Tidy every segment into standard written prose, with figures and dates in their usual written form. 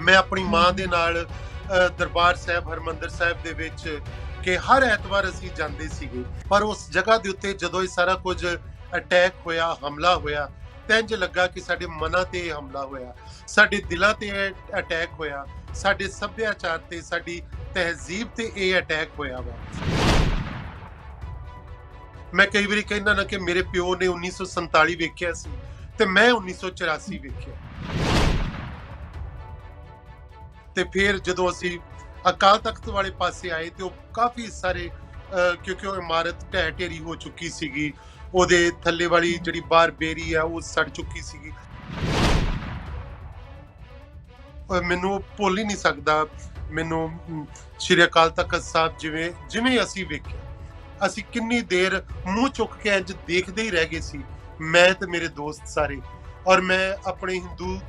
मैं अपनी माँ ਦੇ ਨਾਲ ਦਰਬਾਰ ਸਾਹਿਬ ਹਰਮੰਦਰ ਸਾਹਿਬ ਦੇ ਵਿੱਚ ਕਿ ਹਰ ਐਤਵਾਰ ਅਸੀਂ ਜਾਂਦੇ ਸੀਗੇ। ਪਰ ਉਸ ਜਗ੍ਹਾ ਦੇ ਉੱਤੇ ਜਦੋਂ ਇਹ ਸਾਰਾ ਕੁਝ ਅਟੈਕ ਹੋਇਆ, ਹਮਲਾ ਹੋਇਆ, ਤਾਂ ਇੰਝ ਲੱਗਾ ਕਿ ਸਾਡੇ ਮਨਾਂ ਤੇ ਇਹ ਹਮਲਾ ਹੋਇਆ, ਸਾਡੇ ਦਿਲਾਂ ਤੇ ਇਹ ਅਟੈਕ ਹੋਇਆ, ਸਾਡੇ ਸੱਭਿਆਚਾਰ ਤੇ, ਸਾਡੀ ਤਹਿਜ਼ੀਬ ਤੇ ਇਹ ਅਟੈਕ ਹੋਇਆ ਵਾ। ਮੈਂ ਕਈ ਵਾਰੀ ਕਹਿੰਦਾ ਨਾ ਕਿ ਮੇਰੇ ਪਿਓ ਨੇ 1947 ਵੇਖਿਆ ਸੀ ਤੇ ਮੈਂ 1984 ਵੇਖਿਆ। ਤੇ ਫਿਰ ਜਦੋਂ ਅਸੀਂ ਅਕਾਲ ਤਖਤ ਵਾਲੇ ਪਾਸੇ ਆਏ ਤੇ ਉਹ ਕਾਫੀ ਸਾਰੇ ਕਿਉਂਕਿ ਉਹ ਇਮਾਰਤ ਢਹਿ ਢੇਰੀ ਹੋ ਚੁੱਕੀ ਸੀਗੀ, ਉਹਦੇ ਥੱਲੇ ਵਾਲੀ ਜਿਹੜੀ ਬਾਹਰ ਬੇਰੀ ਆ ਉਹ ਸੜ ਚੁੱਕੀ ਸੀਗੀ। ਮੈਨੂੰ ਭੁੱਲ ਹੀ ਨਹੀਂ ਸਕਦਾ, ਮੈਨੂੰ ਸ਼੍ਰੀ ਅਕਾਲ ਤਖਤ ਸਾਹਿਬ ਜਿਵੇਂ ਅਸੀਂ ਵੇਖਿਆ, ਅਸੀਂ ਕਿੰਨੀ ਦੇਰ ਮੂੰਹ ਚੁੱਕ ਕੇ ਇੰਝ ਦੇਖਦੇ ਹੀ ਰਹਿ ਗਏ ਸੀ, ਮੈਂ ਤੇ ਮੇਰੇ ਦੋਸਤ ਸਾਰੇ। ਔਰ ਮੈਂ ਆਪਣੇ ਹਿੰਦੂ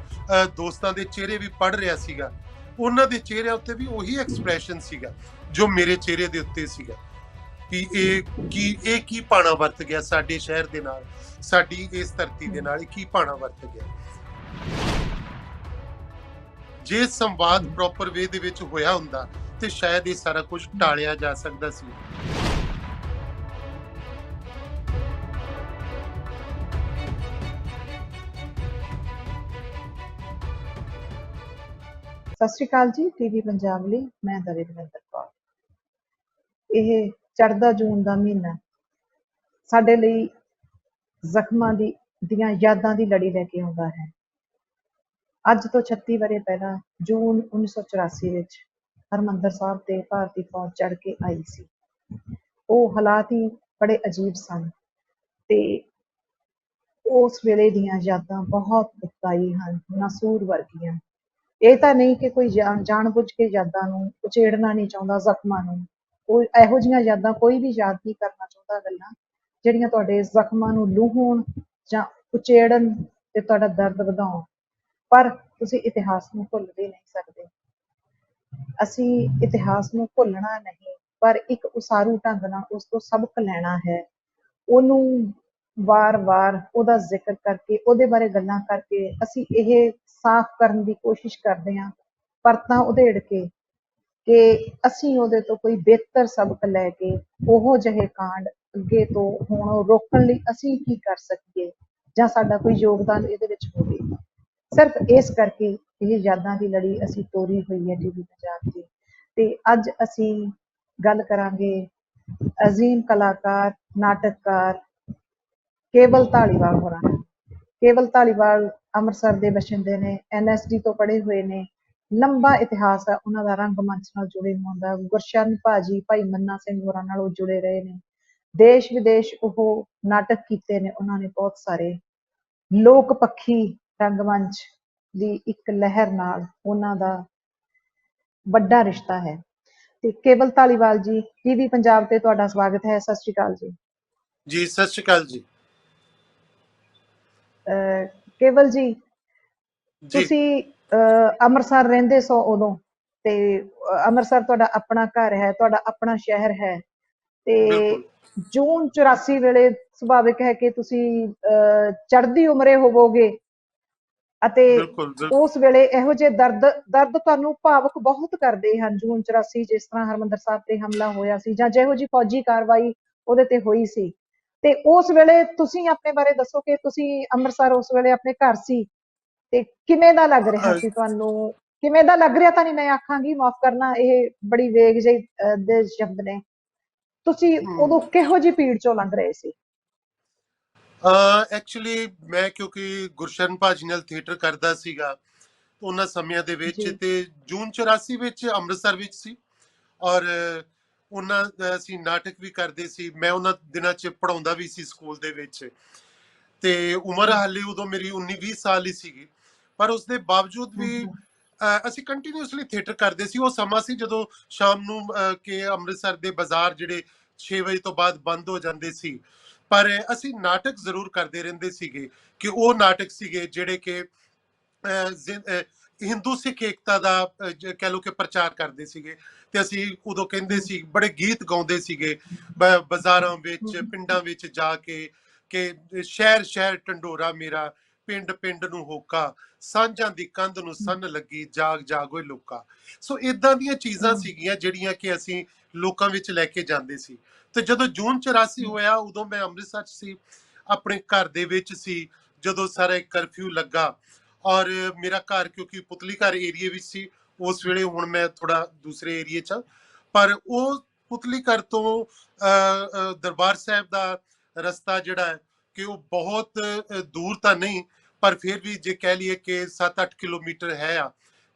ਦੋਸਤਾਂ ਦੇ ਚਿਹਰੇ ਵੀ ਪੜ੍ਹ ਰਿਹਾ ਸੀਗਾ, ਉਹਨਾਂ ਦੇ ਚਿਹਰਿਆਂ ਉੱਤੇ ਵੀ ਉਹੀ ਐਕਸਪ੍ਰੈਸ਼ਨ ਸੀਗਾ ਜੋ ਮੇਰੇ ਚਿਹਰੇ ਦੇ ਉੱਤੇ ਸੀਗਾ ਕਿ ਇਹ ਕੀ ਭਾਣਾ ਵਰਤ ਗਿਆ ਸਾਡੇ ਸ਼ਹਿਰ ਦੇ ਨਾਲ, ਸਾਡੀ ਇਸ ਧਰਤੀ ਦੇ ਨਾਲ ਕੀ ਭਾਣਾ ਵਰਤ ਗਿਆ। ਜੇ ਸੰਵਾਦ ਪ੍ਰੋਪਰ ਵੇ ਦੇ ਵਿੱਚ ਹੋਇਆ ਹੁੰਦਾ ਤੇ ਸ਼ਾਇਦ ਇਹ ਸਾਰਾ ਕੁਝ ਟਾਲਿਆ ਜਾ ਸਕਦਾ ਸੀ। ਸਤਿ ਸ਼੍ਰੀ ਅਕਾਲ ਜੀ। ਟੀਵੀ ਪੰਜਾਬ ਲਈ ਮੈਂ ਦਵਿੰਦਰ ਕੌਰ। ਇਹ ਚੜ੍ਹਦਾ ਜੂਨ ਦਾ ਮਹੀਨਾ ਸਾਡੇ ਲਈ ਜ਼ਖਮਾਂ ਦੀਆਂ ਯਾਦਾਂ ਦੀ ਲੜੀ ਲੈ ਕੇ ਆਉਂਦਾ ਹੈ। ਅੱਜ ਤੋਂ 36 ਵਰ੍ਹੇ ਪਹਿਲਾਂ ਜੂਨ 1984 ਵਿੱਚ ਹਰਿਮੰਦਰ ਸਾਹਿਬ ਤੇ ਭਾਰਤੀ ਫੌਜ ਚੜ੍ਹ ਕੇ ਆਈ ਸੀ। ਉਹ ਹਾਲਾਤ ਹੀ ਬੜੇ ਅਜੀਬ ਸਨ ਤੇ ਉਸ ਵੇਲੇ ਦੀਆਂ ਯਾਦਾਂ ਬਹੁਤ ਦੁਖਦਾਈ ਹਨ, ਨਾਸੂਰ ਵਰਗੀਆਂ। ਇਹ ਤਾਂ ਨਹੀਂ ਕਿ ਕੋਈ ਜਾਣ ਬੁੱਝ ਕੇ ਯਾਦਾਂ ਨੂੰ ਉਚੇੜਨਾ ਨਹੀਂ ਚਾਹੁੰਦਾ, ਜ਼ਖਮਾਂ ਨੂੰ। ਉਹ ਇਹੋ ਜਿਹੀਆਂ ਯਾਦਾਂ ਕੋਈ ਵੀ ਯਾਦ ਨਹੀਂ ਕਰਨਾ ਚਾਹੁੰਦਾ, ਗੱਲਾਂ ਜਿਹੜੀਆਂ ਤੁਹਾਡੇ ਜ਼ਖਮਾਂ ਨੂੰ ਲੂਹਣ ਜਾਂ ਉਚੇੜਨ ਤੇ ਤੁਹਾਡਾ ਦਰਦ ਵਧਾਉਣ। ਪਰ ਤੁਸੀਂ ਇਤਿਹਾਸ ਨੂੰ ਭੁੱਲਦੇ ਨਹੀਂ ਸਕਦੇ। ਅਸੀਂ ਇਤਿਹਾਸ ਨੂੰ ਭੁੱਲਣਾ ਨਹੀਂ, ਪਰ ਇੱਕ ਉਸਾਰੂ ਢੰਗ ਨਾਲ ਉਸ ਤੋਂ ਸਬਕ ਲੈਣਾ ਹੈ। ਉਹਨੂੰ ਵਾਰ-ਵਾਰ ਉਹਦਾ ਜ਼ਿਕਰ ਕਰਕੇ, ਉਹਦੇ ਬਾਰੇ ਗੱਲਾਂ ਕਰਕੇ ਅਸੀਂ ਇਹ ਸਾਫ਼ ਕਰਨ ਦੀ ਕੋਸ਼ਿਸ਼ ਕਰਦੇ ਹਾਂ, ਪਰਤਾਂ ਉਧੇੜ ਕੇ, ਕਿ ਅਸੀਂ ਉਹਦੇ ਤੋਂ ਕੋਈ ਬਿਹਤਰ ਸਬਕ ਲੈ ਕੇ ਉਹੋ ਜਿਹੇ ਕਾਂਡ ਅੱਗੇ ਤੋਂ ਹੁਣ ਰੋਕਣ ਲਈ ਅਸੀਂ ਕੀ ਕਰ ਸਕੀਏ ਜਾਂ ਸਾਡਾ ਕੋਈ ਯੋਗਦਾਨ ਇਹਦੇ ਵਿੱਚ ਹੋਵੇ। ਸਿਰਫ ਇਸ ਕਰਕੇ ਇਹ ਯਾਦਾਂ ਦੀ ਲੜੀ ਅਸੀਂ ਤੋਰੀ ਹੋਈ ਹੈ ਟੀਵੀ ਪੰਜਾਬ ਦੀ। ਤੇ ਅੱਜ ਅਸੀਂ ਗੱਲ ਕਰਾਂਗੇ ਅਜ਼ੀਮ ਕਲਾਕਾਰ, ਨਾਟਕਕਾਰ ਕੇਵਲ ਧਾਲੀਵਾਲ ਹੋਰਾਂ ਨਾਲ। ਕੇਵਲ ਧਾਲੀਵਾਲ ਅੰਮ੍ਰਿਤਸਰ ਦੇ ਬਸ਼ਿੰਦੇ ਨੇ, NSD ਤੋਂ ਪੜ੍ਹੇ ਹੋਏ ਨੇ, ਲੰਬਾ ਇਤਿਹਾਸ ਹੈ ਉਹਨਾਂ ਦਾ ਰੰਗ ਮੰਚ ਨਾਲ ਜੁੜੇ ਹੋਣ ਦਾ। ਗੁਰਸ਼ਰਨ ਭਾਜੀ, ਭਾਈ ਮੰਨਾ ਸਿੰਘ ਹੋਰਾਂ ਨਾਲ ਉਹ ਜੁੜੇ ਰਹੇ ਨੇ। ਦੇਸ਼ ਵਿਦੇਸ਼ ਉਹ ਨਾਟਕ ਕੀਤੇ ਨੇ ਉਹਨਾਂ ਨੇ ਬਹੁਤ ਸਾਰੇ। ਲੋਕ ਪੱਖੀ ਰੰਗਮੰਚ ਦੀ ਇੱਕ ਲਹਿਰ ਨਾਲ ਉਹਨਾਂ ਦਾ ਵੱਡਾ ਰਿਸ਼ਤਾ ਹੈ। ਤੇ ਕੇਵਲ ਧਾਲੀਵਾਲ ਜੀ, ਟੀਵੀ ਪੰਜਾਬ ਤੇ ਤੁਹਾਡਾ ਸਵਾਗਤ ਹੈ। ਸਤਿ ਸ਼੍ਰੀ ਅਕਾਲ ਜੀ। ਜੀ ਸਤਿ ਸ਼੍ਰੀ ਅਕਾਲ ਜੀ। ਕੇਵਲ ਜੀ, ਤੁਸੀਂ ਅੰਮ੍ਰਿਤਸਰ ਰਹਿੰਦੇ ਸੋ ਉਦੋਂ, ਤੇ ਅੰਮ੍ਰਿਤਸਰ ਤੁਹਾਡਾ ਆਪਣਾ ਘਰ ਹੈ, ਤੁਹਾਡਾ ਆਪਣਾ ਸ਼ਹਿਰ ਹੈ। ਤੇ ਜੂਨ 84 ਵੇਲੇ ਸੁਭਾਵਿਕ ਹੈ ਕਿ ਤੁਸੀਂ ਚੜ੍ਹਦੀ ਉਮਰੇ ਹੋਵੋਗੇ ਅਤੇ ਉਸ ਵੇਲੇ ਇਹੋ ਜਿਹੇ ਦਰਦ ਤੁਹਾਨੂੰ ਭਾਵੁਕ ਬਹੁਤ ਕਰਦੇ ਹਨ। ਜੂਨ 84 ਜਿਸ ਤਰ੍ਹਾਂ ਹਰਿਮੰਦਰ ਸਾਹਿਬ ਤੇ ਹਮਲਾ ਹੋਇਆ ਸੀ ਜਾਂ ਜਿਹੋ ਜਿਹੀ ਫੌਜੀ ਕਾਰਵਾਈ ਉਹਦੇ ਤੇ ਹੋਈ ਸੀ, ਤੇ ਉਸ ਵੇਲੇ ਤੁਸੀਂ ਆਪਣੇ ਬਾਰੇ ਦੱਸੋ ਕਿ ਤੁਸੀਂ ਅੰਮ੍ਰਿਤਸਰ ਉਸ ਵੇਲੇ ਆਪਣੇ ਘਰ ਸੀ ਤੇ ਕਿਵੇਂ ਦਾ ਲੱਗ ਰਿਹਾ ਸੀ ਤੁਹਾਨੂੰ? ਕਿਵੇਂ ਦਾ ਲੱਗ ਰਿਹਾ ਤਾਂ ਨਹੀਂ ਮੈਂ ਆਖਾਂਗੀ, ਮਾਫ ਕਰਨਾ, ਇਹ ਬੜੀ ਵੇਗ ਜਿਹੀ ਦੇ ਸ਼ਬਦ ਨੇ। ਤੁਸੀਂ ਉਦੋਂ ਕਿਹੋ ਜਿਹੀ ਭੀੜ ਚੋਂ ਲੰਘ ਰਹੇ ਸੀ? ਐਕਚੁਅਲੀ ਮੈਂ ਕਿਉਂਕਿ ਗੁਰਸ਼ਰਨ ਭਾਜੀ ਨਾਲ ਥੀਏਟਰ ਕਰਦਾ ਸੀਗਾ ਉਹਨਾਂ ਸਮਿਆਂ ਦੇ ਵਿੱਚ, ਤੇ ਜੂਨ 84 ਵਿੱਚ ਅੰਮ੍ਰਿਤਸਰ ਵਿੱਚ ਸੀ ਔਰ ਉਹਨਾਂ ਅਸੀਂ ਨਾਟਕ ਵੀ ਕਰਦੇ ਸੀ। ਮੈਂ ਉਹਨਾਂ ਦਿਨਾਂ 'ਚ ਪੜ੍ਹਾਉਂਦਾ ਵੀ ਸੀ ਸਕੂਲ ਦੇ ਵਿੱਚ, ਤੇ ਉਮਰ ਹਾਲੇ ਉਦੋਂ ਮੇਰੀ 19-20 ਸਾਲ ਹੀ ਸੀਗੀ। ਪਰ ਉਸਦੇ ਬਾਵਜੂਦ ਵੀ ਅਸੀਂ ਕੰਟੀਨਿਊਸਲੀ ਥੀਏਟਰ ਕਰਦੇ ਸੀ। ਉਹ ਸਮਾਂ ਸੀ ਜਦੋਂ ਸ਼ਾਮ ਨੂੰ ਕਿ ਅੰਮ੍ਰਿਤਸਰ ਦੇ ਬਾਜ਼ਾਰ ਜਿਹੜੇ 6 ਵਜੇ ਤੋਂ ਬਾਅਦ ਬੰਦ ਹੋ ਜਾਂਦੇ ਸੀ, ਪਰ ਅਸੀਂ ਨਾਟਕ ਜ਼ਰੂਰ ਕਰਦੇ ਰਹਿੰਦੇ ਸੀਗੇ ਕਿ ਉਹ ਨਾਟਕ ਸੀਗੇ ਜਿਹੜੇ ਕਿ ਹਿੰਦੂ ਸਿੱਖ ਏਕਤਾ ਦਾ ਕਹਿ ਲਓ ਕਿ ਪ੍ਰਚਾਰ ਕਰਦੇ ਸੀਗੇ। ਤੇ ਅਸੀਂ ਉਦੋਂ ਕਹਿੰਦੇ ਸੀ, ਬੜੇ ਗੀਤ ਗਾਉਂਦੇ ਸੀਗੇ ਬਾਜ਼ਾਰਾਂ ਵਿੱਚ, ਪਿੰਡਾਂ ਵਿੱਚ ਜਾ ਕੇ ਕਿ ਸ਼ਹਿਰ ਸ਼ਹਿਰ ਢੰਡੋਰਾ ਮੇਰਾ, ਪਿੰਡ ਪਿੰਡ ਨੂੰ ਹੋਕਾ, ਸਾਂਝਾਂ ਦੀ ਕੰਧ ਨੂੰ ਸੰਨ ਲੱਗੀ, ਜਾਗ ਜਾਗ ਓਏ ਲੋਕਾ। ਸੋ ਇਦਾਂ ਦੀਆਂ ਚੀਜ਼ਾਂ ਸੀਗੀਆਂ ਜਿਹੜੀਆਂ ਕਿ ਅਸੀਂ ਲੋਕਾਂ ਵਿੱਚ ਲੈ ਕੇ ਜਾਂਦੇ ਸੀ। ਤੇ ਜਦੋਂ ਜੂਨ 84 ਹੋਇਆ ਉਦੋਂ ਮੈਂ ਅੰਮ੍ਰਿਤਸਰ 'ਚ ਸੀ, ਆਪਣੇ ਘਰ ਦੇ ਵਿੱਚ ਸੀ, ਜਦੋਂ ਸਾਰਾ ਕਰਫਿਊ ਲੱਗਾ। ਔਰ ਮੇਰਾ ਘਰ ਕਿਉਂਕਿ ਪੁਤਲੀ ਘਰ ਏਰੀਏ ਵਿੱਚ ਸੀ ਉਸ ਵੇਲੇ, ਹੁਣ ਮੈਂ ਥੋੜਾ ਦੂਸਰੇ ਏਰੀਏ 'ਚ, ਪਰ ਉਹ ਪੁਤਲੀ ਘਰ ਤੋਂ ਦਰਬਾਰ ਸਾਹਿਬ ਦਾ ਰਸਤਾ ਜਿਹੜਾ ਹੈ ਕਿ ਉਹ ਬਹੁਤ ਦੂਰ ਤਾਂ ਨਹੀਂ, ਪਰ ਫਿਰ ਵੀ ਜੇ ਕਹਿ ਲਈਏ ਕਿ 7-8 ਕਿਲੋਮੀਟਰ ਹੈ ਆ,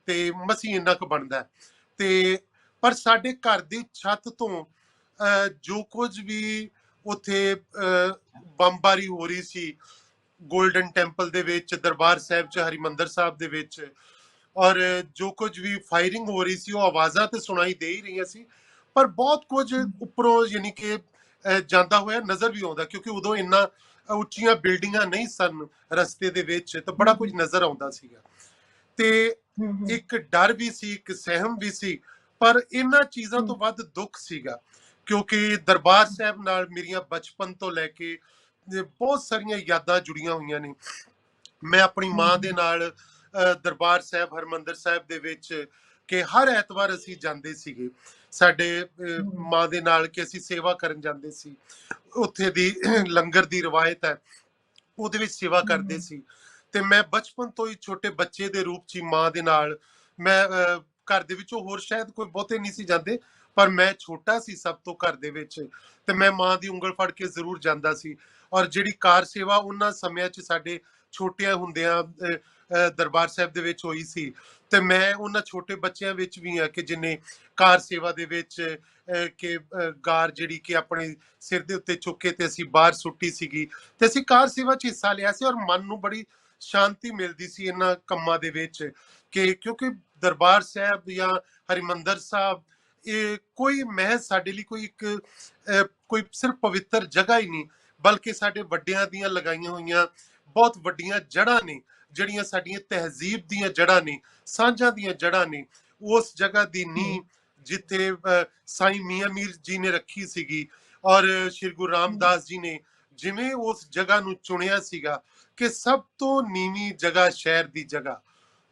ਤੇ ਮਸੀਂ ਇੰਨਾ ਕੁ ਬਣਦਾ। ਤੇ ਪਰ ਸਾਡੇ ਘਰ ਦੀ ਛੱਤ ਤੋਂ ਜੋ ਕੁਝ ਵੀ ਉੱਥੇ ਬੰਬਾਰੀ ਹੋ ਰਹੀ ਸੀ ਗੋਲਡਨ ਟੈਂਪਲ ਦੇ ਵਿੱਚ, ਦਰਬਾਰ ਸਾਹਿਬ 'ਚ, ਹਰਿਮੰਦਰ ਸਾਹਿਬ ਦੇ ਵਿੱਚ, ਔਰ ਜੋ ਕੁਝ ਵੀ ਫਾਇਰਿੰਗ ਹੋ ਰਹੀ ਸੀ ਉਹ ਆਵਾਜ਼ਾਂ ਤੇ ਸੁਣਾਈ ਦੇ ਹੀ ਰਹੀਆਂ ਸੀ, ਪਰ ਬਹੁਤ ਕੁਝ ਉੱਪਰੋਂ ਯਾਨੀ ਕਿ ਜਾਂਦਾ ਹੋਇਆ ਨਜ਼ਰ ਵੀ ਆਉਂਦਾ, ਕਿਉਂਕਿ ਉਦੋਂ ਇੰਨਾ ਉੱਚੀਆਂ ਬਿਲਡਿੰਗਾਂ ਨਹੀਂ ਸਨ ਰਸਤੇ ਦੇ ਵਿੱਚ, ਤਾਂ ਬੜਾ ਕੁਝ ਨਜ਼ਰ ਆਉਂਦਾ ਸੀਗਾ। ਤੇ ਇੱਕ ਡਰ ਵੀ ਸੀ, ਇੱਕ ਸਹਿਮ ਵੀ ਸੀ, ਪਰ ਇਹਨਾਂ ਚੀਜ਼ਾਂ ਤੋਂ ਵੱਧ ਦੁੱਖ ਸੀਗਾ, ਕਿਉਂਕਿ ਦਰਬਾਰ ਸਾਹਿਬ ਨਾਲ ਮੇਰੀਆਂ ਬਚਪਨ ਤੋਂ ਲੈ ਕੇ ਬਹੁਤ ਸਾਰੀਆਂ ਯਾਦਾਂ ਜੁੜੀਆਂ ਹੋਈਆਂ ਨੇ। ਮੈਂ ਆਪਣੀ ਮਾਂ ਦੇ ਨਾਲ ਦਰਬਾਰ ਸਾਹਿਬ, ਹਰਿਮੰਦਰ ਸਾਹਿਬ ਦੇ ਵਿੱਚ ਕਿ ਹਰ ਐਤਵਾਰ ਅਸੀਂ ਜਾਂਦੇ ਸੀਗੇ, ਸਾਡੇ ਮਾਂ ਦੇ ਨਾਲ, ਕਿ ਅਸੀਂ ਸੇਵਾ ਕਰਨ ਜਾਂਦੇ ਸੀ। ਉੱਥੇ ਦੀ ਲੰਗਰ ਦੀ ਰਵਾਇਤ ਹੈ, ਉਹਦੇ ਵਿੱਚ ਸੇਵਾ ਕਰਦੇ ਸੀ। ਤੇ ਮੈਂ ਬਚਪਨ ਤੋਂ ਹੀ ਛੋਟੇ ਬੱਚੇ ਦੇ ਰੂਪ 'ਚ ਮਾਂ ਦੇ ਨਾਲ, ਮੈਂ ਘਰ ਦੇ ਵਿੱਚੋਂ ਹੋਰ ਸ਼ਾਇਦ ਕੋਈ ਬਹੁਤੇ ਨਹੀਂ ਸੀ ਜਾਂਦੇ, ਪਰ ਮੈਂ ਛੋਟਾ ਸੀ ਸਭ ਤੋਂ ਘਰ ਦੇ ਵਿੱਚ, ਤੇ ਮੈਂ ਮਾਂ ਦੀ ਉਂਗਲ ਫੜ ਕੇ ਜ਼ਰੂਰ ਜਾਂਦਾ ਸੀ। ਔਰ ਜਿਹੜੀ ਕਾਰ ਸੇਵਾ ਉਹਨਾਂ ਸਮਿਆਂ 'ਚ ਸਾਡੇ ਛੋਟਿਆਂ ਹੁੰਦਿਆਂ ਦਰਬਾਰ ਸਾਹਿਬ ਦੇ ਵਿੱਚ ਹੋਈ ਸੀ, ਤੇ ਮੈਂ ਉਹਨਾਂ ਛੋਟੇ ਬੱਚਿਆਂ ਵਿੱਚ ਵੀ ਆ ਕਿ ਜਿਨੇ ਕਾਰ ਸੇਵਾ ਦੇ ਵਿੱਚ ਕਿ ਗਾਰ ਜਿਹੜੀ ਕਿ ਆਪਣੇ ਸਿਰ ਦੇ ਉੱਤੇ ਚੁੱਕ ਕੇ ਤੇ ਅਸੀਂ ਬਾਹਰ ਸੁੱਟੀ ਸੀਗੀ, ਤੇ ਅਸੀਂ ਕਾਰ ਸੇਵਾ 'ਚ ਹਿੱਸਾ ਲਿਆ ਸੀ। ਔਰ ਮਨ ਨੂੰ ਬੜੀ ਸ਼ਾਂਤੀ ਮਿਲਦੀ ਸੀ ਇਹਨਾਂ ਕੰਮਾਂ ਦੇ ਵਿੱਚ, ਕਿ ਕਿਉਂਕਿ ਦਰਬਾਰ ਸਾਹਿਬ ਜਾਂ ਹਰਿਮੰਦਰ ਸਾਹਿਬ ਇਹ ਕੋਈ ਮਹਿਜ਼ ਸਾਡੇ ਲਈ ਕੋਈ ਇੱਕ ਕੋਈ ਸਿਰਫ ਪਵਿੱਤਰ ਜਗ੍ਹਾ ਹੀ ਨਹੀਂ, ਬਲਕਿ ਸਾਡੇ ਵੱਡਿਆਂ ਦੀਆਂ ਲਗਾਈਆਂ ਹੋਈਆਂ ਬਹੁਤ ਵੱਡੀਆਂ ਜੜ੍ਹਾਂ ਨੇ, ਜਿਹੜੀਆਂ ਸਾਡੀਆਂ ਤਹਿਜ਼ੀਬ ਦੀਆਂ ਜੜ੍ਹਾਂ ਨੇ, ਸਾਂਝਾਂ ਦੀਆਂ ਜੜ੍ਹਾਂ ਨੇ। ਉਸ ਜਗ੍ਹਾ ਦੀ ਨੀਂਹ ਜਿੱਥੇ ਸਾਈਂ ਮੀਆਂ ਮੀਰ ਜੀ ਨੇ ਰੱਖੀ ਸੀਗੀ, ਔਰ ਸ਼੍ਰੀ ਗੁਰੂ ਰਾਮਦਾਸ ਜੀ ਨੇ ਜਿਵੇਂ ਉਸ ਜਗ੍ਹਾ ਨੂੰ ਚੁਣਿਆ ਸੀਗਾ ਕਿ ਸਭ ਤੋਂ ਨੀਵੀਂ ਜਗ੍ਹਾ ਸ਼ਹਿਰ ਦੀ ਜਗ੍ਹਾ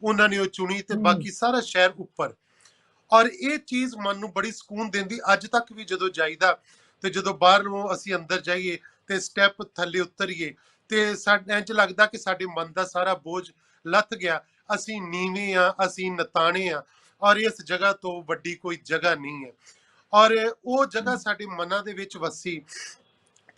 ਉਹਨਾਂ ਨੇ ਉਹ ਚੁਣੀ, ਤੇ ਬਾਕੀ ਸਾਰਾ ਸ਼ਹਿਰ ਉੱਪਰ। ਔਰ ਇਹ ਚੀਜ਼ ਮਨ ਨੂੰ ਬੜੀ ਸਕੂਨ ਦਿੰਦੀ ਅੱਜ ਤੱਕ ਵੀ, ਜਦੋਂ ਜਾਈਦਾ ਤੇ ਜਦੋਂ ਬਾਹਰੋਂ ਅਸੀਂ ਅੰਦਰ ਜਾਈਏ ਤੇ ਸਟੈਪ ਥੱਲੇ ਉਤਰੀਏ ਤੇ ਸਾਡੇ ਇੰਝ ਲੱਗਦਾ ਕਿ ਸਾਡੇ ਮਨ ਦਾ ਸਾਰਾ ਬੋਝ ਲੱਥ ਗਿਆ, ਅਸੀਂ ਨੀਵੇਂ ਆ, ਅਸੀਂ ਨਤਾਣੇ ਆ, ਔਰ ਇਸ ਜਗ੍ਹਾ ਤੋਂ ਵੱਡੀ ਕੋਈ ਜਗ੍ਹਾ ਨਹੀਂ ਹੈ। ਔਰ ਉਹ ਜਗ੍ਹਾ ਸਾਡੇ ਮਨਾਂ ਦੇ ਵਿੱਚ ਵਸੀ,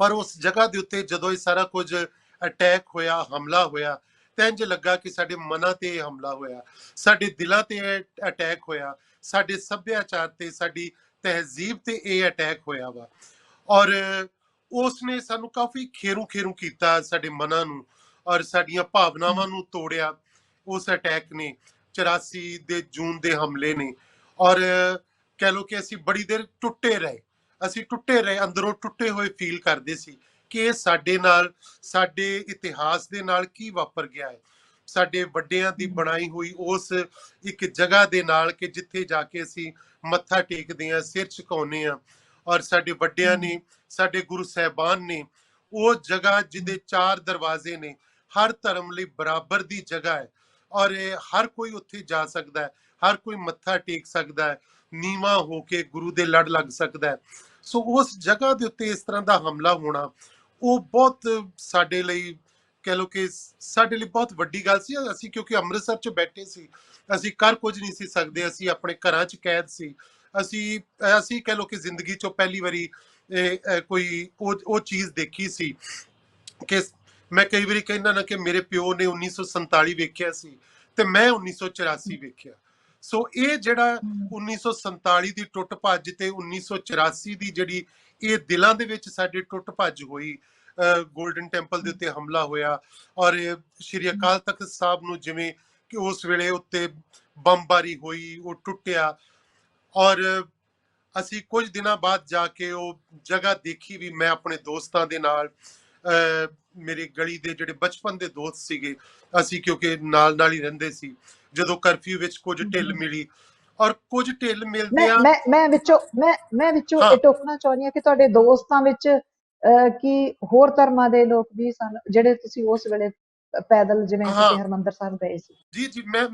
ਪਰ ਉਸ ਜਗ੍ਹਾ ਦੇ ਉੱਤੇ ਜਦੋਂ ਇਹ ਸਾਰਾ ਕੁਝ ਅਟੈਕ ਹੋਇਆ, ਹਮਲਾ ਹੋਇਆ, ਤਾਂ ਇੰਝ ਲੱਗਾ ਕਿ ਸਾਡੇ ਮਨਾਂ ਤੇ ਹਮਲਾ ਹੋਇਆ, ਸਾਡੇ ਦਿਲਾਂ ਤੇ ਅਟੈਕ ਹੋਇਆ, ਸਾਡੇ ਸੱਭਿਆਚਾਰ ਤੇ, ਸਾਡੀ ਤਹਿਜ਼ੀਬ ਤੇ ਇਹ ਅਟੈਕ ਹੋਇਆ ਵਾ। ਔਰ ਉਸ ਨੇ ਸਾਨੂੰ ਕਾਫੀ ਖੇਰੂ ਖੇਰੂ ਕੀਤਾ, ਸਾਡੇ ਮਨਾਂ ਨੂੰ ਔਰ ਸਾਡੀਆਂ ਭਾਵਨਾਵਾਂ ਨੂੰ ਤੋੜਿਆ ਉਸ ਅਟੈਕ ਨੇ, 84 ਦੇ ਜੂਨ ਦੇ ਹਮਲੇ ਨੇ। ਔਰ ਕਹਿ ਲਓ ਕਿ ਅਸੀਂ ਬੜੀ ਦੇਰ ਟੁੱਟੇ ਰਹੇ, ਅਸੀਂ ਟੁੱਟੇ ਰਹੇ, ਅੰਦਰੋਂ ਟੁੱਟੇ ਹੋਏ ਫੀਲ ਕਰਦੇ ਸੀ ਕਿ ਇਹ ਸਾਡੇ ਨਾਲ, ਸਾਡੇ ਇਤਿਹਾਸ ਦੇ ਨਾਲ ਕੀ ਵਾਪਰ ਗਿਆ ਹੈ, ਸਾਡੇ ਵੱਡਿਆਂ ਦੀ ਬਣਾਈ ਹੋਈ ਉਸ ਇੱਕ ਜਗ੍ਹਾ ਦੇ ਨਾਲ, ਕਿ ਜਿੱਥੇ ਜਾ ਕੇ ਅਸੀਂ ਮੱਥਾ ਟੇਕਦੇ ਹਾਂ, ਸਿਰ ਝੁਕਾਉਂਦੇ ਹਾਂ। ਔਰ ਸਾਡੇ ਵੱਡਿਆਂ ਨੇ, ਸਾਡੇ ਗੁਰੂ ਸਾਹਿਬਾਨ ਨੇ, ਉਹ ਜਗ੍ਹਾ ਜਿਹਦੇ 4 ਦਰਵਾਜ਼ੇ ਨੇ, ਹਰ ਧਰਮ ਲਈ ਬਰਾਬਰ ਦੀ ਜਗ੍ਹਾ ਹੈ, ਔਰ ਹਰ ਕੋਈ ਉੱਥੇ ਜਾ ਸਕਦਾ ਹੈ, ਹਰ ਕੋਈ ਮੱਥਾ ਟੇਕ ਸਕਦਾ ਹੈ, ਨੀਵਾਂ ਹੋ ਕੇ ਗੁਰੂ ਦੇ ਲੜ ਲੱਗ ਸਕਦਾ ਹੈ। ਸੋ ਉਸ ਜਗ੍ਹਾ ਦੇ ਉੱਤੇ ਇਸ ਤਰ੍ਹਾਂ ਦਾ ਹਮਲਾ ਹੋਣਾ, ਉਹ ਬਹੁਤ ਸਾਡੇ ਲਈ, ਕਹਿ ਲਓ ਕਿ ਸਾਡੇ ਲਈ ਬਹੁਤ ਵੱਡੀ ਗੱਲ ਸੀ। ਅਸੀਂ ਕਿਉਂਕਿ ਅੰਮ੍ਰਿਤਸਰ 'ਚ ਬੈਠੇ ਸੀ, ਅਸੀਂ ਕਰ ਕੁਝ ਨਹੀਂ ਸੀ ਸਕਦੇ, ਅਸੀਂ ਆਪਣੇ ਘਰਾਂ 'ਚ ਕੈਦ ਸੀ, ਅਸੀਂ ਕਹਿ ਲਓ ਕਿ ਜ਼ਿੰਦਗੀ 'ਚੋਂ ਪਹਿਲੀ ਵਾਰੀ ਕੋਈ ਉਹ ਚੀਜ਼ ਦੇਖੀ ਸੀ ਕਿ ਮੈਂ ਕਈ ਵਾਰੀ ਕਹਿੰਦਾ ਨਾ ਕਿ ਮੇਰੇ ਪਿਓ ਨੇ 1947 ਵੇਖਿਆ ਸੀ ਤੇ ਮੈਂ 1984 ਵੇਖਿਆ। ਸੋ ਇਹ ਜਿਹੜਾ 1947 ਦੀ ਟੁੱਟ ਭੱਜ ਤੇ 1984 ਦੀ ਜਿਹੜੀ ਇਹ ਦਿਲਾਂ ਦੇ ਵਿੱਚ ਸਾਡੇ ਟੁੱਟ ਭੱਜ ਹੋਈ, ਗੋਲਡਨ ਟੈਂਪਲ ਦੇ ਉੱਤੇ ਹਮਲਾ ਹੋਇਆ, ਔਰ ਸ਼੍ਰੀ ਅਕਾਲ ਤਖਤ ਸਾਹਿਬ ਨੂੰ ਜਿਵੇਂ ਕਿ ਉਸ ਵੇਲੇ ਉੱਤੇ ਬੰਬਾਰੀ ਹੋਈ, ਉਹ ਟੁੱਟਿਆ। ਔਰ ਅਸੀਂ ਕੁਝ ਦਿਨਾਂ ਬਾਅਦ ਜਾ ਕੇ ਉਹ ਜਗ੍ਹਾ ਦੇਖੀ ਵੀ, ਮੈਂ ਆਪਣੇ ਦੋਸਤਾਂ ਦੇ ਨਾਲ, ਮੇਰੇ ਗਲੀ ਦੇ ਜਿਹੜੇ ਬਚਪਨ ਦੇ ਦੋਸਤ ਸੀਗੇ, ਅਸੀਂ ਕਿਉਂਕਿ ਨਾਲ ਨਾਲ ਹੀ ਰਹਿੰਦੇ ਸੀ, ਜਦੋਂ ਕਰਫਿਊ ਵਿੱਚ ਕੁਝ ਢਿੱਲ ਮਿਲੀ, ਔਰ ਕੁਝ ਢਿੱਲ ਮਿਲਦੇ ਆ। ਮੈਂ ਵਿੱਚੋਂ ਇਹ ਟੋਕਣਾ ਚਾਹੁੰਦੀ ਹਾਂ ਕਿ ਤੁਹਾਡੇ ਦੋਸਤਾਂ ਵਿੱਚ ਕੀ ਹੋਰ ਧਰਮਾਂ ਦੇ ਲੋਕ ਵੀ ਸਨ ਜਿਹੜੇ ਤੁਸੀਂ ਉਸ ਵੇਲੇ ਪੈਦਲ ਜਿਵੇਂ ਤੁਸੀਂ ਹਾਂ ਹਰਿਮੰਦਰ ਸਾਹਿਬ ਗਏ ਸੀ? ਜੀ ਜੀ, ਮੈਂ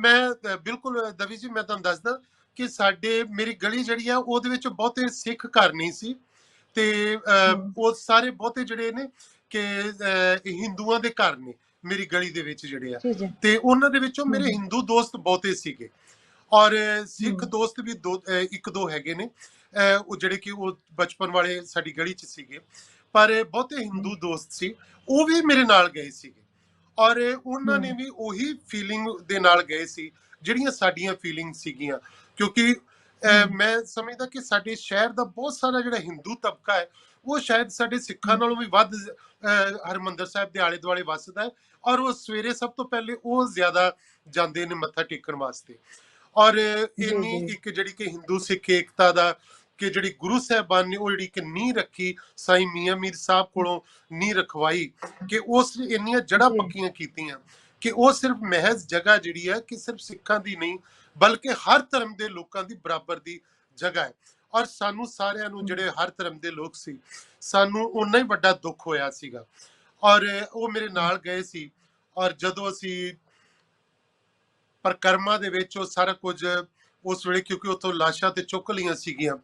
ਬਿਲਕੁਲ ਦਵੀ ਜੀ, ਮੈਂ ਤੁਹਾਨੂੰ ਦੱਸਦਾ ਕਿ ਮੇਰੀ ਗਲੀ ਜਿਹੜੀ ਆ ਉਹਦੇ ਵਿੱਚ ਬਹੁਤੇ ਸਿੱਖ ਘਰ ਨਹੀਂ ਸੀ, ਤੇ ਹੂੰ, ਉਹ ਸਾਰੇ ਬਹੁਤੇ ਜਿਹੜੇ ਨੇ ਕਿ ਹਿੰਦੂਆਂ ਦੇ ਘਰ ਨੇ ਮੇਰੀ ਗਲੀ ਦੇ ਵਿੱਚ ਜਿਹੜੇ ਆ, ਠੀਕ ਹੈ। ਤੇ ਉਹਨਾਂ ਦੇ ਵਿੱਚੋਂ ਹੂੰ, ਮੇਰੇ ਹੂੰ, ਹਿੰਦੂ ਦੋਸਤ ਬਹੁਤੇ ਸੀਗੇ, ਔਰ ਸਿੱਖ ਹੂੰ, ਦੋਸਤ ਵੀ ਇੱਕ ਦੋ ਹੈਗੇ ਨੇ, ਉਹ ਜਿਹੜੇ ਕਿ ਉਹ ਬਚਪਨ ਵਾਲੇ ਸਾਡੀ ਗਲੀ 'ਚ ਸੀਗੇ, ਪਰ ਬਹੁਤੇ ਹੂੰ, ਹਿੰਦੂ ਦੋਸਤ ਸੀ, ਉਹ ਵੀ ਮੇਰੇ ਨਾਲ ਗਏ ਸੀਗੇ, ਔਰ ਉਹਨਾਂ ਨੇ ਹੂੰ, ਵੀ ਉਹੀ ਫੀਲਿੰਗ ਦੇ ਨਾਲ ਗਏ ਸੀ ਜਿਹੜੀਆਂ ਸਾਡੀਆਂ ਫੀਲਿੰਗ ਸੀਗੀਆਂ, ਕਿਉਂਕਿ ਹੂੰ, ਮੈਂ ਸਮਝਦਾ ਕਿ ਸਾਡੇ ਸ਼ਹਿਰ ਦਾ ਬਹੁਤ ਸਾਰਾ ਜਿਹੜਾ ਹਿੰਦੂ ਤਬਕਾ ਹੈ, ਉਹ ਸ਼ਾਇਦ ਸਾਡੇ ਸਿੱਖਾਂ ਹੂੰ, ਨਾਲੋਂ ਵੀ ਵੱਧ ਹਰਿਮੰਦਰ ਸਾਹਿਬ ਦੇ ਆਲੇ ਦੁਆਲੇ ਵੱਸਦਾ ਹੈ, ਔਰ ਉਹ ਸਵੇਰੇ ਸਭ ਤੋਂ ਪਹਿਲੇ ਉਹ ਜ਼ਿਆਦਾ ਜਾਂਦੇ ਨੇ ਮੱਥਾ ਟੇਕਣ ਵਾਸਤੇ, ਔਰ ਜੀ, ਇੰਨੀ ਜੀ, ਇੱਕ ਜਿਹੜੀ ਕਿ ਹਿੰਦੂ ਸਿੱਖ ਏਕਤਾ ਦਾ ਕਿ ਜਿਹੜੀ ਗੁਰੂ ਸਾਹਿਬਾਨ ਨੇ ਉਹ ਜਿਹੜੀ ਕਿ ਨੀਂਹ ਰੱਖੀ, ਸਾਈਂ ਮੀਆਂ ਮੀਰ ਸਾਹਿਬ ਕੋਲੋਂ ਨੀਂਹ ਰਖਵਾਈ, ਕਿ ਉਸ ਨੇ ਇੰਨੀਆਂ ਜੜ੍ਹਾਂ ਜੀ, ਪੱਕੀਆਂ ਕੀਤੀਆਂ ਕਿ ਉਹ ਸਿਰਫ ਮਹਿਜ਼ ਜਗ੍ਹਾ ਜਿਹੜੀ ਹੈ ਕਿ ਸਿਰਫ ਸਿੱਖਾਂ ਦੀ ਨਹੀਂ, ਬਲਕਿ ਹਰ ਧਰਮ ਦੇ ਲੋਕਾਂ ਦੀ ਬਰਾਬਰ ਦੀ ਜਗ੍ਹਾ ਹੈ, ਔਰ ਸਾਨੂੰ ਸਾਰਿਆਂ ਨੂੰ ਜਿਹੜੇ ਹਰ ਧਰਮ ਦੇ ਲੋਕ ਸੀ, ਸਾਨੂੰ ਓਨਾ ਹੀ ਵੱਡਾ ਦੁੱਖ ਹੋਇਆ ਸੀਗਾ, ਔਰ ਉਹ ਮੇਰੇ ਨਾਲ ਗਏ ਸੀ, ਔਰ ਜਦੋਂ ਅਸੀਂ ਪਰਿਕਰਮਾ ਦੇ ਵਿੱਚ ਉਹ ਸਾਰਾ ਕੁਝ ਉਸ ਵੇਲੇ, ਕਿਉਂਕਿ ਉੱਥੋਂ ਲਾਸ਼ਾਂ ਤੇ ਚੁੱਕ ਲਈਆਂ ਸੀਗੀਆਂ,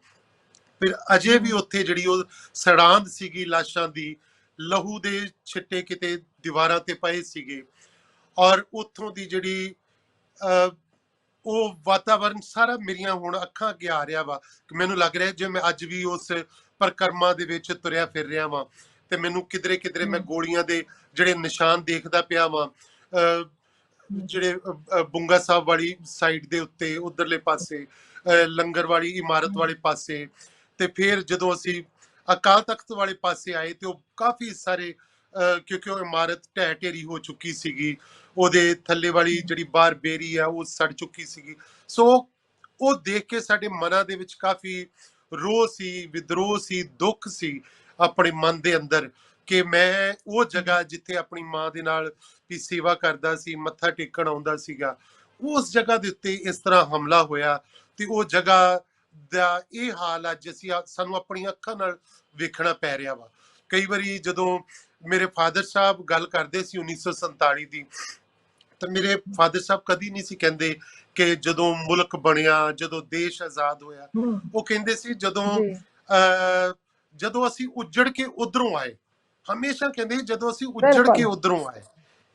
ਫਿਰ ਅਜੇ ਵੀ ਹੂੰ, ਉੱਥੇ ਜਿਹੜੀ ਉਹ ਸੜਾਂਦ ਸੀਗੀ ਲਾਸ਼ਾਂ ਦੀ, ਲਹੂ ਦੇ ਛਿੱਟੇ ਕਿਤੇ ਦੀਵਾਰਾਂ ਤੇ ਪਏ ਸੀਗੇ, ਔਰ ਉੱਥੋਂ ਦੀ ਜਿਹੜੀ ਉਹ ਵਾਤਾਵਰਨ ਸਾਰਾ ਮੇਰੀਆਂ ਹੁਣ ਅੱਖਾਂ ਅੱਗੇ ਆ ਰਿਹਾ ਵਾ, ਕਿ ਮੈਨੂੰ ਲੱਗ ਰਿਹਾ ਜਿਵੇਂ ਮੈਂ ਅੱਜ ਵੀ ਉਸ ਪਰਿਕਰਮਾ ਦੇ ਵਿੱਚ ਤੁਰਿਆ ਫਿਰ ਰਿਹਾ ਵਾਂ, ਤੇ ਮੈਨੂੰ ਕਿਧਰੇ ਕਿਧਰੇ ਮੈਂ ਹੂੰ, ਗੋਲੀਆਂ ਦੇ ਜਿਹੜੇ ਨਿਸ਼ਾਨ ਦੇਖਦਾ ਪਿਆ ਵਾਂ, ਹੂੰ, ਜਿਹੜੇ ਬੁੰਗਾ ਸਾਹਿਬ ਵਾਲੀ ਸਾਈਡ ਦੇ ਉੱਤੇ ਉਧਰਲੇ ਪਾਸੇ, ਲੰਗਰ ਵਾਲੀ ਇਮਾਰਤ ਵਾਲੇ ਪਾਸੇ, ਤੇ ਫਿਰ ਜਦੋਂ ਅਸੀਂ ਅਕਾਲ ਤਖਤ ਵਾਲੇ ਪਾਸੇ ਆਏ ਤੇ ਉਹ ਕਾਫੀ ਸਾਰੇ ਕਿਉਂਕਿ ਉਹ ਇਮਾਰਤ ਢਹਿ ਢੇਰੀ ਹੋ ਚੁੱਕੀ ਸੀਗੀ, ਉਹਦੇ ਥੱਲੇ ਵਾਲੀ ਜਿਹੜੀ ਬਾਹਰ ਬੇਰੀ ਆ ਉਹ ਸੜ ਚੁੱਕੀ ਸੀਗੀ, ਸੋ ਉਹ ਦੇਖ ਕੇ ਸਾਡੇ ਮਨਾਂ ਦੇ ਵਿੱਚ ਕਾਫੀ ਰੋਹ ਸੀ, ਵਿਦਰੋਹ ਸੀ, ਦੁੱਖ ਸੀ ਆਪਣੇ ਮਨ ਦੇ ਅੰਦਰ, ਕਿ ਮੈਂ ਉਹ ਜਗ੍ਹਾ ਜਿੱਥੇ ਆਪਣੀ ਮਾਂ ਦੇ ਨਾਲ ਵੀ ਸੇਵਾ ਕਰਦਾ ਸੀ, ਮੱਥਾ ਟੇਕਣ ਆਉਂਦਾ ਸੀਗਾ, ਉਸ ਜਗ੍ਹਾ ਦੇ ਉੱਤੇ ਇਸ ਤਰ੍ਹਾਂ ਹਮਲਾ ਹੋਇਆ, ਤੇ ਉਹ ਜਗ੍ਹਾ ਦਾ ਇਹ ਹਾਲ ਅੱਜ ਸਾਨੂੰ ਆਪਣੀਆਂ ਅੱਖਾਂ ਨਾਲ ਵੇਖਣਾ ਪੈ ਰਿਹਾ ਵਾ। ਕਈ ਵਾਰੀ ਜਦੋਂ ਮੇਰੇ ਫਾਦਰ ਸਾਹਿਬ ਗੱਲ ਕਰਦੇ ਸੀ 1947 ਦੀ, ਤਾਂ ਮੇਰੇ ਫਾਦਰ ਸਾਹਿਬ ਕਦੀ ਨਹੀਂ ਸੀ ਕਹਿੰਦੇ ਕਿ ਜਦੋਂ ਮੁਲਕ ਬਣਿਆ, ਜਦੋਂ ਦੇਸ਼ ਆਜ਼ਾਦ ਹੋਇਆ, ਹੂੰ, ਉਹ ਕਹਿੰਦੇ ਸੀ ਜੀ, ਜਦੋਂ ਅਸੀਂ ਉੱਜੜ ਕੇ ਉਧਰੋਂ ਆਏ, ਹਮੇਸ਼ਾ ਕਹਿੰਦੇ ਜਦੋਂ ਅਸੀਂ ਉੱਜੜ ਕੇ ਬਿਲਕੁਲ। ਉਧਰੋਂ ਆਏ,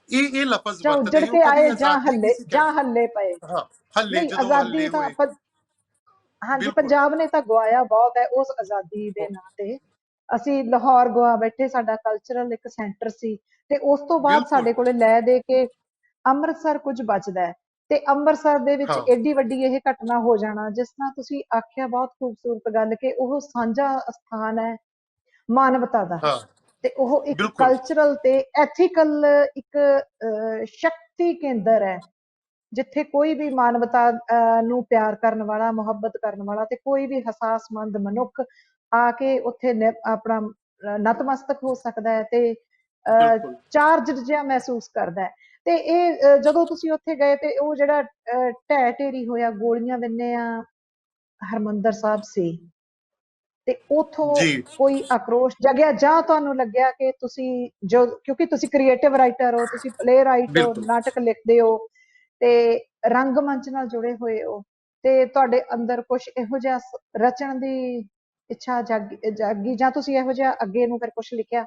ਇਹ ਲਫ਼ਜ਼ ਜਾਂ ਵਰਤਦੇ ਉੱਜੜ ਸੀ, ਉਹ ਕੇ ਕਦੀ ਆਏ ਆਜ਼ਾਦੀ ਨਹੀਂ ਸੀ ਜਾਂ ਕਹਿੰਦੇ। ਹੱਲੇ ਪਏ। ਹਾਂ, ਹੱਲੇ, ਨਹੀਂ, ਜਦੋਂ ਆਜ਼ਾਦੀ ਹੱਲੇ ਤਾਂ ਹੋਏ, ਹਾਂਜੀ, ਬਿਲਕੁਲ। ਪੰਜਾਬ ਨੇ ਤਾਂ ਗਵਾਇਆ ਬਹੁਤ ਹੈ ਉਸ ਆਜ਼ਾਦੀ ਦੇ ਨਾਂ ਤੇ। ਅਸੀਂ ਲਾਹੌਰ ਗਵਾ ਬੈਠੇ, ਸਾਡਾ ਕਲਚਰਲ ਇੱਕ ਸੈਂਟਰ ਸੀ, ਤੇ ਉਸ ਤੋਂ ਬਾਅਦ ਬਿਲਕੁਲ। ਸਾਡੇ ਕੋਲੇ ਲੈ ਦੇ ਕੇ ਅੰਮ੍ਰਿਤਸਰ ਕੁਝ ਬਚਦਾ ਹੈ, ਤੇ ਅੰਮ੍ਰਿਤਸਰ ਦੇ ਵਿੱਚ ਹਾਂ ਏਡੀ ਵੱਡੀ ਇਹ ਘਟਨਾ ਹੋ ਜਾਣਾ, ਜਿਸ ਤਰ੍ਹਾਂ ਤੁਸੀਂ ਆਖਿਆ ਬਹੁਤ ਖੂਬਸੂਰਤ ਗੱਲ, ਕਿ ਉਹ ਸਾਂਝਾ ਸਥਾਨ ਹੈ ਮਾਨਵਤਾ ਦਾ, ਹਾਂ ਤੇ ਉਹ ਇੱਕ ਬਿਲਕੁਲ ਕਲਚਰਲ ਤੇ ਐਥੀਕਲ ਇੱਕ ਸ਼ਕਤੀ ਕੇਂਦਰ ਹੈ, ਜਿੱਥੇ ਕੋਈ ਵੀ ਮਾਨਵਤਾ ਨੂੰ ਪਿਆਰ ਕਰਨ ਵਾਲਾ, ਮੁਹੱਬਤ ਕਰਨ ਵਾਲਾ, ਤੇ ਕੋਈ ਵੀ ਹਸਾਸਮੰਦ ਮਨੁੱਖ ਆ ਕੇ ਉੱਥੇ ਆਪਣਾ ਨਤਮਸਤਕ ਹੋ ਸਕਦਾ ਹੈ, ਤੇ ਬਿਲਕੁਲ ਚਾਰਜ ਜਿਹਾ ਮਹਿਸੂਸ ਕਰਦਾ ਹੈ। ਤੇ ਇਹ ਜਦੋਂ ਤੁਸੀਂ ਉੱਥੇ ਗਏ, ਤੇ ਉਹ ਜਿਹੜਾ ਢਹਿ ਢੇਰੀ ਹੋਇਆ, ਗੋਲੀਆਂ ਵਿੰਨਿਆ ਹਰਿਮੰਦਰ ਸਾਹਿਬ ਸੀ, ਤੇ ਉਥੋਂ ਜੀ। ਕੋਈ ਆਕਰੋਸ਼ ਜਗਿਆ, ਜਾਂ ਤੁਹਾਨੂੰ ਲੱਗਿਆ ਕਿ ਤੁਸੀਂ ਜੋ, ਕਿਉਂਕਿ ਤੁਸੀਂ ਕ੍ਰੀਏਟਿਵ ਰਾਈਟਰ ਹੋ, ਤੁਸੀਂ ਪਲੇ ਰਾਈਟ ਹੋ, ਬਿਲਕੁਲ ਨਾਟਕ ਲਿਖਦੇ ਹੋ, ਤੇ ਰੰਗਮੰਚ ਨਾਲ ਜੁੜੇ ਹੋਏ ਹੋ, ਤੇ ਤੁਹਾਡੇ ਅੰਦਰ ਕੁਝ ਇਹੋ ਜਿਹਾ ਰਚਣ ਦੀ ਇੱਛਾ ਜਾਗੀ, ਜਾਂ ਤੁਸੀਂ ਇਹੋ ਜਿਹਾ ਅੱਗੇ ਨੂੰ ਫਿਰ ਕੁਝ ਲਿਖਿਆ?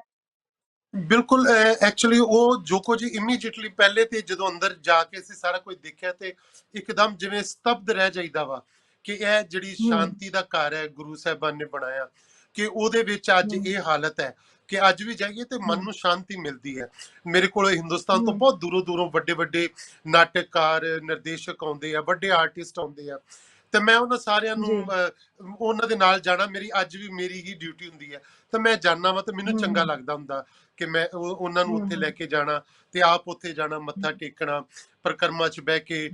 ਬਿਲਕੁਲ ਐਕਚੁਅਲੀ ਉਹ ਜੋ ਕੁਝ ਇਮੀਡੀਏਟਲੀ ਪਹਿਲੇ ਤੇ ਜਦੋਂ ਅੰਦਰ ਜਾ ਕੇ ਅਸੀਂ ਸਾਰਾ ਕੁਝ ਦੇਖਿਆ, ਤੇ ਇੱਕਦਮ ਜਿਵੇਂ ਸਤਬਦ ਰਹਿ ਜਾਈਦਾ ਵਾ, ਕਿ ਇਹ ਜਿਹੜੀ ਹੂੰ, ਸ਼ਾਂਤੀ ਦਾ ਘਰ ਹੈ ਗੁਰੂ ਸਾਹਿਬਾਨ ਨੇ ਬਣਾਇਆ, ਕਿ ਉਹਦੇ ਵਿੱਚ ਅੱਜ ਹੂੰ, ਇਹ ਹਾਲਤ ਹੈ ਕਿ ਅੱਜ ਵੀ ਜਾਈਏ ਤੇ ਮਨ ਹੂੰ, ਨੂੰ ਸ਼ਾਂਤੀ ਮਿਲਦੀ ਹੈ। ਮੇਰੇ ਕੋਲ ਹਿੰਦੁਸਤਾਨ ਤੋਂ ਹੂੰ, ਬਹੁਤ ਦੂਰੋਂ ਦੂਰੋਂ ਵੱਡੇ ਵੱਡੇ ਨਾਟਕਕਾਰ, ਨਿਰਦੇਸ਼ਕ ਆਉਂਦੇ ਆ, ਵੱਡੇ ਆਰਟਿਸਟ ਆਉਂਦੇ ਆ, ਤੇ ਮੈਂ ਉਹਨਾਂ ਸਾਰਿਆਂ ਨੂੰ ਜੀ, ਉਹਨਾਂ ਦੇ ਨਾਲ ਜਾਣਾ ਮੇਰੀ ਅੱਜ ਵੀ ਮੇਰੀ ਹੀ ਡਿਊਟੀ ਹੁੰਦੀ ਹੈ, ਤਾਂ ਮੈਂ ਜਾਣਾ ਵਾ, ਤੇ ਮੈਨੂੰ ਹੂੰ, ਚੰਗਾ ਹੂੰ, ਲੱਗਦਾ ਹੁੰਦਾ ਕਿ ਮੈਂ ਉਹਨਾਂ ਨੂੰ ਹੂੰ, ਉੱਥੇ ਲੈ ਹੂੰ, ਕੇ ਜਾਣਾ, ਤੇ ਆਪ ਉੱਥੇ ਜਾਣਾ, ਮੱਥਾ ਟੇਕਣਾ, ਪਰਿਕਰਮਾ 'ਚ ਬਹਿ ਕੇ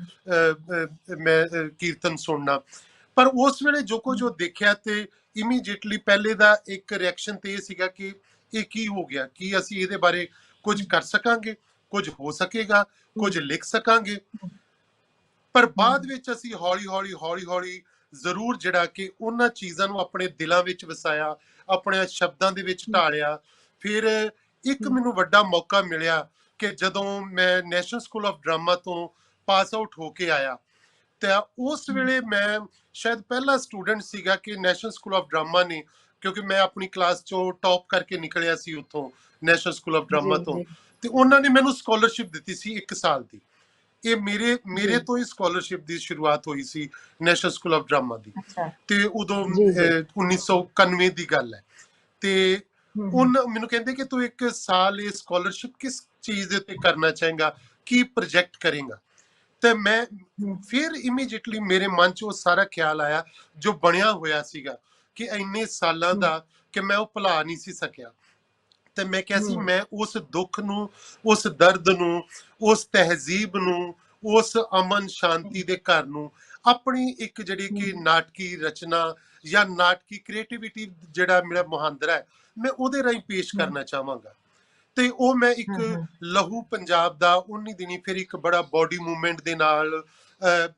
ਮੈਂ ਕੀਰਤਨ ਸੁਣਨਾ। ਪਰ ਉਸ ਵੇਲੇ ਜੋ ਕੁਝ ਉਹ ਦੇਖਿਆ, ਤੇ ਇਮੀਡੀਏਟਲੀ ਪਹਿਲੇ ਦਾ ਇੱਕ ਰਿਐਕਸ਼ਨ ਤੇ ਇਹ ਸੀਗਾ ਕਿ ਇਹ ਕੀ ਹੋ ਗਿਆ, ਕੀ ਅਸੀਂ ਇਹਦੇ ਬਾਰੇ ਕੁਝ ਕਰ ਸਕਾਂਗੇ, ਕੁਝ ਹੋ ਸਕੇਗਾ, ਹੂੰ, ਕੁਝ ਲਿਖ ਸਕਾਂਗੇ। ਪਰ ਬਾਅਦ ਵਿੱਚ ਅਸੀਂ ਹੌਲੀ ਹੌਲੀ ਹੌਲੀ ਹੌਲੀ ਜ਼ਰੂਰ ਜਿਹੜਾ ਕਿ ਉਹਨਾਂ ਚੀਜ਼ਾਂ ਨੂੰ ਆਪਣੇ ਦਿਲਾਂ ਵਿੱਚ ਵਸਾਇਆ, ਆਪਣੇ ਸ਼ਬਦਾਂ ਦੇ ਵਿੱਚ ਢਾਲਿਆ, ਫਿਰ ਇੱਕ ਮੈਨੂੰ ਵੱਡਾ ਮੌਕਾ ਮਿਲਿਆ ਕਿ ਜਦੋਂ ਮੈਂ ਨੈਸ਼ਨਲ ਸਕੂਲ ਆਫ ਡਰਾਮਾ ਤੋਂ ਪਾਸ ਆਊਟ ਹੋ ਕੇ ਆਇਆ, ਤਾਂ ਉਸ ਵੇਲੇ ਮੈਂ ਸ਼ਾਇਦ ਪਹਿਲਾ ਸਟੂਡੈਂਟ ਸੀਗਾ ਕਿ ਨੈਸ਼ਨਲ ਸਕੂਲ ਆਫ ਡਰਾਮਾ ਨੇ, ਕਿਉਂਕਿ ਮੈਂ ਆਪਣੀ ਕਲਾਸ ਚੋਂ ਟੌਪ ਕਰਕੇ ਨਿਕਲਿਆ ਸੀ ਉੱਥੋਂ ਨੈਸ਼ਨਲ ਸਕੂਲ ਆਫ ਜੀ ਡਰਾਮਾ ਤੋਂ, ਜੀ ਤੇ ਉਹਨਾਂ ਨੇ ਮੈਨੂੰ ਸਕਾਲਰਸ਼ਿਪ ਦਿੱਤੀ ਸੀ 1 ਸਾਲ ਦੀ। ਇਹ ਮੇਰੇ ਜੀ। ਮੇਰੇ ਤੋਂ ਹੀ ਸਕਾਲਰਸ਼ਿਪ ਦੀ ਸ਼ੁਰੂਆਤ ਹੋਈ ਸੀ ਨੈਸ਼ਨਲ ਸਕੂਲ ਆਫ ਡਰਾਮਾ ਦੀ। ਅੱਛਾ। ਤੇ ਉਦੋਂ ਜੀ ਜੀ। 1991 ਦੀ ਗੱਲ ਹੈ। ਤੇ ਹਮ। ਮੈਨੂੰ ਕਹਿੰਦੇ ਕਿ ਤੂੰ 1 ਸਾਲ ਇਹ ਸਕਾਲਰਸ਼ਿਪ ਕਿਸ ਚੀਜ਼ ਦੇ ਉੱਤੇ ਕਰਨਾ ਚਾਹੇਗਾ, ਕੀ ਪ੍ਰੋਜੈਕਟ ਕਰੇਗਾ। ਤੇ ਮੈਂ ਹਮ। ਫਿਰ ਇਮੀਡੀਏਟਲੀ ਮੇਰੇ ਮਨ 'ਚ ਉਹ ਸਾਰਾ ਖਿਆਲ ਆਇਆ ਜੋ ਬਣਿਆ ਹੋਇਆ ਸੀਗਾ ਕਿ ਇੰਨੇ ਸਾਲਾਂ ਹਮ। ਦਾ ਕਿ ਮੈਂ ਉਹ ਭੁਲਾ ਨਹੀਂ ਸੀ ਸਕਿਆ। ਤੇ ਮੈਂ ਕਿਹਾ ਸੀ ਹਮ। ਮੈਂ ਉਸ ਦੁੱਖ ਨੂੰ, ਉਸ ਦਰਦ ਨੂੰ, ਉਸ ਤਹਿਜ਼ੀਬ ਨੂੰ, ਉਸ ਅਮਨ ਸ਼ਾਂਤੀ ਦੇ ਘਰ ਨੂੰ ਆਪਣੀ ਇੱਕ ਜਿਹੜੀ ਕਿ ਹਮ। ਨਾਟਕੀ ਰਚਨਾ ਜਾਂ ਨਾਟਕੀ ਕ੍ਰੀਏਟੀਵਿਟੀ ਜਿਹੜਾ ਮੇਰਾ ਮੁਹਾਂਦਰਾ ਹੈ, ਮੈਂ ਉਹਦੇ ਰਾਹੀਂ ਪੇਸ਼ ਹਮ। ਕਰਨਾ ਚਾਹਾਂਗਾ। ਤੇ ਉਹ ਮੈਂ ਇੱਕ ਹਾਂ ਹਾਂ। ਲਹੂ ਪੰਜਾਬ ਦਾ 19 ਦਿਨੀ ਫਿਰ ਇੱਕ ਬੜਾ ਬੋਡੀ ਮੂਵਮੈਂਟ ਦੇ ਨਾਲ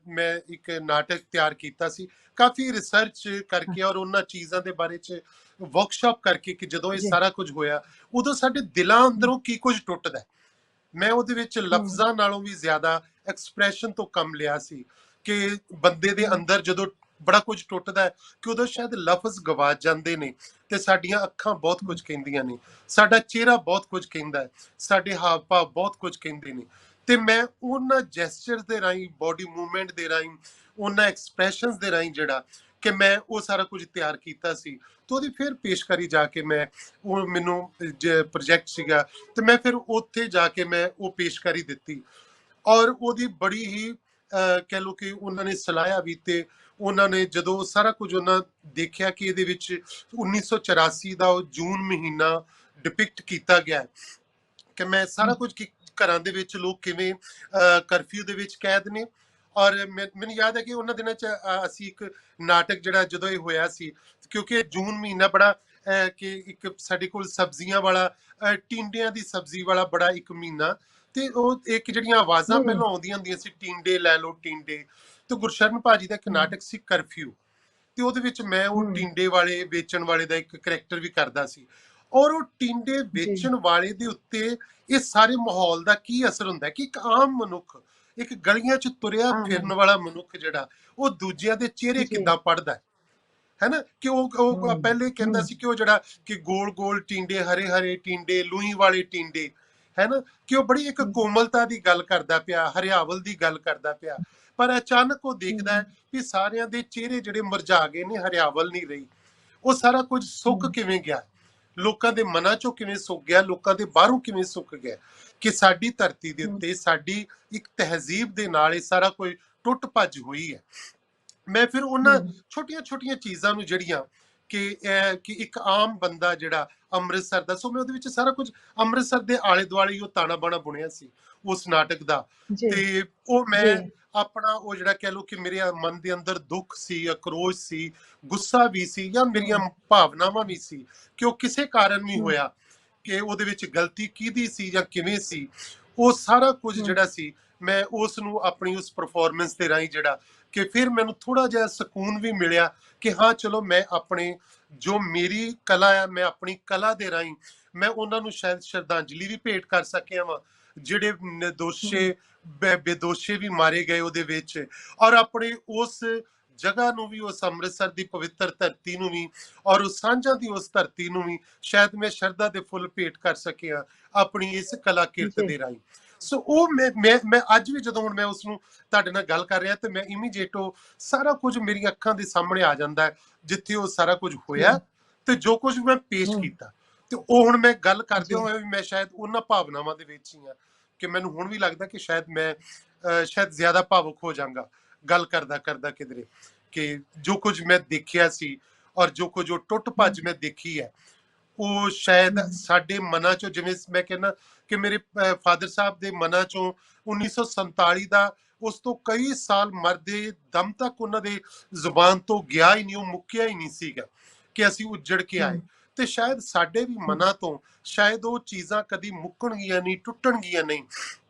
ਮੈਂ ਇੱਕ ਨਾਟਕ ਤਿਆਰ ਕੀਤਾ ਸੀ, ਕਾਫੀ ਰਿਸਰਚ ਕਰਕੇ ਔਰ ਉਹਨਾਂ ਚੀਜ਼ਾਂ ਦੇ ਬਾਰੇ 'ਚ ਵਰਕਸ਼ਾਪ ਕਰਕੇ ਕਿ ਜਦੋਂ ਇਹ ਜੀ। ਸਾਰਾ ਕੁਝ ਹੋਇਆ ਉਦੋਂ ਸਾਡੇ ਦਿਲਾਂ ਅੰਦਰੋਂ ਕੀ ਕੁਝ ਟੁੱਟਦਾ। ਮੈਂ ਉਹਦੇ ਵਿੱਚ ਹਮ। ਲਫ਼ਜ਼ਾਂ ਨਾਲੋਂ ਵੀ ਜ਼ਿਆਦਾ ਐਕਸਪ੍ਰੈਸ਼ਨ ਤੋਂ ਕੰਮ ਲਿਆ ਸੀ ਕਿ ਬੰਦੇ ਦੇ ਅੰਦਰ ਜਦੋਂ ਬੜਾ ਕੁਝ ਟੁੱਟਦਾ ਕਿ ਉਦੋਂ ਸ਼ਾਇਦ ਲਫ਼ਜ਼ ਗਵਾਚ ਜਾਂਦੇ ਨੇ ਤੇ ਸਾਡੀਆਂ ਅੱਖਾਂ ਬਹੁਤ ਕੁਝ ਕਹਿੰਦੀਆਂ ਨੇ, ਸਾਡਾ ਚਿਹਰਾ ਬਹੁਤ ਕੁਝ ਕਹਿੰਦਾ ਹੈ, ਸਾਡੇ ਹਾਵ ਭਾਵ ਬਹੁਤ ਕੁਝ ਕਹਿੰਦੇ ਨੇ। ਤੇ ਮੈਂ ਉਹਨਾਂ ਜੈਸਚਰਸ ਦੇ ਰਾਹੀਂ, ਬੋਡੀ ਮੂਵਮੈਂਟ ਦੇ ਰਾਹੀਂ, ਉਹਨਾਂ ਐਕਸਪ੍ਰੈਸ਼ਨਸ ਦੇ ਰਾਹੀਂ ਜਿਹੜਾ ਕਿ ਮੈਂ ਉਹ ਸਾਰਾ ਕੁਝ ਤਿਆਰ ਕੀਤਾ ਸੀ। ਤੇ ਉਹਦੀ ਫਿਰ ਪੇਸ਼ਕਾਰੀ ਜਾ ਕੇ ਮੈਂ, ਉਹ ਮੈਨੂੰ ਪ੍ਰੋਜੈਕਟ ਸੀਗਾ ਤੇ ਮੈਂ ਫਿਰ ਉੱਥੇ ਜਾ ਕੇ ਮੈਂ ਉਹ ਪੇਸ਼ਕਾਰੀ ਦਿੱਤੀ ਔਰ ਉਹਦੀ ਬੜੀ ਹੀ ਕਹਿ ਲਓ ਕਿ ਉਹਨਾਂ ਨੇ ਸਲਾਹਿਆ ਵੀ। ਤੇ ਉਹਨਾਂ ਨੇ ਜਦੋਂ ਸਾਰਾ ਕੁਝ ਉਹਨਾਂ ਦੇਖਿਆ ਕਿ ਇਹਦੇ ਵਿੱਚ 1984 ਦਾ ਉਹ ਜੂਨ ਮਹੀਨਾ ਡਿਪਿਕਟ ਕੀਤਾ ਗਿਆ ਕਿ ਮੈਂ ਸਾਰਾ ਕੁਝ ਘਰਾਂ ਦੇ ਵਿੱਚ ਲੋਕ ਕਿਵੇਂ ਕਰਫਿਊ ਦੇ ਵਿੱਚ ਕੈਦ ਨੇ। ਔਰ ਮੈਨੂੰ ਯਾਦ ਹੈ ਕਿ ਉਹਨਾਂ ਦਿਨਾਂ 'ਚ ਅਸੀਂ ਇੱਕ ਨਾਟਕ ਜਿਹੜਾ ਜਦੋਂ ਇਹ ਹੋਇਆ ਸੀ, ਕਿਉਂਕਿ ਜੂਨ ਮਹੀਨਾ ਬੜਾ ਕਿ ਇੱਕ ਸਾਡੇ ਕੋਲ ਸਬਜ਼ੀਆਂ ਵਾਲਾ, ਟਿੰਡਿਆਂ ਦੀ ਸਬਜ਼ੀ ਵਾਲਾ ਬੜਾ ਇੱਕ ਮਹੀਨਾ, ਤੇ ਉਹ ਇੱਕ ਜਿਹੜੀਆਂ ਆਵਾਜ਼ਾਂ ਜੀ। ਪਹਿਲਾਂ ਆਉਂਦੀਆਂ ਹੁੰਦੀਆਂ ਸੀ, ਟਿੰਡੇ ਲੈ ਲਓ ਟਿੰਡੇ, ਤੇ ਗੁਰਸ਼ਰਨ ਭਾਜੀ ਦਾ ਇੱਕ ਹਮ। ਨਾਟਕ ਸੀ ਕਰਫਿਊ, ਤੇ ਉਹਦੇ ਵਿੱਚ ਮੈਂ ਉਹ ਹਮ। ਟਿੰਡੇ ਵਾਲੇ ਵੇਚਣ ਵਾਲੇ ਦਾ ਇੱਕ ਕਰੈਕਟਰ ਵੀ ਕਰਦਾ ਸੀ। ਔਰ ਉਹ ਟਿੰਡੇ ਜੀ। ਵੇਚਣ ਵਾਲੇ ਦੇ ਉੱਤੇ ਇਹ ਸਾਰੇ ਮਾਹੌਲ ਦਾ ਕੀ ਅਸਰ ਹੁੰਦਾ ਕਿ ਇੱਕ ਆਮ ਮਨੁੱਖ, ਇੱਕ ਗਲੀਆਂ 'ਚ ਤੁਰਿਆ ਆਹੋ। ਫਿਰਨ ਵਾਲਾ ਮਨੁੱਖ ਜਿਹੜਾ ਉਹ ਦੂਜਿਆਂ ਦੇ ਚਿਹਰੇ ਜੀ। ਕਿੱਦਾਂ ਪੜ੍ਹਦਾ ਹੈ ਨਾ। ਕਿ ਉਹ ਹਮ। ਪਹਿਲੇ ਕਹਿੰਦਾ ਹਮ। ਸੀ ਕਿ ਉਹ ਜਿਹੜਾ ਕਿ ਗੋਲ ਗੋਲ ਟਿੰਡੇ, ਹਰੇ ਹਰੇ ਟਿੰਡੇ, ਲੂਈ ਵਾਲੇ ਟਿੰਡੇ, ਹੈ ਨਾ, ਕਿ ਉਹ ਬੜੀ ਇੱਕ ਕੋਮਲਤਾ ਦੀ ਗੱਲ ਕਰਦਾ ਪਿਆ, ਹਰਿਆਵਲ ਦੀ ਗੱਲ ਕਰਦਾ ਪਿਆ। ਪਰ ਅਚਾਨਕ ਉਹ ਦੇਖਦਾ ਹੈ ਕਿ ਸਾਰਿਆਂ ਦੇ ਚਿਹਰੇ ਜਿਹੜੇ ਮੁਰਝਾ ਗਏ ਨੇ, ਹਰਿਆਵਲ ਨਹੀਂ ਰਹੀ। ਉਹ ਸਾਰਾ ਕੁਝ ਸੁੱਕ ਕਿਵੇਂ ਗਿਆ, ਲੋਕਾਂ ਦੇ ਮਨਾਂ ਚੋਂ ਕਿਵੇਂ ਸੁੱਕ ਗਿਆ, ਲੋਕਾਂ ਦੇ ਬਾਹਰੋਂ ਕਿਵੇਂ ਸੁੱਕ ਗਿਆ, ਕਿ ਸਾਡੀ ਧਰਤੀ ਦੇ ਉੱਤੇ ਸਾਡੀ ਇੱਕ ਤਹਿਜ਼ੀਬ ਦੇ ਨਾਲ ਇਹ ਸਾਰਾ ਕੁਝ ਟੁੱਟ ਭੱਜ ਹੋਈ ਹੈ। ਮੈਂ ਫਿਰ ਉਹਨਾਂ ਛੋਟੀਆਂ ਛੋਟੀਆਂ ਚੀਜ਼ਾਂ ਨੂੰ ਜਿਹੜੀਆਂ ਕਿ ਇੱਕ ਆਮ ਬੰਦਾ ਜਿਹੜਾ ਅੰਮ੍ਰਿਤਸਰ ਦਾ, ਸੋ ਮੈਂ ਉਹਦੇ ਵਿੱਚ ਸਾਰਾ ਕੁਝ ਅੰਮ੍ਰਿਤਸਰ ਦੇ ਆਲੇ ਦੁਆਲੇ ਉਹ ਤਾਣਾ ਬਾਣਾ ਬੁਣਿਆ ਸੀ ਉਸ ਨਾਟਕ ਦਾ। ਜੀ ਤੇ ਉਹ ਜੀ। ਮੈਂ ਆਪਣਾ ਉਹ ਜਿਹੜਾ ਕਹਿ ਲਓ ਕਿ ਮੇਰੇ ਮਨ ਦੇ ਅੰਦਰ ਦੁੱਖ ਸੀ, ਆਕਰੋਸ਼ ਸੀ, ਗੁੱਸਾ ਵੀ ਸੀ, ਜਾਂ ਮੇਰੀਆਂ ਭਾਵਨਾਵਾਂ ਵੀ ਸੀ ਕਿ ਉਹ ਕਿਸੇ ਕਾਰਨ ਨਹੀਂ ਹੋਇਆ, ਕਿ ਉਹਦੇ ਵਿੱਚ ਗਲਤੀ ਕਿਹਦੀ ਸੀ ਜਾਂ ਕਿਵੇਂ ਸੀ। ਉਹ ਸਾਰਾ ਕੁਝ ਜਿਹੜਾ ਸੀ ਮੈਂ ਉਸ ਨੂੰ ਆਪਣੀ ਉਸ ਪਰਫਾਰਮੈਂਸ ਦੇ ਰਾਹੀਂ ਜਿਹੜਾ ਕਿ ਫਿਰ ਮੈਨੂੰ ਥੋੜਾ ਜਿਹਾ ਸਕੂਨ ਵੀ ਮਿਲਿਆ ਕਿ ਹਾਂ ਚਲੋ ਮੈਂ ਆਪਣੇ ਜੋ ਮੇਰੀ ਕਲਾ ਆ, ਮੈਂ ਆਪਣੀ ਕਲਾ ਦੇ ਰਾਹੀਂ ਮੈਂ ਉਹਨਾਂ ਨੂੰ ਸ਼ਾਇਦ ਸ਼ਰਧਾਂਜਲੀ ਵੀ ਭੇਟ ਕਰ ਸਕਿਆ ਵਾਂ ਜਿਹੜੇ ਨਿਰਦੋਸ਼ੇ ਬੇਦੋਸ਼ੇ ਵੀ ਮਾਰੇ ਗਏ ਉਹਦੇ ਵਿੱਚ, ਔਰ ਆਪਣੇ ਉਸ ਜਗ੍ਹਾ ਨੂੰ ਵੀ, ਉਸ ਅੰਮ੍ਰਿਤਸਰ ਦੀ ਪਵਿੱਤਰ ਧਰਤੀ ਨੂੰ ਵੀ, ਔਰ ਉਸ ਸਾਂਝਾਂ ਦੀ ਉਸ ਧਰਤੀ ਨੂੰ ਵੀ ਸ਼ਾਇਦ ਮੈਂ ਸ਼ਰਧਾ ਦੇ ਫੁੱਲ ਭੇਟ ਕਰ ਸਕਿਆ ਆਪਣੀ ਇਸ ਕਲਾ ਕਿਰਤ ਜੀ। ਦੇ ਰਾਹੀਂ। ਸੋ ਉਹ ਮੈਂ ਅੱਜ ਵੀ ਜਦੋਂ ਹੁਣ ਮੈਂ ਉਸ ਨੂੰ ਤੁਹਾਡੇ ਨਾਲ ਗੱਲ ਕਰ ਰਿਹਾ ਤੇ ਮੈਂ ਇਮੀਡੀਏਟ ਉਹ ਸਾਰਾ ਕੁਝ ਮੇਰੀਆਂ ਅੱਖਾਂ ਦੇ ਸਾਹਮਣੇ ਆ ਜਾਂਦਾ ਹੈ, ਜਿੱਥੇ ਉਹ ਸਾਰਾ ਕੁਝ ਹੋਇਆ ਤੇ ਜੋ ਕੁਝ ਮੈਂ ਪੇਸ਼ ਕੀਤਾ। ਤੇ ਉਹ ਹੁਣ ਮੈਂ ਗੱਲ ਕਰਦੇ ਹੋਏ ਵੀ ਮੈਂ ਸ਼ਾਇਦ ਉਹਨਾਂ ਭਾਵਨਾਵਾਂ ਦੇ ਵਿੱਚ ਹੀ ਆ ਕਿ ਮੈਨੂੰ ਹੁਣ ਵੀ ਲੱਗਦਾ ਕਿ ਸ਼ਾਇਦ ਮੈਂ ਸ਼ਾਇਦ ਜ਼ਿਆਦਾ ਭਾਵੁਕ ਹੋ ਜਾਵਾਂਗਾ ਗੱਲ ਕਰਦਾ ਕਰਦਾ ਕਿਧਰੇ, ਕਿ ਜੋ ਕੁਝ ਮੈਂ ਦੇਖਿਆ ਸੀ ਔਰ ਜੋ ਕੁਝ ਉਹ ਟੁੱਟ ਭੱਜ ਮੈਂ ਦੇਖੀ ਹੈ, ਉਹ ਸ਼ਾਇਦ ਸਾਡੇ ਮਨਾਂ ਚੋਂ, ਜਿਵੇਂ ਮੈਂ ਕਹਿੰਦਾ ਕਿ ਮੇਰੇ ਫਾਦਰ ਸਾਹਿਬ ਦੇ ਮਨਾਂ ਚੋਂ 1947 ਦਾ ਉਸ ਤੋਂ ਕਈ ਸਾਲ ਮਰਦੇ ਦਮ ਤੱਕ ਉਹਨਾਂ ਦੇ ਜ਼ੁਬਾਨ ਤੋਂ ਗਿਆ ਹੀ ਨਹੀਂ, ਉਹ ਮੁੱਕਿਆ ਹੀ ਨਹੀਂ ਸੀਗਾ ਕਿ ਅਸੀਂ ਉੱਜੜ ਕੇ ਆਏ। ਤੇ ਸ਼ਾਇਦ ਸਾਡੇ ਵੀ ਮਨਾਂ ਤੋਂ ਸ਼ਾਇਦ ਉਹ ਚੀਜ਼ਾਂ ਕਦੀ ਮੁੱਕਣਗੀਆਂ ਨਹੀਂ, ਟੁੱਟਣਗੀਆਂ ਨਹੀਂ,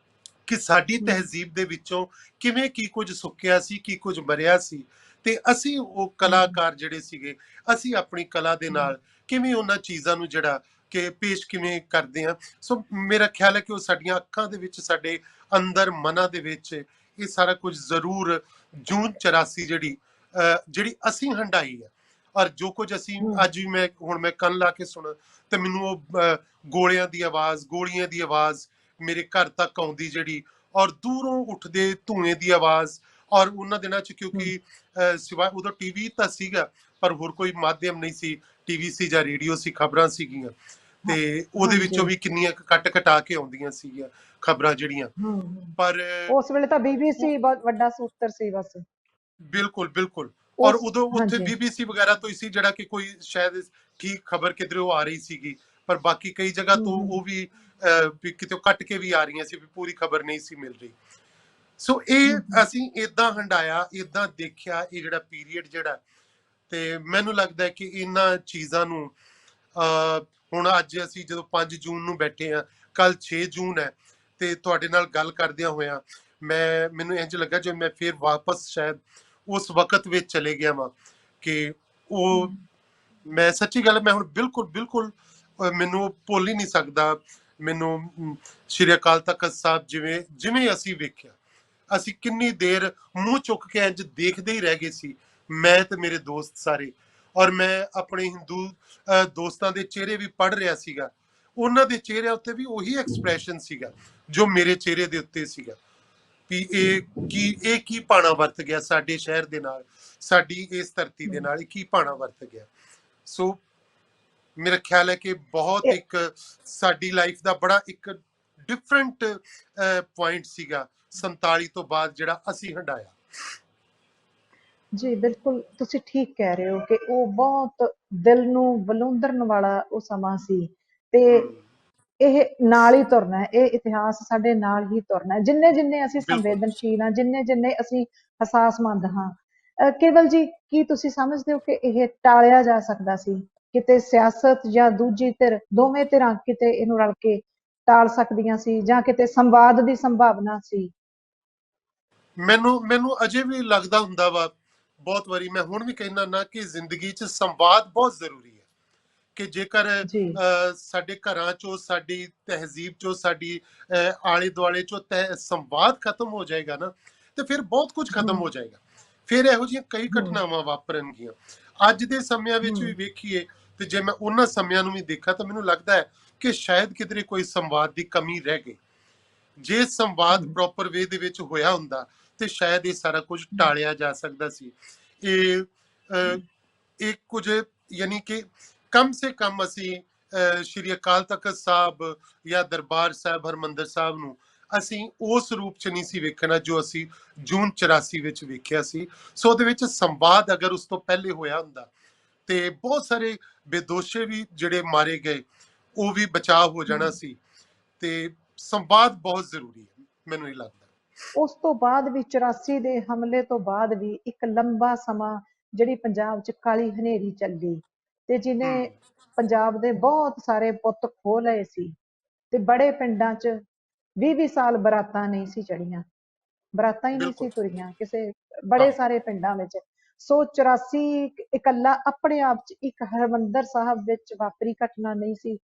ਕਿ ਸਾਡੀ ਤਹਿਜ਼ੀਬ ਦੇ ਵਿੱਚੋਂ ਕਿਵੇਂ ਕੀ ਕੁਝ ਸੁੱਕਿਆ ਸੀ, ਕੀ ਕੁਝ ਮਰਿਆ ਸੀ, ਤੇ ਅਸੀਂ ਉਹ ਕਲਾਕਾਰ ਜਿਹੜੇ ਸੀਗੇ, ਅਸੀਂ ਆਪਣੀ ਕਲਾ ਦੇ ਨਾਲ ਕਿਵੇਂ ਉਹਨਾਂ ਚੀਜ਼ਾਂ ਨੂੰ ਜਿਹੜਾ ਕਿ ਪੇਸ਼ ਕਿਵੇਂ ਕਰਦੇ ਹਾਂ। ਸੋ ਮੇਰਾ ਖਿਆਲ ਹੈ ਕਿ ਉਹ ਸਾਡੀਆਂ ਅੱਖਾਂ ਦੇ ਵਿੱਚ, ਸਾਡੇ ਅੰਦਰ ਮਨਾਂ ਦੇ ਵਿੱਚ ਇਹ ਸਾਰਾ ਕੁਝ ਜ਼ਰੂਰ ਜੂਨ 84 ਜਿਹੜੀ ਅਸੀਂ ਹੰਢਾਈ ਹੈ। ਔਰ ਜੋ ਕੁਝ ਅਸੀਂ ਅੱਜ ਵੀ ਮੈਂ ਕੰਨ ਲਾ ਕੇ ਸੁਣਾ ਤੇ ਮੈਨੂੰ ਉਹ ਗੋਲਿਆਂ ਦੀ ਆਵਾਜ਼, ਗੋਲੀਆਂ ਦੀ ਆਵਾਜ਼ ਮੇਰੇ ਘਰ ਤੱਕ ਆਉਂਦੀ ਜਿਹੜੀ, ਔਰ ਦੂਰੋਂ ਉੱਠਦੇ ਧੂਏ ਦੀ ਆਵਾਜ਼। ਔਰ ਉਹਨਾਂ ਦਿਨਾਂ 'ਚ ਕਿਉਂਕਿ ਸਿਵਾਏ ਉਦੋਂ ਟੀਵੀ ਤਾਂ ਸੀਗਾ ਪਰ ਹੋਰ ਕੋਈ ਮਾਧਿਅਮ ਨਹੀਂ ਸੀ, ਟੀਵੀ ਸੀ ਜਾਂ ਰੇਡੀਓ ਸੀ, ਖਬਰਾਂ ਸੀਗੀਆਂ ਤੇ ਉਹਦੇ ਵਿੱਚੋਂ ਵੀ ਕਿੰਨੀਆਂ ਕੱਟ ਕਟਾ ਕੇ ਆਉਂਦੀਆਂ ਸੀਗੀਆਂ ਖਬਰਾਂ ਜਿਹੜੀਆਂ। ਪਰ ਉਸ ਵੇਲੇ ਤਾਂ BBC ਬਹੁਤ ਵੱਡਾ ਸੂਤਰ ਸੀ ਬਸ। ਬਿਲਕੁਲ ਬਿਲकुल। ਔਰ ਉਦੋਂ ਉੱਥੇ BBC ਵਗੈਰਾ ਤੋਂ ਹੀ ਸੀ ਜਿਹੜਾ ਕਿ ਕੋਈ ਸ਼ਾਇਦ ਠੀਕ ਖਬਰ ਕਿਧਰੋਂ ਆ ਰਹੀ ਸੀਗੀ, ਪਰ ਬਾਕੀ ਕਈ ਜਗ੍ਹਾ ਤੋਂ ਉਹ ਵੀ ਕਿਤੇ ਕੱਟ ਕੇ ਵੀ ਆ ਰਹੀਆਂ ਸੀ, ਵੀ ਪੂਰੀ ਖਬਰ ਨਹੀਂ ਸੀ ਮਿਲ ਰਹੀ। ਸੋ ਇਹ ਅਸੀਂ ਏਦਾਂ ਹੰਡਾਇਆ, ਏਦਾਂ ਦੇਖਿਆ ਇਹ ਜਿਹੜਾ ਪੀਰੀਅਡ ਜਿਹੜਾ। ਤੇ ਮੈਨੂੰ ਲੱਗਦਾ ਹੈ ਕਿ ਇਹਨਾਂ ਚੀਜ਼ਾਂ ਨੂੰ ਹੁਣ ਅੱਜ ਅਸੀਂ ਜਦੋਂ 5 ਜੂਨ ਨੂੰ ਬੈਠੇ ਹਾਂ, ਕੱਲ 6 ਜੂਨ ਹੈ, ਤੇ ਤੁਹਾਡੇ ਨਾਲ ਗੱਲ ਕਰਦਿਆਂ ਹੋਇਆਂ ਮੈਨੂੰ ਇੰਝ ਲੱਗਾ ਜਿਵੇਂ ਮੈਂ ਫਿਰ ਵਾਪਸ ਸ਼ਾਇਦ ਉਸ ਵਕਤ ਵਿੱਚ ਚਲੇ ਗਿਆ ਵਾਂ ਕਿ ਉਹ ਮੈਂ ਸੱਚੀ ਗੱਲ ਮੈਂ ਹੁਣ ਬਿਲਕੁਲ ਬਿਲਕੁਲ ਮੈਨੂੰ ਭੁੱਲ ਹੀ ਨਹੀਂ ਸਕਦਾ। ਮੈਨੂੰ ਸ਼੍ਰੀ ਅਕਾਲ ਤਖਤ ਸਾਹਿਬ ਜਿਵੇਂ ਅਸੀਂ ਵੇਖਿਆ, ਅਸੀਂ ਕਿੰਨੀ ਦੇਰ ਮੂੰਹ ਚੁੱਕ ਕੇ ਇੰਝ ਦੇਖਦੇ ਹੀ ਰਹਿ ਗਏ ਸੀ, ਮੈਂ ਤੇ ਮੇਰੇ ਦੋਸਤ ਸਾਰੇ। ਔਰ ਮੈਂ ਆਪਣੇ ਹਿੰਦੂ ਦੋਸਤਾਂ ਦੇ ਚਿਹਰੇ ਵੀ ਪੜ੍ਹ ਰਿਹਾ ਸੀਗਾ, ਉਹਨਾਂ ਦੇ ਚਿਹਰਿਆਂ ਉੱਤੇ ਵੀ ਉਹੀ ਐਕਸਪ੍ਰੈਸ਼ਨ ਸੀਗਾ ਜੋ ਮੇਰੇ ਚਿਹਰੇ ਦੇ ਉੱਤੇ ਸੀਗਾ, ਵੀ ਇਹ ਕੀ ਭਾਣਾ ਵਰਤ ਗਿਆ ਸਾਡੇ ਸ਼ਹਿਰ ਦੇ ਨਾਲ, ਸਾਡੀ ਇਸ ਧਰਤੀ ਦੇ ਨਾਲ, ਇਹ ਕੀ ਭਾਣਾ ਵਰਤ ਗਿਆ। ਸੋ ਮੇਰਾ ਖਿਆਲ ਹੈ ਕਿ ਬਹੁਤ ਇੱਕ ਸਾਡੀ ਲਾਈਫ ਦਾ ਬੜਾ ਇੱਕ ਡਿਫਰੈਂਟ ਪੁਆਇੰਟ ਸੀਗਾ 47 ਤੋਂ ਬਾਅਦ ਜਿਹੜਾ ਅਸੀਂ ਹੰਡਾਇਆ। ਜੀ ਬਿਲਕੁਲ, ਤੁਸੀਂ ਠੀਕ ਕਹਿ ਰਹੇ ਹੋ ਕਿ ਉਹ ਬਹੁਤ ਦਿਲ ਨੂੰ ਵਲੂੰਧਰਨ ਵਾਲਾ ਉਹ ਸਮਾਂ ਸੀ ਤੇ ਇਹ ਨਾਲ ਹੀ ਤੁਰਨਾ ਹੈ, ਇਹ ਇਤਿਹਾਸ ਸਾਡੇ ਨਾਲ ਹੀ ਤੁਰਨਾ ਹੈ। ਜਿੰਨੇ ਜਿੰਨੇ ਅਸੀਂ ਸੰਵੇਦਨਸ਼ੀਲ ਹਾਂ, ਜਿੰਨੇ ਜਿੰਨੇ ਅਸੀਂ ਹਸਾਸਮੰਦ ਹਾਂ। ਕੇਵਲ ਜੀ, ਕੀ ਤੁਸੀਂ ਸਮਝਦੇ ਹੋ ਕਿ ਇਹ ਟਾਲਿਆ ਜਾ ਸਕਦਾ ਸੀ? ਕਿਤੇ ਸਿਆਸਤ ਜਾਂ ਦੂਜੀ ਧਿਰ, ਦੋਵੇਂ ਧਿਰਾਂ ਕਿਤੇ ਇਹਨੂੰ ਰਲ ਕੇ ਟਾਲ ਸਕਦੀਆਂ ਸੀ, ਜਾਂ ਕਿਤੇ ਸੰਵਾਦ ਦੀ ਸੰਭਾਵਨਾ ਸੀ? ਮੈਨੂੰ ਅਜੇ ਵੀ ਲੱਗਦਾ ਹੁੰਦਾ ਵਾ, ਬਹੁਤ ਵਾਰੀ ਮੈਂ ਹੁਣ ਵੀ ਕਹਿਣਾ ਨਾ ਕਿ ਜ਼ਿੰਦਗੀ 'ਚ ਸੰਵਾਦ ਬਹੁਤ ਜ਼ਰੂਰੀ ਹੈ। ਕਿ ਜੇਕਰ ਸਾਡੇ ਘਰਾਂ ਚੋਂ, ਸਾਡੀ ਤਹਿਜ਼ੀਬ ਚੋਂ, ਸਾਡੀ ਆਲੇ ਦੁਆਲੇ ਚੋਂ ਸੰਵਾਦ ਖਤਮ ਹੋ ਜਾਏਗਾ ਨਾ, ਤੇ ਫਿਰ ਬਹੁਤ ਕੁਝ ਖਤਮ ਹੋ ਜਾਏਗਾ। ਫਿਰ ਇਹੋ ਜਿਹੀਆਂ ਕਈ ਘਟਨਾਵਾਂ ਵਾਪਰਨਗੀਆਂ। ਅੱਜ ਦੇ ਸਮਿਆਂ ਵਿੱਚ ਵੀ ਵੇਖੀਏ ਤੇ ਜੇ ਮੈਂ ਉਹਨਾਂ ਸਮਿਆਂ ਨੂੰ ਵੀ ਦੇਖਾਂ ਤਾਂ ਮੈਨੂੰ ਲੱਗਦਾ ਹੈ ਕਿ ਸ਼ਾਇਦ ਕਿਧਰੇ ਕੋਈ ਸੰਵਾਦ ਦੀ ਕਮੀ ਰਹਿ ਗਈ। ਜੇ ਸੰਵਾਦ ਪ੍ਰੋਪਰ ਵੇ ਦੇ ਵਿੱਚ ਹੋਇਆ ਹੁੰਦਾ ਤੇ ਸ਼ਾਇਦ ਇਹ ਸਾਰਾ ਕੁਝ ਟਾਲਿਆ ਜਾ ਸਕਦਾ ਸੀ। ਇਹ ਕੁਝ ਯਾਨੀ ਕਿ ਕਮ ਸੇ ਕਮ ਅਸੀਂ ਸ਼੍ਰੀ ਅਕਾਲ ਤਖਤ ਸਾਹਿਬ ਜਾਂ ਦਰਬਾਰ ਸਾਹਿਬ ਹਰਿਮੰਦਰ ਸਾਹਿਬ ਨੂੰ ਅਸੀਂ ਉਸ ਰੂਪ 'ਚ ਨਹੀਂ ਸੀ ਵੇਖਣਾ ਜੋ ਅਸੀਂ ਜੂਨ 84 ਵਿੱਚ ਵੇਖਿਆ ਸੀ। ਸੋ ਉਹਦੇ ਵਿੱਚ ਸੰਵਾਦ ਅਗਰ ਉਸ ਤੋਂ ਪਹਿਲੇ ਹੋਇਆ ਹੁੰਦਾ ਤੇ ਬਹੁਤ ਸਾਰੇ ਬੇਦੋਸ਼ੇ ਵੀ ਜਿਹੜੇ ਮਾਰੇ ਗਏ ਉਹ ਵੀ ਬਚਾਅ ਹੋ ਜਾਣਾ ਸੀ। ਤੇ ਸੰਵਾਦ ਬਹੁਤ ਜ਼ਰੂਰੀ ਹੈ, ਮੈਨੂੰ ਇਹ ਲੱਗਦਾ। ਉਸ ਤੋਂ ਬਾਅਦ ਵੀ 84 ਦੇ ਹਮਲੇ ਤੋਂ ਬਾਅਦ ਵੀ ਇੱਕ ਲੰਬਾ ਸਮਾਂ ਜਿਹੜੀ ਪੰਜਾਬ 'ਚ ਕਾਲੀ ਹਨੇਰੀ ਚੱਲੀ ਤੇ ਜਿਹਨੇ ਪੰਜਾਬ ਦੇ ਬਹੁਤ ਸਾਰੇ ਪੁੱਤ ਖੋਹ ਲਏ ਸੀ। ਤੇ ਬੜੇ ਪਿੰਡਾਂ 'ਚ 20-20 ਸਾਲ ਬਰਾਤਾਂ ਨਹੀਂ ਸੀ ਚੜੀਆਂ, ਬਰਾਤਾਂ ਹੀ ਨਹੀਂ ਸੀ ਤੁਰੀਆਂ ਕਿਸੇ ਬੜੇ ਸਾਰੇ ਪਿੰਡਾਂ ਵਿੱਚ। ਸੋ 84 ਇਕੱਲਾ ਆਪਣੇ ਆਪ 'ਚ ਇੱਕ ਹਰਿਮੰਦਰ ਸਾਹਿਬ ਵਿੱਚ ਵਾਪਰੀ ਘਟਨਾ ਨਹੀਂ ਸੀ।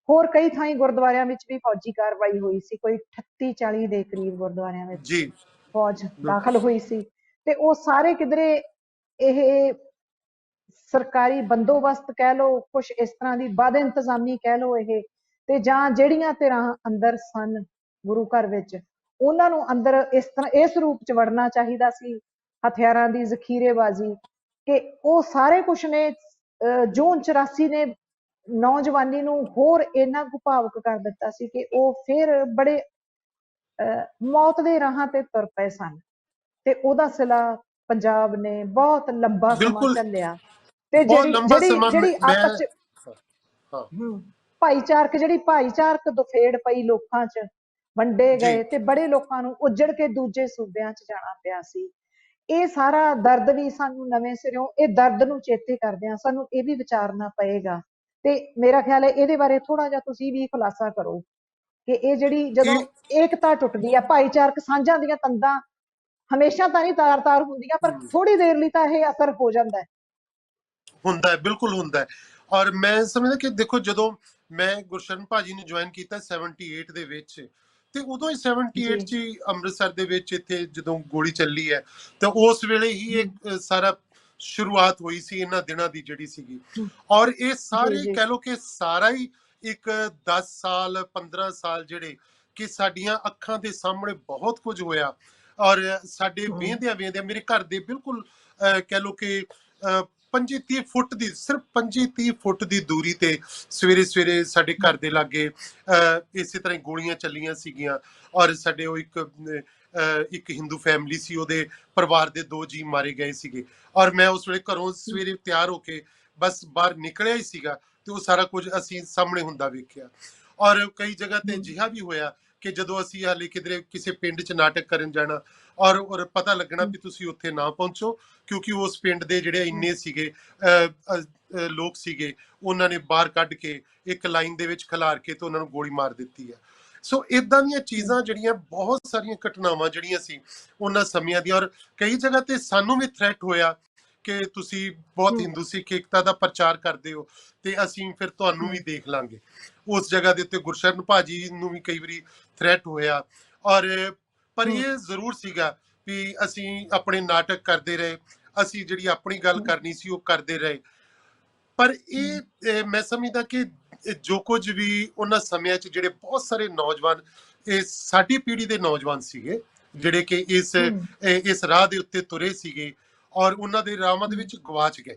ਹੋਰ ਕਈ ਥਾਈਂ ਗੁਰਦੁਆਰਿਆਂ ਵਿੱਚ ਵੀ ਫੌਜੀ ਕਾਰਵਾਈ ਹੋਈ ਸੀ, ਕੋਈ 38-40 ਦੇ ਕਰੀਬ ਗੁਰਦੁਆਰਿਆਂ ਵਿੱਚ ਫੌਜ ਦਾਖਲ ਹੋਈ ਸੀ। ਤੇ ਉਹ ਸਾਰੇ ਕਿਧਰੇ ਇਹ ਸਰਕਾਰੀ ਬੰਦੋਬਸਤ ਕਹਿ ਲਓ, ਕੁਛ ਇਸ ਤਰ੍ਹਾਂ ਦੀ ਬਦ ਇੰਤਜ਼ਾਮੀ ਕਹਿ ਲਓ ਇਹ, ਤੇ ਜਾਂ ਜਿਹੜੀਆਂ ਧਿਰਾਂ ਅੰਦਰ ਸਨ ਗੁਰੂ ਘਰ ਵਿੱਚ, ਉਹਨਾਂ ਨੂੰ ਅੰਦਰ ਇਸ ਤਰ੍ਹਾਂ ਇਸ ਰੂਪ 'ਚ ਵੜਨਾ ਚਾਹੀਦਾ ਸੀ, ਹਥਿਆਰਾਂ ਦੀ ਜ਼ਖੀਰੇਬਾਜ਼ੀ, ਕਿ ਉਹ ਸਾਰੇ ਕੁਛ ਨੇ ਜੂਨ 84 ਨੇ ਨੌਜਵਾਨੀ ਨੂੰ ਹੋਰ ਇੰਨਾ ਕੁ ਭਾਵੁਕ ਕਰ ਦਿੱਤਾ ਸੀ ਕਿ ਉਹ ਫਿਰ ਬੜੇ ਮੌਤ ਦੇ ਰਾਹਾਂ ਤੇ ਤੁਰ ਪਏ ਸਨ। ਤੇ ਉਹਦਾ ਸਿਲਾ ਪੰਜਾਬ ਨੇ ਬਹੁਤ ਲੰਬਾ ਸਮਾਂ ਝੱਲਿਆ। ਤੇ ਜਿਹੜੀ ਆਪਸ ਚ ਭਾਈਚਾਰਕ ਦੁਫੇੜ ਪਈ ਲੋਕਾਂ 'ਚ, ਵੰਡੇ ਗਏ ਤੇ ਬੜੇ ਲੋਕਾਂ ਨੂੰ ਉੱਜੜ ਕੇ ਦੂਜੇ ਸੂਬਿਆਂ 'ਚ ਜਾਣਾ ਪਿਆ ਸੀ। ਇਹ ਸਾਰਾ ਦਰਦ ਵੀ ਸਾਨੂੰ ਨਵੇਂ ਸਿਰਿਓਂ, ਇਹ ਦਰਦ ਨੂੰ ਚੇਤੇ ਕਰਦਿਆਂ ਸਾਨੂੰ ਇਹ ਵੀ ਵਿਚਾਰਨਾ ਪਏਗਾ। ਤੇ ਮੇਰਾ ਖਿਆਲ ਹੈ ਇਹਦੇ ਬਾਰੇ ਥੋੜਾ ਜਿਹਾ ਤੁਸੀਂ ਵੀ ਖੁਲਾਸਾ ਕਰੋ ਕਿ ਇਹ ਜਿਹੜੀ ਜਦੋਂ ਏਕਤਾ ਟੁੱਟਦੀ ਆ, ਭਾਈਚਾਰਕ ਸਾਂਝਾਂ ਦੀਆਂ ਤੰਦਾਂ ਹਮੇਸ਼ਾ ਤਾਂ ਨਹੀਂ ਤਾਰ-ਤਾਰ ਹੁੰਦੀਆਂ, ਪਰ ਥੋੜੀ ਦੇਰ ਲਈ ਤਾਂ ਇਹ ਅਸਰ ਹੋ ਜਾਂਦਾ ਹੈ। ਹੁੰਦਾ ਹੈ, ਬਿਲਕੁਲ ਹੁੰਦਾ ਹੈ। ਔਰ ਮੈਂ ਸਮਝਦਾ ਕਿ ਦੇਖੋ ਜਦੋਂ ਮੈਂ ਗੁਰਸ਼ਰਨ ਭਾਜੀ ਨੂੰ ਜੁਆਇਨ ਕੀਤਾ 78 ਦੇ ਵਿੱਚ, ਤੇ ਉਦੋਂ ਹੀ 78 ਜੀ। ਚ ਹੀ ਅੰਮ੍ਰਿਤਸਰ ਦੇ ਵਿੱਚ ਇੱਥੇ ਜਦੋਂ ਗੋਲੀ ਚੱਲੀ ਹੈ, ਤਾਂ ਉਸ ਵੇਲੇ ਹੀ ਹਮ, ਇਹ ਸਾਰਾ ਸ਼ੁਰੂਆਤ ਹੋਈ ਸੀ ਇਹਨਾਂ ਦਿਨਾਂ ਦੀ ਜਿਹੜੀ ਸੀਗੀ। ਹਮ, ਔਰ ਇਹ ਜੀ ਸਾਰੇ ਜੀ। ਕਹਿ ਲਓ ਕਿ ਸਾਰਾ ਹੀ ਇੱਕ 10 ਸਾਲ 15 ਸਾਲ ਜਿਹੜੇ ਕਿ ਸਾਡੀਆਂ ਅੱਖਾਂ ਦੇ ਸਾਹਮਣੇ ਬਹੁਤ ਕੁਝ ਹੋਇਆ। ਔਰ ਸਾਡੇ ਹਮ, ਵੇਂਦਿਆਂ ਵੇਂਦਿਆਂ ਮੇਰੇ ਘਰ ਦੇ ਬਿਲਕੁਲ ਕਹਿ ਲਓ ਕਿ 25-30 ਫੁੱਟ ਦੀ, ਸਿਰਫ 25-30 ਫੁੱਟ ਦੀ ਦੂਰੀ ਤੇ ਸਵੇਰੇ ਸਵੇਰੇ ਸਾਡੇ ਘਰ ਦੇ ਲਾਗੇ ਇਸੇ ਤਰ੍ਹਾਂ ਹੀ ਗੋਲੀਆਂ ਚੱਲੀਆਂ ਸੀਗੀਆਂ। ਔਰ ਸਾਡੇ ਉਹ ਇੱਕ ਹਿੰਦੂ ਫੈਮਿਲੀ ਸੀ, ਉਹਦੇ ਪਰਿਵਾਰ ਦੇ 2 ਜੀ ਮਾਰੇ ਗਏ ਸੀਗੇ। ਔਰ ਮੈਂ ਉਸ ਵੇਲੇ ਘਰੋਂ ਸਵੇਰੇ ਤਿਆਰ ਹੋ ਕੇ ਬਸ ਬਾਹਰ ਨਿਕਲਿਆ ਹੀ ਸੀਗਾ, ਤੇ ਉਹ ਸਾਰਾ ਕੁਝ ਅਸੀਂ ਸਾਹਮਣੇ ਹੁੰਦਾ ਵੇਖਿਆ। ਔਰ ਕਈ ਜਗ੍ਹਾ ਤੇ ਹਮ, ਅਜਿਹਾ ਵੀ ਹੋਇਆ ਕਿ ਜਦੋਂ ਅਸੀਂ ਹਾਲੇ ਕਿਧਰੇ ਕਿਸੇ ਪਿੰਡ 'ਚ ਨਾਟਕ ਕਰਨ ਜਾਣਾ, ਔਰ ਪਤਾ ਲੱਗਣਾ ਹਮ, ਵੀ ਤੁਸੀਂ ਉੱਥੇ ਨਾ ਪਹੁੰਚੋ, ਕਿਉਂਕਿ ਉਸ ਪਿੰਡ ਦੇ ਜਿਹੜੇ ਹਮ, ਇੰਨੇ ਸੀਗੇ ਲੋਕ ਸੀਗੇ, ਉਹਨਾਂ ਨੇ ਬਾਹਰ ਕੱਢ ਕੇ ਇੱਕ ਲਾਈਨ ਦੇ ਵਿੱਚ ਖਿਲਾਰ ਕੇ ਤੇ ਉਹਨਾਂ ਨੂੰ ਗੋਲੀ ਮਾਰ ਦਿੱਤੀ ਹੈ। ਸੋ ਇਦਾਂ ਦੀਆਂ ਹਮ, ਚੀਜ਼ਾਂ ਜਿਹੜੀਆਂ ਬਹੁਤ ਸਾਰੀਆਂ ਘਟਨਾਵਾਂ ਜਿਹੜੀਆਂ ਸੀ ਉਹਨਾਂ ਸਮਿਆਂ ਦੀਆਂ। ਔਰ ਕਈ ਜਗ੍ਹਾ ਤੇ ਸਾਨੂੰ ਵੀ ਥ੍ਰੈਟ ਹੋਇਆ ਕਿ ਤੁਸੀਂ ਬਹੁਤ ਹਮ, ਹਿੰਦੂ ਸਿੱਖ ਏਕਤਾ ਦਾ ਪ੍ਰਚਾਰ ਕਰਦੇ ਹੋ, ਤੇ ਅਸੀਂ ਫਿਰ ਤੁਹਾਨੂੰ ਵੀ ਹਮ, ਦੇਖ ਲਾਂਗੇ। ਉਸ ਜਗ੍ਹਾ ਦੇ ਉੱਤੇ ਗੁਰਸ਼ਰਨ ਭਾਜੀ ਨੂੰ ਵੀ ਕਈ ਵਾਰੀ ਥ੍ਰੈਟ ਹੋਇਆ। ਔਰ ਪਰ ਹਮ, ਇਹ ਜ਼ਰੂਰ ਸੀਗਾ ਵੀ ਅਸੀਂ ਆਪਣੇ ਨਾਟਕ ਕਰਦੇ ਰਹੇ, ਅਸੀਂ ਜਿਹੜੀ ਆਪਣੀ ਗੱਲ ਹਮ, ਕਰਨੀ ਸੀ ਉਹ ਕਰਦੇ ਰਹੇ। ਪਰ ਹਮ, ਮੈਂ ਸਮਝਦਾ ਕਿ ਜੋ ਕੁਝ ਵੀ ਉਹਨਾਂ ਸਮਿਆਂ 'ਚ ਜਿਹੜੇ ਬਹੁਤ ਸਾਰੇ ਨੌਜਵਾਨ, ਇਹ ਸਾਡੀ ਪੀੜ੍ਹੀ ਦੇ ਨੌਜਵਾਨ ਸੀਗੇ ਜਿਹੜੇ ਕਿ ਹਮ, ਇਸ ਰਾਹ ਦੇ ਉੱਤੇ ਤੁਰੇ ਸੀਗੇ, ਔਰ ਉਹਨਾਂ ਦੇ ਰਾਹਾਂ ਦੇ ਹਮ, ਵਿੱਚ ਗਵਾਚ ਗਏ,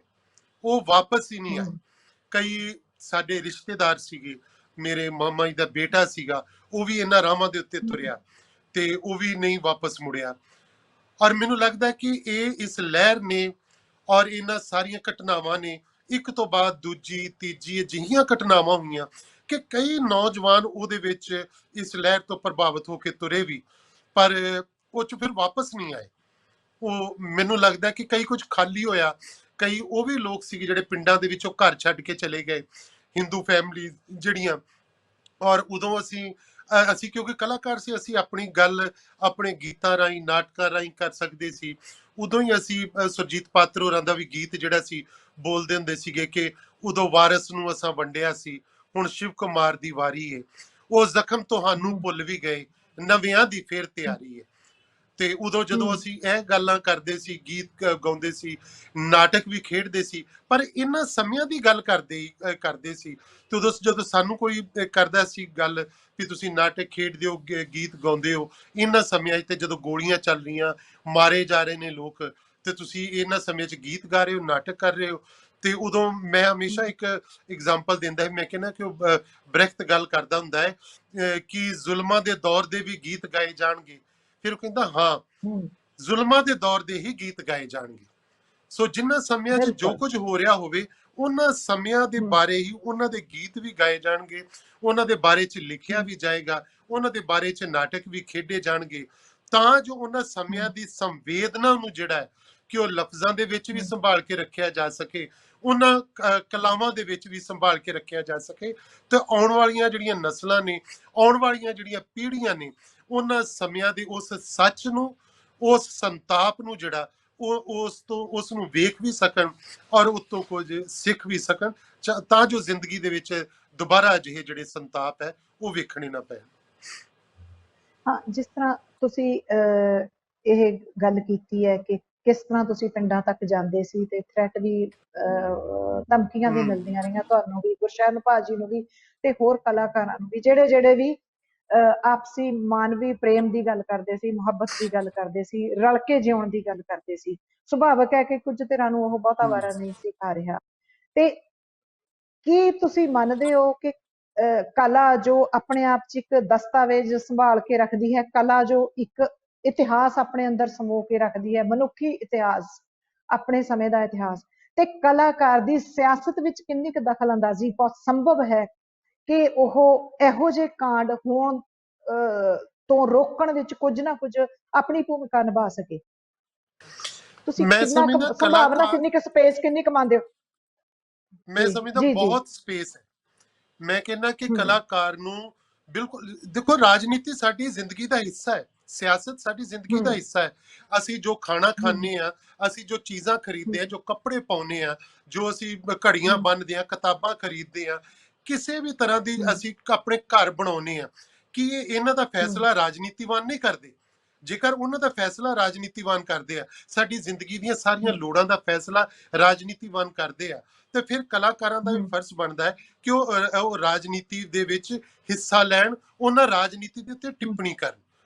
ਉਹ ਵਾਪਸ ਹੀ ਨਹੀਂ ਆਏ। ਹਮ, ਕਈ ਸਾਡੇ ਰਿਸ਼ਤੇਦਾਰ ਸੀਗੇ, ਮੇਰੇ ਮਾਮਾ ਜੀ ਦਾ ਬੇਟਾ ਸੀਗਾ, ਉਹ ਵੀ ਇਹਨਾਂ ਰਾਹਾਂ ਦੇ ਉੱਤੇ ਤੁਰਿਆ ਤੇ ਉਹ ਵੀ ਨਹੀਂ ਵਾਪਸ ਮੁੜਿਆ। ਔਰ ਮੈਨੂੰ ਲੱਗਦਾ ਕਿ ਇਸ ਲਹਿਰ ਨੇ ਔਰ ਇਹਨਾਂ ਸਾਰੀਆਂ ਘਟਨਾਵਾਂ ਨੇ ਇੱਕ ਤੋਂ ਬਾਅਦ ਦੂਜੀ ਤੀਜੀ ਅਜਿਹੀਆਂ ਘਟਨਾਵਾਂ ਹੋਈਆਂ ਕਿ ਕਈ ਨੌਜਵਾਨ ਉਹਦੇ ਵਿੱਚ ਇਸ ਲਹਿਰ ਤੋਂ ਪ੍ਰਭਾਵਿਤ ਹੋ ਕੇ ਤੁਰੇ ਵੀ, ਪਰ ਉਹ 'ਚ ਫਿਰ ਵਾਪਸ ਨਹੀਂ ਆਏ। ਉਹ ਮੈਨੂੰ ਲੱਗਦਾ ਕਿ ਕਈ ਕੁਝ ਖਾਲੀ ਹੋਇਆ। ਕਈ ਉਹ ਵੀ ਲੋਕ ਸੀਗੇ ਜਿਹੜੇ ਪਿੰਡਾਂ ਦੇ ਵਿੱਚੋਂ ਘਰ ਛੱਡ ਕੇ ਚਲੇ ਗਏ, ਹਿੰਦੂ ਫੈਮਿਲੀ ਜਿਹੜੀਆਂ। ਔਰ ਉਦੋਂ ਅਸੀਂ ਕਿਉਂਕਿ ਕਲਾਕਾਰ ਸੀ, ਅਸੀਂ ਆਪਣੀ ਗੱਲ ਆਪਣੇ ਗੀਤਾਂ ਰਾਹੀਂ, ਨਾਟਕਾਂ ਰਾਹੀਂ ਕਰ ਸਕਦੇ ਸੀ। ਉਦੋਂ ਹੀ ਅਸੀਂ ਸੁਰਜੀਤ ਪਾਤਰ ਹੋਰਾਂ ਦਾ ਵੀ ਗੀਤ ਜਿਹੜਾ ਸੀ ਬੋਲਦੇ ਹੁੰਦੇ ਸੀਗੇ ਕਿ ਉਦੋਂ ਵਾਰਸ ਨੂੰ ਅਸਾਂ ਵੰਡਿਆ ਸੀ, ਹੁਣ ਸ਼ਿਵ ਕੁਮਾਰ ਦੀ ਵਾਰੀ ਏ, ਉਹ ਜ਼ਖਮ ਤੁਹਾਨੂੰ ਭੁੱਲ ਵੀ ਗਏ, ਨਵਿਆਂ ਦੀ ਫੇਰ ਤਿਆਰੀ ਏ। ਤੇ ਉਦੋਂ ਜਦੋਂ ਹਮ, ਅਸੀਂ ਇਹ ਗੱਲਾਂ ਕਰਦੇ ਸੀ, ਗੀਤ ਗਾਉਂਦੇ ਸੀ, ਨਾਟਕ ਵੀ ਖੇਡਦੇ ਸੀ, ਪਰ ਇਹਨਾਂ ਸਮਿਆਂ ਦੀ ਗੱਲ ਕਰਦੇ ਸੀ। ਤੇ ਉਦੋਂ ਜਦੋਂ ਸਾਨੂੰ ਕੋਈ ਕਰਦਾ ਸੀ ਗੱਲ ਵੀ ਤੁਸੀਂ ਨਾਟਕ ਖੇਡਦੇ ਹੋ, ਗੀਤ ਗਾਉਂਦੇ ਹੋ, ਇਹਨਾਂ ਸਮਿਆਂ 'ਚ ਤੇ ਜਦੋਂ ਗੋਲੀਆਂ ਚੱਲ ਰਹੀਆਂ, ਮਾਰੇ ਜਾ ਰਹੇ ਨੇ ਲੋਕ, ਤੇ ਤੁਸੀਂ ਇਹਨਾਂ ਸਮੇਂ 'ਚ ਗੀਤ ਗਾ ਰਹੇ ਹੋ, ਨਾਟਕ ਕਰ ਰਹੇ ਹੋ। ਤੇ ਉਦੋਂ ਮੈਂ ਹਮੇਸ਼ਾ ਇੱਕ ਐਗਜ਼ਾਮਪਲ ਦਿੰਦਾ ਹੈ, ਮੈਂ ਕਹਿੰਦਾ ਕਿ ਉਹ ਬ੍ਰੈਖਤ ਗੱਲ ਕਰਦਾ ਹੁੰਦਾ ਹੈ ਕਿ ਜ਼ੁਲਮਾਂ ਦੇ ਦੌਰ ਦੇ ਵੀ ਗੀਤ ਗਾਏ ਜਾਣਗੇ। ਫਿਰ ਉਹ ਕਹਿੰਦਾ ਹਾਂ, ਹਮ, ਜ਼ੁਲਮਾਂ ਦੇ ਦੌਰ ਦੇ ਹੀ ਗੀਤ ਗਾਏ ਜਾਣਗੇ। ਸੋ ਜਿਨ੍ਹਾਂ ਸਮਿਆਂ 'ਚ ਜੋ ਬਿਲਕੁਲ। ਕੁਝ ਹੋ ਰਿਹਾ ਹੋਵੇ, ਉਹਨਾਂ ਸਮਿਆਂ ਦੇ ਹਮ, ਬਾਰੇ ਹੀ ਉਹਨਾਂ ਦੇ ਗੀਤ ਵੀ ਗਾਏ ਜਾਣਗੇ, ਉਹਨਾਂ ਦੇ ਬਾਰੇ 'ਚ ਲਿਖਿਆ ਹਮ, ਵੀ ਜਾਏਗਾ, ਉਹਨਾਂ ਦੇ ਬਾਰੇ 'ਚ ਨਾਟਕ ਵੀ ਖੇਡੇ ਜਾਣਗੇ, ਤਾਂ ਜੋ ਉਹਨਾਂ ਸਮਿਆਂ ਹਮ, ਦੀ ਸੰਵੇਦਨਾ ਨੂੰ ਜਿਹੜਾ ਹੈ ਕਿ ਉਹ ਲਫ਼ਜ਼ਾਂ ਦੇ ਵਿੱਚ ਵੀ ਹਮ, ਸੰਭਾਲ ਕੇ ਰੱਖਿਆ ਜਾ ਸਕੇ, ਉਹਨਾਂ ਕਲਾਵਾਂ ਦੇ ਵਿੱਚ ਵੀ ਸੰਭਾਲ ਕੇ ਰੱਖਿਆ ਜਾ ਸਕੇ। ਤੇ ਆਉਣ ਵਾਲੀਆਂ ਜਿਹੜੀਆਂ ਨਸਲਾਂ ਨੇ, ਆਉਣ ਵਾਲੀਆਂ ਜਿਹੜੀਆਂ ਪੀੜ੍ਹੀਆਂ ਨੇ, ਉਹਨਾਂ ਸਮਿਆਂ ਦੇ ਉਸ ਸੱਚ ਨੂੰ, ਉਸ ਸੰਤਾਪ ਨੂੰ ਜਿਹੜਾ ਉਸ ਨੂੰ ਵੇਖ ਵੀ ਸਕਣ, ਔਰ ਉਤੋਂ ਕੁਝ ਸਿੱਖ ਵੀ ਸਕਣ, ਤਾਂ ਜੋ ਜ਼ਿੰਦਗੀ ਦੇ ਵਿੱਚ ਦੁਬਾਰਾ ਅਜਿਹੇ ਜਿਹੜੇ ਸੰਤਾਪ ਹੈ ਉਹ ਵੇਖਣੇ ਨਾ ਪੈਣ। ਹਾਂ, ਜਿਸ ਤਰ੍ਹਾਂ ਤੁਸੀਂ ਇਹ ਗੱਲ ਕੀਤੀ ਹੈ ਕਿ ਕਿਸ ਤਰ੍ਹਾਂ ਤੁਸੀਂ ਪਿੰਡਾਂ ਤੱਕ ਜਾਂਦੇ ਸੀ ਤੇ ਥ੍ਰੈਟ ਵੀ, ਧਮਕੀਆਂ ਵੀ ਹਮ ਮਿਲਦੀਆਂ ਰਹੀਆਂ ਤੁਹਾਨੂੰ ਵੀ, ਗੁਰਸ਼ਰਨ ਭਾਜੀ ਨੂੰ ਵੀ, ਤੇ ਹੋਰ ਕਲਾਕਾਰਾਂ ਨੂੰ ਵੀ, ਜਿਹੜੇ ਜਿਹੜੇ ਵੀ ਆਪਸੀ ਮਾਨਵੀ ਪ੍ਰੇਮ ਦੀ ਗੱਲ ਕਰਦੇ ਸੀ, ਮੁਹੱਬਤ ਦੀ ਗੱਲ ਕਰਦੇ ਸੀ, ਰਲ ਕੇ ਜਿਉਣ ਦੀ ਗੱਲ ਕਰਦੇ ਸੀ। ਸੁਭਾਵਕ ਹੈ ਕਿ ਕੁਝ ਧਿਰਾਂ ਨੂੰ ਉਹ ਬਹੁਤਾ ਹਮ ਵਾਰਾ ਨਹੀਂ ਸੀ ਖਾ ਰਿਹਾ। ਤੇ ਕੀ ਤੁਸੀਂ ਮੰਨਦੇ ਹੋ ਕਿ ਕਲਾ ਜੋ ਆਪਣੇ ਆਪ 'ਚ ਇੱਕ ਦਸਤਾਵੇਜ਼ ਸੰਭਾਲ ਕੇ ਰੱਖਦੀ ਹੈ, ਕਲਾ ਜੋ ਇੱਕ ਇਤਿਹਾਸ ਆਪਣੇ ਅੰਦਰ ਸਮੋ ਕੇ ਰੱਖਦੀ ਹੈ, ਮਨੁੱਖੀ ਇਤਿਹਾਸ, ਆਪਣੇ ਸਮੇਂ ਦਾ ਇਤਿਹਾਸ, ਤੇ ਕਲਾਕਾਰ ਦੀ ਸਿਆਸਤ ਵਿੱਚ ਕਿੰਨੀ ਕੁ ਦਖਲ ਅੰਦਾਜ਼ੀ ਸੰਭਵ ਹੈ ਕਿ ਉਹ ਇਹੋ ਜਿਹੇ ਕਾਂਡ ਹੋਣ ਤੋਂ ਰੋਕਣ ਵਿੱਚ ਕੁਝ ਨਾ ਕੁਝ ਆਪਣੀ ਭੂਮਿਕਾ ਨਿਭਾ ਸਕੇ? ਤੁਸੀਂ ਮੈਂ ਕਿੰਨਾ ਸਮਝਦਾ ਕੁ ਸੰਭਾਵਨਾ, ਕਲਾਕਾਰ, ਕਿੰਨੀ ਕੁ ਸਪੇਸ, ਕਿੰਨੀ ਕੁ ਮੰਨਦੇ ਹੋ? ਮੈਂ ਜੀ ਸਮਝਦਾ ਜੀ ਜੀ। ਬਹੁਤ ਸਪੇਸ ਹੈ। ਮੈਂ ਕਹਿੰਦਾ ਕਿ ਹਮ, ਕਲਾਕਾਰ ਨੂੰ ਬਿਲਕੁਲ, ਦੇਖੋ ਰਾਜਨੀਤੀ ਸਾਡੀ ਜ਼ਿੰਦਗੀ ਦਾ ਹਿੱਸਾ ਹੈ, ਸਿਆਸਤ ਸਾਡੀ ਜ਼ਿੰਦਗੀ ਦਾ ਹਮ, ਹਿੱਸਾ ਹੈ। ਅਸੀਂ ਜੋ ਖਾਣਾ ਹਮ, ਖਾਂਦੇ ਆ, ਅਸੀਂ ਜੋ ਚੀਜ਼ਾਂ ਖਰੀਦਦੇ ਹਮ, ਆ, ਜੋ ਕੱਪੜੇ ਪਾਉਂਦੇ ਆ, ਜੋ ਅਸੀਂ ਘੜੀਆਂ ਹਮ, ਬੰਨਦੇ ਆ, ਕਿਤਾਬਾਂ ਖਰੀਦਦੇ ਆ, ਕਿਸੇ ਵੀ ਤਰ੍ਹਾਂ ਦੀ ਹਮ, ਅਸੀਂ ਆਪਣੇ ਘਰ ਬਣਾਉਨੇ ਆ ਕਿ ਇਹਨਾਂ ਦਾ ਹਮ, ਫੈਸਲਾ ਰਾਜਨੀਤੀਵਾਨ ਨਹੀਂ ਕਰਦੇ। ਜੇਕਰ ਉਹਨਾਂ ਦਾ ਫੈਸਲਾ ਰਾਜਨੀਤੀਵਾਨ ਕਰਦੇ ਆ, ਸਾਡੀ ਜ਼ਿੰਦਗੀ ਦੀਆਂ ਸਾਰੀਆਂ ਹਮ, ਲੋੜਾਂ ਦਾ ਫੈਸਲਾ ਰਾਜਨੀਤੀਵਾਨ ਕਰਦੇ ਆ, ਤੇ ਫਿਰ ਕਲਾਕਾਰਾਂ ਦਾ ਵੀ ਹਮ, ਫਰਜ਼ ਬਣਦਾ ਹੈ ਕਿ ਉਹ ਰਾਜਨੀਤੀ ਦੇ ਵਿੱਚ ਹਿੱਸਾ ਲੈਣ, ਉਹਨਾਂ ਰਾਜਨੀਤੀ ਦੇ ਉੱਤੇ ਹਮ, ਟਿੱਪਣੀ ਕਰਨ।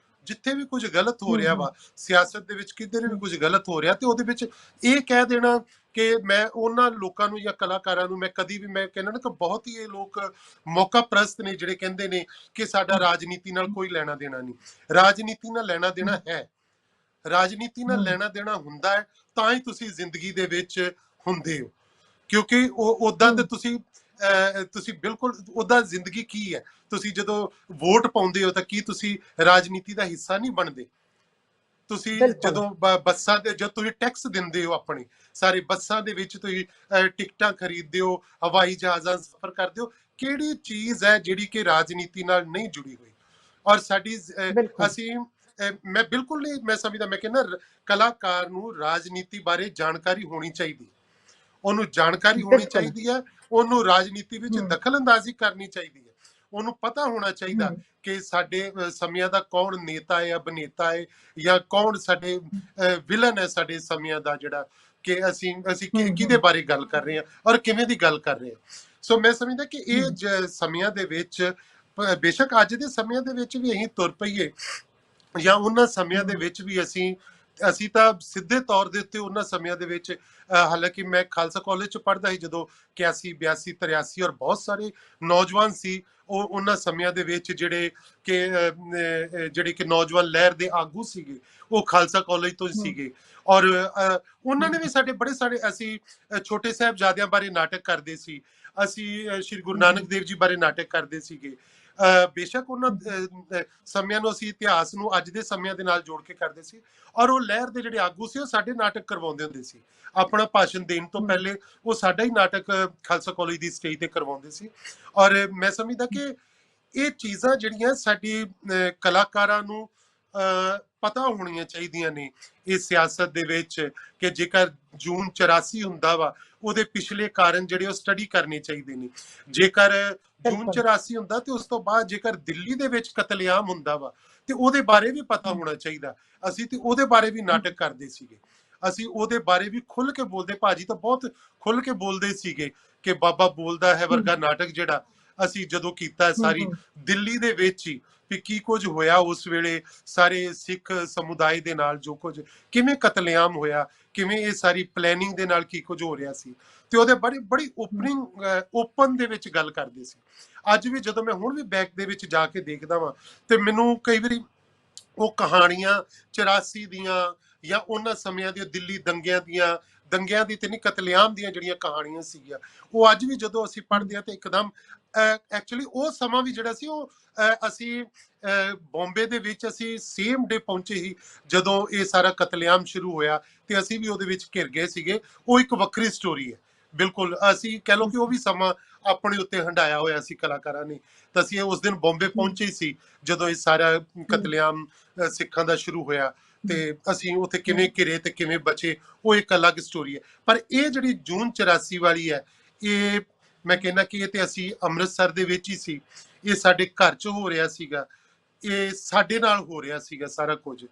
ਜਿੱਥੇ ਵੀ ਕੁਝ ਗਲਤ ਹੋ ਹਮ, ਰਿਹਾ ਹਮ, ਵਾ ਸਿਆਸਤ ਦੇ ਵਿੱਚ, ਕਿਧਰ ਵੀ ਹਮ, ਕੁਝ ਗਲਤ ਹੋ ਰਿਹਾ, ਤੇ ਉਹਦੇ ਵਿੱਚ ਇਹ ਕਹਿ ਦੇਣਾ ਕਿ ਮੈਂ ਉਹਨਾਂ ਲੋਕਾਂ ਨੂੰ ਜਾਂ ਕਲਾਕਾਰਾਂ ਨੂੰ, ਮੈਂ ਕਦੀ ਵੀ, ਮੈਂ ਕਹਿੰਦਾ ਨਾ ਕਿ ਬਹੁਤ ਹੀ ਇਹ ਲੋਕ ਮੌਕਾ ਪ੍ਰਸਤ ਨੇ ਜਿਹੜੇ ਕਹਿੰਦੇ ਨੇ ਕਿ ਸਾਡਾ ਰਾਜਨੀਤੀ ਨਾਲ ਕੋਈ ਲੈਣਾ ਦੇਣਾ ਨਹੀਂ। ਰਾਜਨੀਤੀ ਨਾਲ ਲੈਣਾ ਦੇਣਾ ਹੈ। ਰਾਜਨੀਤੀ ਨਾਲ ਹਮ, ਲੈਣਾ ਦੇਣਾ ਹੁੰਦਾ ਹੈ ਤਾਂ ਹੀ ਤੁਸੀਂ ਜ਼ਿੰਦਗੀ ਦੇ ਵਿੱਚ ਹੁੰਦੇ ਹੋ, ਕਿਉਂਕਿ ਉਹ ਉਦਾਂ ਤੇ ਹਮ, ਤੁਸੀਂ ਬਿਲਕੁਲ ਉਦਾਂ ਜ਼ਿੰਦਗੀ ਕੀ ਹੈ। ਤੁਸੀਂ ਜਦੋਂ ਵੋਟ ਪਾਉਂਦੇ ਹੋ ਤਾਂ ਕੀ ਤੁਸੀਂ ਰਾਜਨੀਤੀ ਦਾ ਹਿੱਸਾ ਨਹੀਂ ਬਣਦੇ? ਤੁਸੀਂ ਬਿਲਕੁਲ ਜਦੋਂ ਬੱਸਾਂ ਦੇ, ਜਦ ਤੁਸੀਂ ਟੈਕਸ ਦਿੰਦੇ ਹੋ ਆਪਣੇ ਸਾਰੇ ਬੱਸਾਂ ਦੇ ਵਿੱਚ, ਤੁਸੀਂ ਟਿਕਟਾਂ ਖਰੀਦਦੇ ਹੋ, ਹਵਾਈ ਜਹਾਜ਼ਾਂ ਸਫ਼ਰ ਕਰਦੇ ਹੋ, ਕਿਹੜੀ ਚੀਜ਼ ਹੈ ਜਿਹੜੀ ਕਿ ਰਾਜਨੀਤੀ ਨਾਲ ਨਹੀਂ ਜੁੜੀ ਹੋਈ? ਔਰ ਸਾਡੀ ਬਿਲਕੁਲ ਅਸੀਂ ਮੈਂ ਬਿਲਕੁਲ ਨਹੀਂ, ਮੈਂ ਸਮਝਦਾ, ਮੈਂ ਕਹਿੰਦਾ ਕਲਾਕਾਰ ਨੂੰ ਰਾਜਨੀਤੀ ਬਾਰੇ ਜਾਣਕਾਰੀ ਹੋਣੀ ਚਾਹੀਦੀ ਹੈ, ਉਹਨੂੰ ਜਾਣਕਾਰੀ ਹੋਣੀ ਬਿਲਕੁਲ ਚਾਹੀਦੀ ਹੈ, ਉਹਨੂੰ ਰਾਜਨੀਤੀ ਵਿੱਚ ਹਮ, ਦਖਲ ਅੰਦਾਜ਼ੀ ਕਰਨੀ ਚਾਹੀਦੀ ਹੈ, ਉਹਨੂੰ ਪਤਾ ਹੋਣਾ ਚਾਹੀਦਾ ਹਮ, ਕਿ ਸਾਡੇ ਸਮਿਆਂ ਦਾ ਕੌਣ ਨੇਤਾ ਹੈ, ਅਭਿਨੇਤਾ ਹੈ, ਜਾਂ ਕੌਣ ਸਾਡੇ ਵਿਲਨ ਹੈ ਸਾਡੇ ਸਮਿਆਂ ਦਾ, ਜਿਹੜਾ ਕਿ ਅਸੀਂ ਹਮ, ਕਿਹਦੇ ਹਮ, ਬਾਰੇ ਗੱਲ ਕਰ ਰਹੇ ਹਾਂ ਔਰ ਕਿਵੇਂ ਦੀ ਗੱਲ ਕਰ ਰਹੇ ਹਾਂ। ਸੋ ਮੈਂ ਸਮਝਦਾ ਕਿ ਇਹ ਹਮ, ਸਮਿਆਂ ਦੇ ਵਿੱਚ, ਬੇਸ਼ੱਕ ਅੱਜ ਦੇ ਸਮਿਆਂ ਦੇ ਵਿੱਚ ਵੀ ਅਸੀਂ ਤੁਰ ਪਈਏ, ਜਾਂ ਉਹਨਾਂ ਸਮਿਆਂ ਦੇ ਹਮ, ਵਿੱਚ ਵੀ ਅਸੀਂ ਤਾਂ ਸਿੱਧੇ ਤੌਰ ਦੇ ਉੱਤੇ ਉਹਨਾਂ ਸਮਿਆਂ ਦੇ ਵਿੱਚ, ਹਾਲਾਂਕਿ ਮੈਂ ਖਾਲਸਾ ਕਾਲਜ ਚ ਪੜ੍ਹਦਾ ਸੀ ਜਦੋਂ 81 82 83, ਔਰ ਬਹੁਤ ਸਾਰੇ ਨੌਜਵਾਨ ਸੀ ਉਹ ਉਹਨਾਂ ਸਮਿਆਂ ਦੇ ਵਿੱਚ ਜਿਹੜੇ ਕਿ ਨੌਜਵਾਨ ਲਹਿਰ ਦੇ ਆਗੂ ਸੀਗੇ, ਉਹ ਖਾਲਸਾ ਕਾਲਜ ਤੋਂ ਹਮ, ਸੀਗੇ। ਔਰ ਉਹਨਾਂ ਨੇ ਵੀ ਹਮ, ਸਾਡੇ ਬੜੇ ਸਾਰੇ, ਅਸੀਂ ਛੋਟੇ ਸਾਹਿਬਜ਼ਾਦਿਆਂ ਬਾਰੇ ਨਾਟਕ ਕਰਦੇ ਸੀ, ਅਸੀਂ ਸ਼੍ਰੀ ਗੁਰੂ ਨਾਨਕ ਹਮ, ਦੇਵ ਜੀ ਬਾਰੇ ਨਾਟਕ ਕਰਦੇ ਸੀਗੇ। ਬੇਸ਼ੱਕ ਉਹਨਾਂ ਹਮ, ਸਮਿਆਂ ਨੂੰ, ਅਸੀਂ ਇਤਿਹਾਸ ਨੂੰ ਅੱਜ ਦੇ ਸਮਿਆਂ ਦੇ ਨਾਲ ਜੋੜ ਕੇ ਕਰਦੇ ਸੀ, ਔਰ ਉਹ ਲਹਿਰ ਦੇ ਜਿਹੜੇ ਆਗੂ ਸੀ ਉਹ ਸਾਡੇ ਨਾਟਕ ਕਰਵਾਉਂਦੇ ਹੁੰਦੇ ਸੀ। ਆਪਣਾ ਭਾਸ਼ਣ ਦੇਣ ਤੋਂ ਹਮ, ਪਹਿਲੇ ਉਹ ਸਾਡਾ ਹੀ ਨਾਟਕ ਖਾਲਸਾ ਕਾਲਜ ਦੀ ਸਟੇਜ ਤੇ ਕਰਵਾਉਂਦੇ ਸੀ। ਔਰ ਮੈਂ ਸਮਝਦਾ ਕਿ ਇਹ ਚੀਜ਼ਾਂ ਜਿਹੜੀਆਂ ਸਾਡੀ ਕਲਾਕਾਰਾਂ ਨੂੰ ਪਤਾ ਹੋਣੀਆਂ ਚਾਹੀਦੀਆਂ ਨੇ ਇਸ ਸਿਆਸਤ ਦੇ ਵਿੱਚ, ਕਿ ਜੇਕਰ ਜੂਨ 84 ਹੁੰਦਾ ਵਾ, ਉਹਦੇ ਪਿਛਲੇ ਕਾਰਨ ਜਿਹੜੇ ਉਹ ਸਟੱਡੀ ਕਰਨੇ ਚਾਹੀਦੇ ਨੇ। ਜੇਕਰ ਜੂਨ ਬਿਲਕੁਲ 84 ਹੁੰਦਾ ਤੇ ਉਸ ਤੋਂ ਬਾਅਦ ਜੇਕਰ ਦਿੱਲੀ ਦੇ ਵਿੱਚ ਕਤਲੇਆਮ ਹੁੰਦਾ ਵਾ, ਤੇ ਉਹਦੇ ਬਾਰੇ ਵੀ ਪਤਾ ਹਮ, ਹੋਣਾ ਚਾਹੀਦਾ। ਅਸੀਂ ਤੇ ਉਹਦੇ ਬਾਰੇ ਵੀ ਹਮ, ਨਾਟਕ ਕਰਦੇ ਸੀਗੇ, ਅਸੀਂ ਉਹਦੇ ਬਾਰੇ ਵੀ ਖੁੱਲ ਕੇ ਬੋਲਦੇ, ਭਾਜੀ ਤਾਂ ਬਹੁਤ ਖੁੱਲ ਕੇ ਬੋਲਦੇ ਸੀਗੇ ਕਿ ਬਾਬਾ ਬੋਲਦਾ ਹੈ ਹਮ, ਵਰਗਾ ਨਾਟਕ ਜਿਹੜਾ ਅਸੀਂ ਜਦੋਂ ਕੀਤਾ ਹਮ, ਸਾਰੀ ਹਮ, ਦਿੱਲੀ ਦੇ ਵਿੱਚ ਹੀ, ਵੀ ਕੀ ਕੁਝ ਹੋਇਆ ਉਸ ਵੇਲੇ, ਸਾਰੇ ਸਿੱਖ ਸਮੁਦਾਇ ਦੇ ਨਾਲ ਜੋ ਕੁਝ, ਕਿਵੇਂ ਕਤਲੇਆਮ ਹੋਇਆ, ਕਿਵੇਂ ਇਹ ਸਾਰੀ ਪਲੈਨਿੰਗ ਦੇ ਨਾਲ ਕੀ ਕੁਝ ਹੋ ਰਿਹਾ ਸੀ, ਤੇ ਉਹਦੇ ਬਾਰੇ ਬੜੀ ਹਮ, ਓਪਨ ਦੇ ਵਿੱਚ ਗੱਲ ਕਰਦੇ ਸੀ। ਅੱਜ ਵੀ ਜਦੋਂ ਮੈਂ ਹੁਣ ਵੀ ਬੈਕ ਦੇ ਵਿੱਚ ਜਾ ਕੇ ਦੇਖਦਾ ਵਾਂ, ਤੇ ਮੈਨੂੰ ਕਈ ਵਾਰੀ ਉਹ ਕਹਾਣੀਆਂ 84 ਦੀਆਂ ਜਾਂ ਉਹਨਾਂ ਸਮਿਆਂ ਦੀਆਂ ਦਿੱਲੀ ਦੰਗਿਆਂ ਦੀ ਤੇ ਨਹੀਂ, ਕਤਲੇਆਮ ਦੀਆਂ ਜਿਹੜੀਆਂ ਕਹਾਣੀਆਂ ਸੀਗੀਆਂ, ਉਹ ਅੱਜ ਵੀ ਜਦੋਂ ਅਸੀਂ ਹਮ, ਪੜ੍ਹਦੇ ਹਾਂ ਤੇ ਇੱਕਦਮ ਐਕਚੁਅਲੀ ਉਹ ਸਮਾਂ ਵੀ ਜਿਹੜਾ ਸੀ, ਉਹ ਅਸੀਂ ਬੰਬੇ ਦੇ ਵਿੱਚ ਅਸੀਂ ਸੇਮ ਡੇ ਪਹੁੰਚੇ ਸੀ ਜਦੋਂ ਇਹ ਸਾਰਾ ਕਤਲੇਆਮ ਸ਼ੁਰੂ ਹੋਇਆ, ਤੇ ਅਸੀਂ ਵੀ ਉਹਦੇ ਵਿੱਚ ਘਿਰ ਗਏ ਸੀਗੇ। ਉਹ ਇੱਕ ਵੱਖਰੀ ਸਟੋਰੀ ਹੈ, ਬਿਲਕੁਲ। ਅਸੀਂ ਕਹਿ ਲਓ ਕਿ ਉਹ ਵੀ ਸਮਾਂ ਆਪਣੇ ਉੱਤੇ ਹੰਢਾਇਆ ਹੋਇਆ ਸੀ ਕਲਾਕਾਰਾਂ ਨੇ। ਤਾਂ ਅਸੀਂ ਉਸ ਦਿਨ ਬੰਬੇ ਹਮ, ਪਹੁੰਚੇ ਸੀ ਜਦੋਂ ਇਹ ਸਾਰਾ ਹਮ, ਕਤਲੇਆਮ ਸਿੱਖਾਂ ਦਾ ਸ਼ੁਰੂ ਹੋਇਆ, ਹਮ, ਤੇ ਅਸੀਂ ਉੱਥੇ ਕਿਵੇਂ ਹਮ, ਘਿਰੇ ਤੇ ਕਿਵੇਂ ਬਚੇ, ਉਹ ਇੱਕ ਅਲੱਗ ਸਟੋਰੀ ਹੈ। ਪਰ ਇਹ ਜਿਹੜੀ ਜੂਨ 84 ਵਾਲੀ ਹੈ, ਇਹ ਮੈਂ ਕਹਿੰਦਾ ਕਿ ਇਹ ਤੇ ਅਸੀਂ ਅੰਮ੍ਰਿਤਸਰ ਦੇ ਵਿੱਚ ਹੀ ਸੀ, ਇਹ ਸਾਡੇ ਘਰ 'ਚ ਹੋ ਰਿਹਾ ਸੀਗਾ, ਇਹ ਸਾਡੇ ਨਾਲ ਹੋ ਰਿਹਾ ਸੀਗਾ ਸਾਰਾ ਕੁਝ,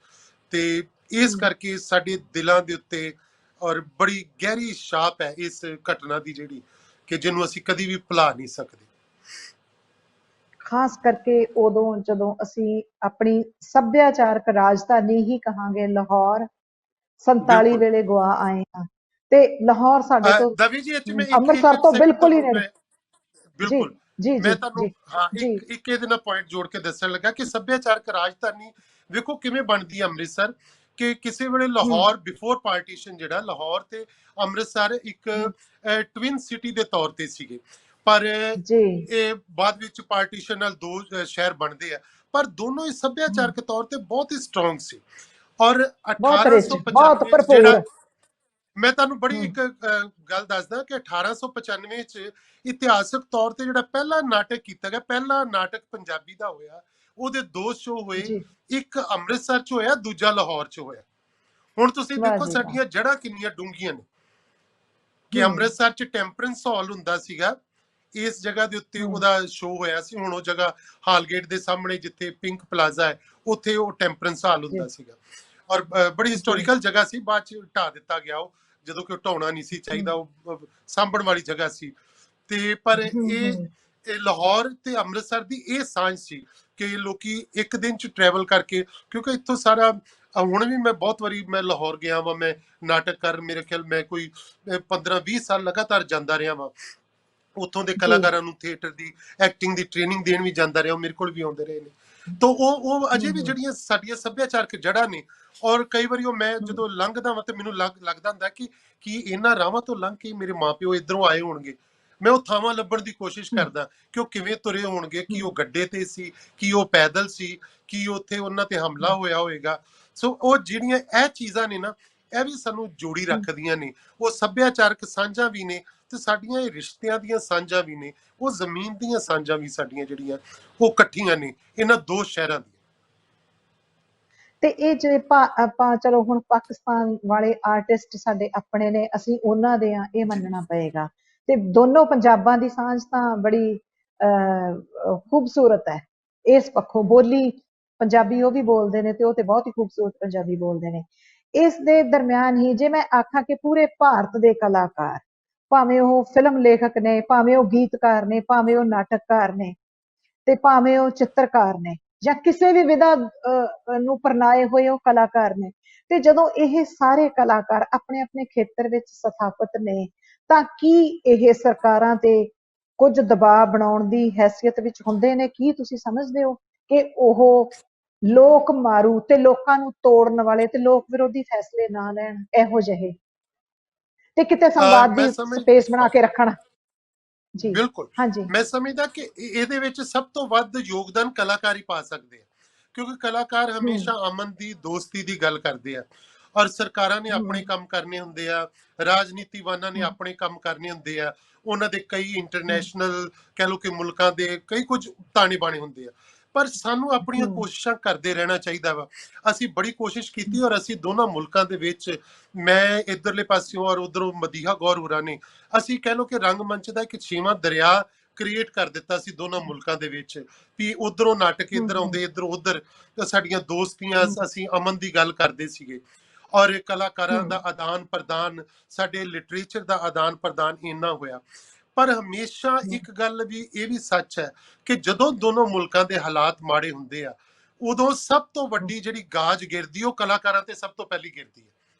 ਤੇ ਇਸ ਹਮ, ਕਰਕੇ ਸਾਡੇ ਦਿਲਾਂ ਦੇ ਉੱਤੇ ਔਰ ਬੜੀ ਗਹਿਰੀ ਛਾਪ ਹੈ ਇਸ ਘਟਨਾ ਦੀ, ਜਿਹੜੀ ਕਿ ਜਿਹਨੂੰ ਅਸੀਂ ਕਦੀ ਵੀ ਭੁਲਾ ਨਹੀਂ ਸਕਦੇ। ਖਾਸ ਕਰਕੇ ਉਦੋਂ ਜਦੋਂ ਅਸੀਂ ਆਪਣੀ ਸੱਭਿਆਚਾਰਕ ਰਾਜਧਾਨੀ ਹੀ ਕਹਾਂਗੇ ਲਾਹੌਰ 47 ਬਿਲਕੁਲ। ਵੇਲੇ ਗਵਾ ਆਏ ਹਾਂ, ਤੇ ਲਾਹੌਰ ਸਾਡੇ ਤੋਂ ਦਵੀ ਜੀ, ਇੱਥੇ ਮੈਂ ਇੱਕ ਇੱਕ ਅੰਮ੍ਰਿਤਸਰ ਇੱਕ ਤੋਂ ਸੈਕਿੰਡ ਬਿਲਕੁਲ ਹੀ ਤੁਹਾਨੂੰ ਨੇੜੇ। ਮੈਂ, ਜੀ ਬਿਲਕੁਲ, ਜੀ ਮੈਂ ਜੀ ਤੁਹਾਨੂੰ ਜੀ ਹਾਂ ਜੀ ਇੱਕ ਇਹਦੇ ਨਾਲ ਪੁਆਇੰਟ ਜੋੜ ਕੇ ਦੱਸਣ ਲੱਗਾ ਕਿ ਸੱਭਿਆਚਾਰਕ ਰਾਜਧਾਨੀ ਵੇਖੋ ਕਿਵੇਂ ਬਣਦੀ ਹੈ ਅੰਮ੍ਰਿਤਸਰ, ਕਿ ਕਿਸੇ ਵੇਲੇ ਹਮ ਲਾਹੌਰ ਬਿਫੋਰ ਪਾਰਟੀਸ਼ਨ, ਜਿਹੜਾ ਲਾਹੌਰ ਤੇ ਅੰਮ੍ਰਿਤਸਰ ਇੱਕ ਹਮ, ਟਵਿਨ ਸਿਟੀ ਦੇ ਤੌਰ ਤੇ ਸੀਗੇ, ਪਰ ਜੀ ਇਹ ਬਾਅਦ ਵਿੱਚ ਪਾਰਟੀਸ਼ਨ ਨਾਲ ਦੋ ਸ਼ਹਿਰ ਬਣਦੇ ਆ, ਪਰ ਦੋਨੋਂ ਹੀ ਹਮ, ਸੱਭਿਆਚਾਰਕ ਤੌਰ ਤੇ ਬਹੁਤ ਹੀ ਸਟਰੋਂਗ ਸੀ। ਔਰ ਬਹੁਤ ਰਿਚ, ਬਹੁਤ 1895 ਚ ਜਿਹੜਾ, ਭਰਪੂਰ। ਮੈਂ ਤੁਹਾਨੂੰ ਬੜੀ ਹਮ ਇੱਕ ਗੱਲ ਦੱਸਦਾ ਕਿ 1895 ਚ ਇਤਿਹਾਸਕ ਤੌਰ ਤੇ ਜਿਹੜਾ ਪਹਿਲਾ ਨਾਟਕ ਕੀਤਾ ਗਿਆ, ਪਹਿਲਾ ਨਾਟਕ ਪੰਜਾਬੀ ਦਾ ਹੋਇਆ, ਉਹਦੇ ਦੋ ਸ਼ੋਅ ਹੋਏ, ਜੀ, ਇੱਕ ਅੰਮ੍ਰਿਤਸਰ ਚ ਹੋਇਆ, ਦੂਜਾ ਲਾਹੌਰ ਚ ਹੋਇਆ। ਹੁਣ ਤੁਸੀਂ ਵਾਹ ਦੇਖੋ ਜੀ ਵਾਹ। ਸਾਡੀਆਂ ਜੜ੍ਹਾਂ ਕਿੰਨੀਆਂ ਡੂੰਘੀਆਂ ਨੇ, ਕਿ ਹਮ ਅੰਮ੍ਰਿਤਸਰ ਚ ਟੈਂਪਰੈਂਸ ਹਾਲ ਹੁੰਦਾ ਸੀਗਾ, ਇਸ ਜਗ੍ਹਾ ਦੇ ਉੱਤੇ ਉਹਦਾ ਸ਼ੋਅ ਹੋਇਆ ਸੀ। ਹੁਣ ਉਹ ਜਗ੍ਹਾ ਹਾਲਗੇਟ ਦੇ ਸਾਹਮਣੇ ਜਿੱਥੇ ਪਿੰਕ ਪਲਾਜ਼ਾ ਹੈ, ਉੱਥੇ ਉਹ ਟੈਂਪਰੈਂਸ ਹਾਲ ਹੁੰਦਾ ਸੀਗਾ, ਔਰ ਬੜੀ ਹਿਸਟੋਰੀਕਲ ਜਗ੍ਹਾ ਸੀ। ਬਾਅਦ ਚ ਢਾ ਦਿੱਤਾ ਗਿਆ ਉਹ, ਜਦੋਂ ਕਿ ਉਹ ਢਾਉਣਾ ਨਹੀਂ ਸੀ ਚਾਹੀਦਾ, ਉਹ ਸਾਂਭਣ ਵਾਲੀ ਜਗ੍ਹਾ ਸੀ। ਤੇ ਪਰ ਇਹ ਲਾਹੌਰ ਤੇ ਅੰਮ੍ਰਿਤਸਰ ਦੀ ਇਹ ਸਾਂਝ ਸੀ ਕਿ ਲੋਕੀ ਇੱਕ ਦਿਨ ਚ ਟਰੈਵਲ ਕਰਕੇ, ਕਿਉਂਕਿ ਇੱਥੋਂ ਸਾਰਾ ਹੁਣ ਵੀ ਮੈਂ ਬਹੁਤ ਵਾਰੀ ਮੈਂ ਲਾਹੌਰ ਗਿਆ ਵਾਂ, ਮੈਂ ਨਾਟਕ ਕਰ, ਮੇਰੇ ਖਿਆਲ ਮੈਂ ਕੋਈ 15-20 ਸਾਲ ਲਗਾਤਾਰ ਜਾਂਦਾ ਰਿਹਾ ਵਾਂ। ਉੱਥੋਂ ਦੇ ਕਲਾਕਾਰਾਂ ਨੂੰ ਥੀਏਟਰ ਦੀ ਐਕਟਿੰਗ ਦੀ ਟ੍ਰੇਨਿੰਗ ਦੇਣ ਵੀ ਜਾਂਦਾ ਰਿਹਾ, ਉਹ ਮੇਰੇ ਕੋਲ ਵੀ ਆਉਂਦੇ ਰਹੇ ਨੇ। ਤਾਂ ਉਹ ਅਜੇ ਵੀ ਜਿਹੜੀਆਂ ਸਾਡੀਆਂ ਸੱਭਿਆਚਾਰਕ ਜੜ੍ਹਾਂ ਨੇ, ਔਰ ਕਈ ਵਾਰੀ ਉਹ ਮੈਂ ਜਦੋਂ ਲੰਘਦਾ ਵਾਂ ਤੇ ਮੈਨੂੰ ਲੱਗਦਾ ਹੁੰਦਾ ਕਿ ਇਹਨਾਂ ਰਾਵਾਂ ਤੋਂ ਲੰਘ ਕੇ ਮੇਰੇ ਮਾਪਿਓ ਇੱਧਰੋਂ ਆਏ ਹੋਣਗੇ। ਮੈਂ ਉਹ ਥਾਵਾਂ ਲੱਭਣ ਦੀ ਕੋਸ਼ਿਸ਼ ਕਰਦਾ ਕਿ ਉਹ ਕਿਵੇਂ ਤੁਰੇ ਹੋਣਗੇ, ਕਿ ਉਹ ਗੱਡੇ ਤੇ ਸੀ, ਕਿ ਉਹ ਪੈਦਲ ਸੀ, ਕਿ ਉੱਥੇ ਉਹਨਾਂ ਤੇ ਹਮਲਾ ਹੋਇਆ ਹੋਏਗਾ। ਸੋ ਉਹ ਜਿਹੜੀਆਂ ਇਹ ਚੀਜ਼ਾਂ ਨੇ ਨਾ, ਇਹ ਵੀ ਸਾਨੂੰ ਜੋੜੀ ਰੱਖਦੀਆਂ ਨੇ। ਉਹ ਸੱਭਿਆਚਾਰਕ ਸਾਂਝਾਂ ਵੀ ਨੇ ਤੇ ਸਾਡੀਆਂ ਇਹ ਰਿਸ਼ਤਿਆਂ ਦੀਆਂ ਸਾਂਝਾਂ ਵੀ ਨੇ, ਉਹ ਜ਼ਮੀਨ ਦੀਆਂ ਸਾਂਝਾਂ ਵੀ ਸਾਡੀਆਂ ਜਿਹੜੀਆਂ ਉਹ ਇਕੱਠੀਆਂ ਨੇ ਇਹਨਾਂ ਦੋ ਸ਼ਹਿਰਾਂ ਦੀਆਂ। ਤੇ ਇਹ ਜੇ ਆਪਾਂ ਚਲੋ ਹੁਣ ਪਾਕਿਸਤਾਨ ਵਾਲੇ ਆਰਟਿਸਟ ਸਾਡੇ ਆਪਣੇ ਨੇ, ਅਸੀਂ ਉਹਨਾਂ ਦੇ ਆ, ਇਹ ਮੰਨਣਾ ਪਏਗਾ। ਤੇ ਦੋਨੋਂ ਪੰਜਾਬਾਂ ਦੀ ਸਾਂਝ ਤਾਂ ਬੜੀ ਖੂਬਸੂਰਤ ਹੈ। ਇਸ ਪੱਖੋਂ ਬੋਲੀ ਪੰਜਾਬੀ ਉਹ ਵੀ ਬੋਲਦੇ ਨੇ ਤੇ ਉਹ ਤੇ ਬਹੁਤ ਹੀ ਖੂਬਸੂਰਤ ਪੰਜਾਬੀ ਬੋਲਦੇ ਨੇ। ਇਸ ਦੇ ਦਰਮਿਆਨ ਹੀ ਜੇ ਮੈਂ ਆਖਾਂ ਕਿ ਪੂਰੇ ਭਾਰਤ ਦੇ ਕਲਾਕਾਰ, ਭਾਵੇਂ ਉਹ ਫਿਲਮ ਲੇਖਕ ਨੇ, ਭਾਵੇਂ ਉਹ ਗੀਤਕਾਰ ਨੇ, ਭਾਵੇਂ ਉਹ ਨਾਟਕਕਾਰ ਨੇ, ਤੇ ਭਾਵੇਂ ਉਹ ਚਿੱਤਰਕਾਰ ਨੇ, ਜਾਂ ਕਿਸੇ ਵੀ ਵਿਧਾ ਨੂੰ ਪਰਨਾਏ ਹੋਏ ਉਹ ਕਲਾਕਾਰ ਨੇ, ਤੇ ਜਦੋਂ ਇਹ ਸਾਰੇ ਕਲਾਕਾਰ ਆਪਣੇ ਆਪਣੇ ਖੇਤਰ ਵਿੱਚ ਸਥਾਪਿਤ ਨੇ, ਤਾਂ ਕੀ ਇਹ ਸਰਕਾਰਾਂ ਤੇ ਕੁਝ ਦਬਾਅ ਬਣਾਉਣ ਦੀ ਹੈਸੀਅਤ ਵਿੱਚ ਹੁੰਦੇ ਨੇ? ਕੀ ਤੁਸੀਂ ਸਮਝਦੇ ਹੋ ਕਿ ਉਹ ਲੋਕ ਮਾਰੂ ਤੇ ਲੋਕਾਂ ਨੂੰ ਤੋੜਨ ਵਾਲੇ ਤੇ ਲੋਕ ਵਿਰੋਧੀ ਫੈਸਲੇ ਨਾ ਲੈਣ ਇਹੋ ਜਿਹੇ, ਤੇ ਕਿਤੇ ਸੰਵਾਦ ਮੈਂ ਦੀ ਸਮਝ ਸਪੇਸ ਬਣਾ ਕੇ ਰੱਖਣ? ਜੀ ਬਿਲਕੁਲ, ਹਾਂਜੀ। ਮੈਂ ਸਮਝਦਾ ਕਿ ਇਹਦੇ ਵਿੱਚ ਸਭ ਤੋਂ ਵੱਧ ਯੋਗਦਾਨ ਕਲਾਕਾਰ ਹੀ ਪਾ ਸਕਦੇ ਆ, ਕਿਉਂਕਿ ਕਲਾਕਾਰ ਹਮੇਸ਼ਾ ਅਮਨ ਦੀ, ਦੋਸਤੀ ਦੀ ਗੱਲ ਕਰਦੇ ਆ, ਔਰ ਸਰਕਾਰਾਂ ਨੇ ਆਪਣੇ ਕੰਮ ਕਰਨੇ ਹੁੰਦੇ ਆ, ਰਾਜਨੀਤੀਵਾਨਾਂ ਨੇ ਆਪਣੇ ਕੰਮ ਕਰਨੇ ਹੁੰਦੇ ਆ, ਉਹਨਾਂ ਦੇ ਕਈ ਇੰਟਰਨੈਸ਼ਨਲ ਕਹਿ ਲਓ ਕਿ ਮੁਲਕਾਂ ਦੇ ਕਈ ਕੁਝ ਤਾਣੇ ਬਾਣੇ ਹੁੰਦੇ ਆ। ਪਰ ਸਾਨੂੰ ਆਪਣੀਆਂ ਕੋਸ਼ਿਸ਼ਾਂ ਕਰਦੇ ਰਹਿਣਾ ਚਾਹੀਦਾ ਵਾ। ਅਸੀਂ ਬੜੀ ਕੋਸ਼ਿਸ਼ ਕੀਤੀ, ਔਰ ਅਸੀਂ ਦੋਨਾਂ ਮੁਲਕਾਂ ਦੇ ਵਿੱਚ, ਮੈਂ ਇੱਧਰਲੇ ਪਾਸਿਓਂ ਔਰ ਉਧਰੋਂ ਮਦੀਹਾ ਗੌਰ ਹੋਰਾਂ ਨੇ, ਅਸੀਂ ਕਹਿ ਲਓ ਕਿ ਰੰਗਮੰਚ ਦਾ ਇੱਕ 6ਵਾਂ ਦਰਿਆ ਕ੍ਰੀਏਟ ਕਰ ਦਿੱਤਾ ਸੀ ਦੋਨਾਂ ਮੁਲਕਾਂ ਦੇ ਵਿੱਚ, ਵੀ ਉਧਰੋਂ ਨਾਟਕ ਇੱਧਰ ਆਉਂਦੇ, ਇੱਧਰੋਂ ਉਧਰ ਸਾਡੀਆਂ ਦੋਸਤੀਆਂ, ਅਸੀਂ ਅਮਨ ਦੀ ਗੱਲ ਕਰਦੇ ਸੀਗੇ, ਔਰ ਕਲਾਕਾਰਾਂ ਦਾ ਆਦਾਨ ਪ੍ਰਦਾਨ, ਸਾਡੇ ਲਿਟਰੇਚਰ ਦਾ ਆਦਾਨ ਪ੍ਰਦਾਨ ਇੰਨਾ ਹੋਇਆ। ਪਰ ਹਮੇਸ਼ਾ ਇੱਕ ਗੱਲ ਵੀ ਇਹ ਵੀ ਸੱਚ ਹੈ ਕਿ ਜਦੋਂ ਦੋਨੋਂ ਮੁਲਕਾਂ ਦੇ ਹਾਲਾਤ ਮਾੜੇ ਹੁੰਦੇ ਆ, ਉਦੋਂ ਸਭ ਤੋਂ ਵੱਡੀ ਜਿਹੜੀ ਗਾਜ ਗਿਰਦੀ ਉਹ ਕਲਾਕਾਰਾਂ ਤੇ ਸਭ ਤੋਂ ਪਹਿਲੀ ਗਿਰਦੀ ਹੈ।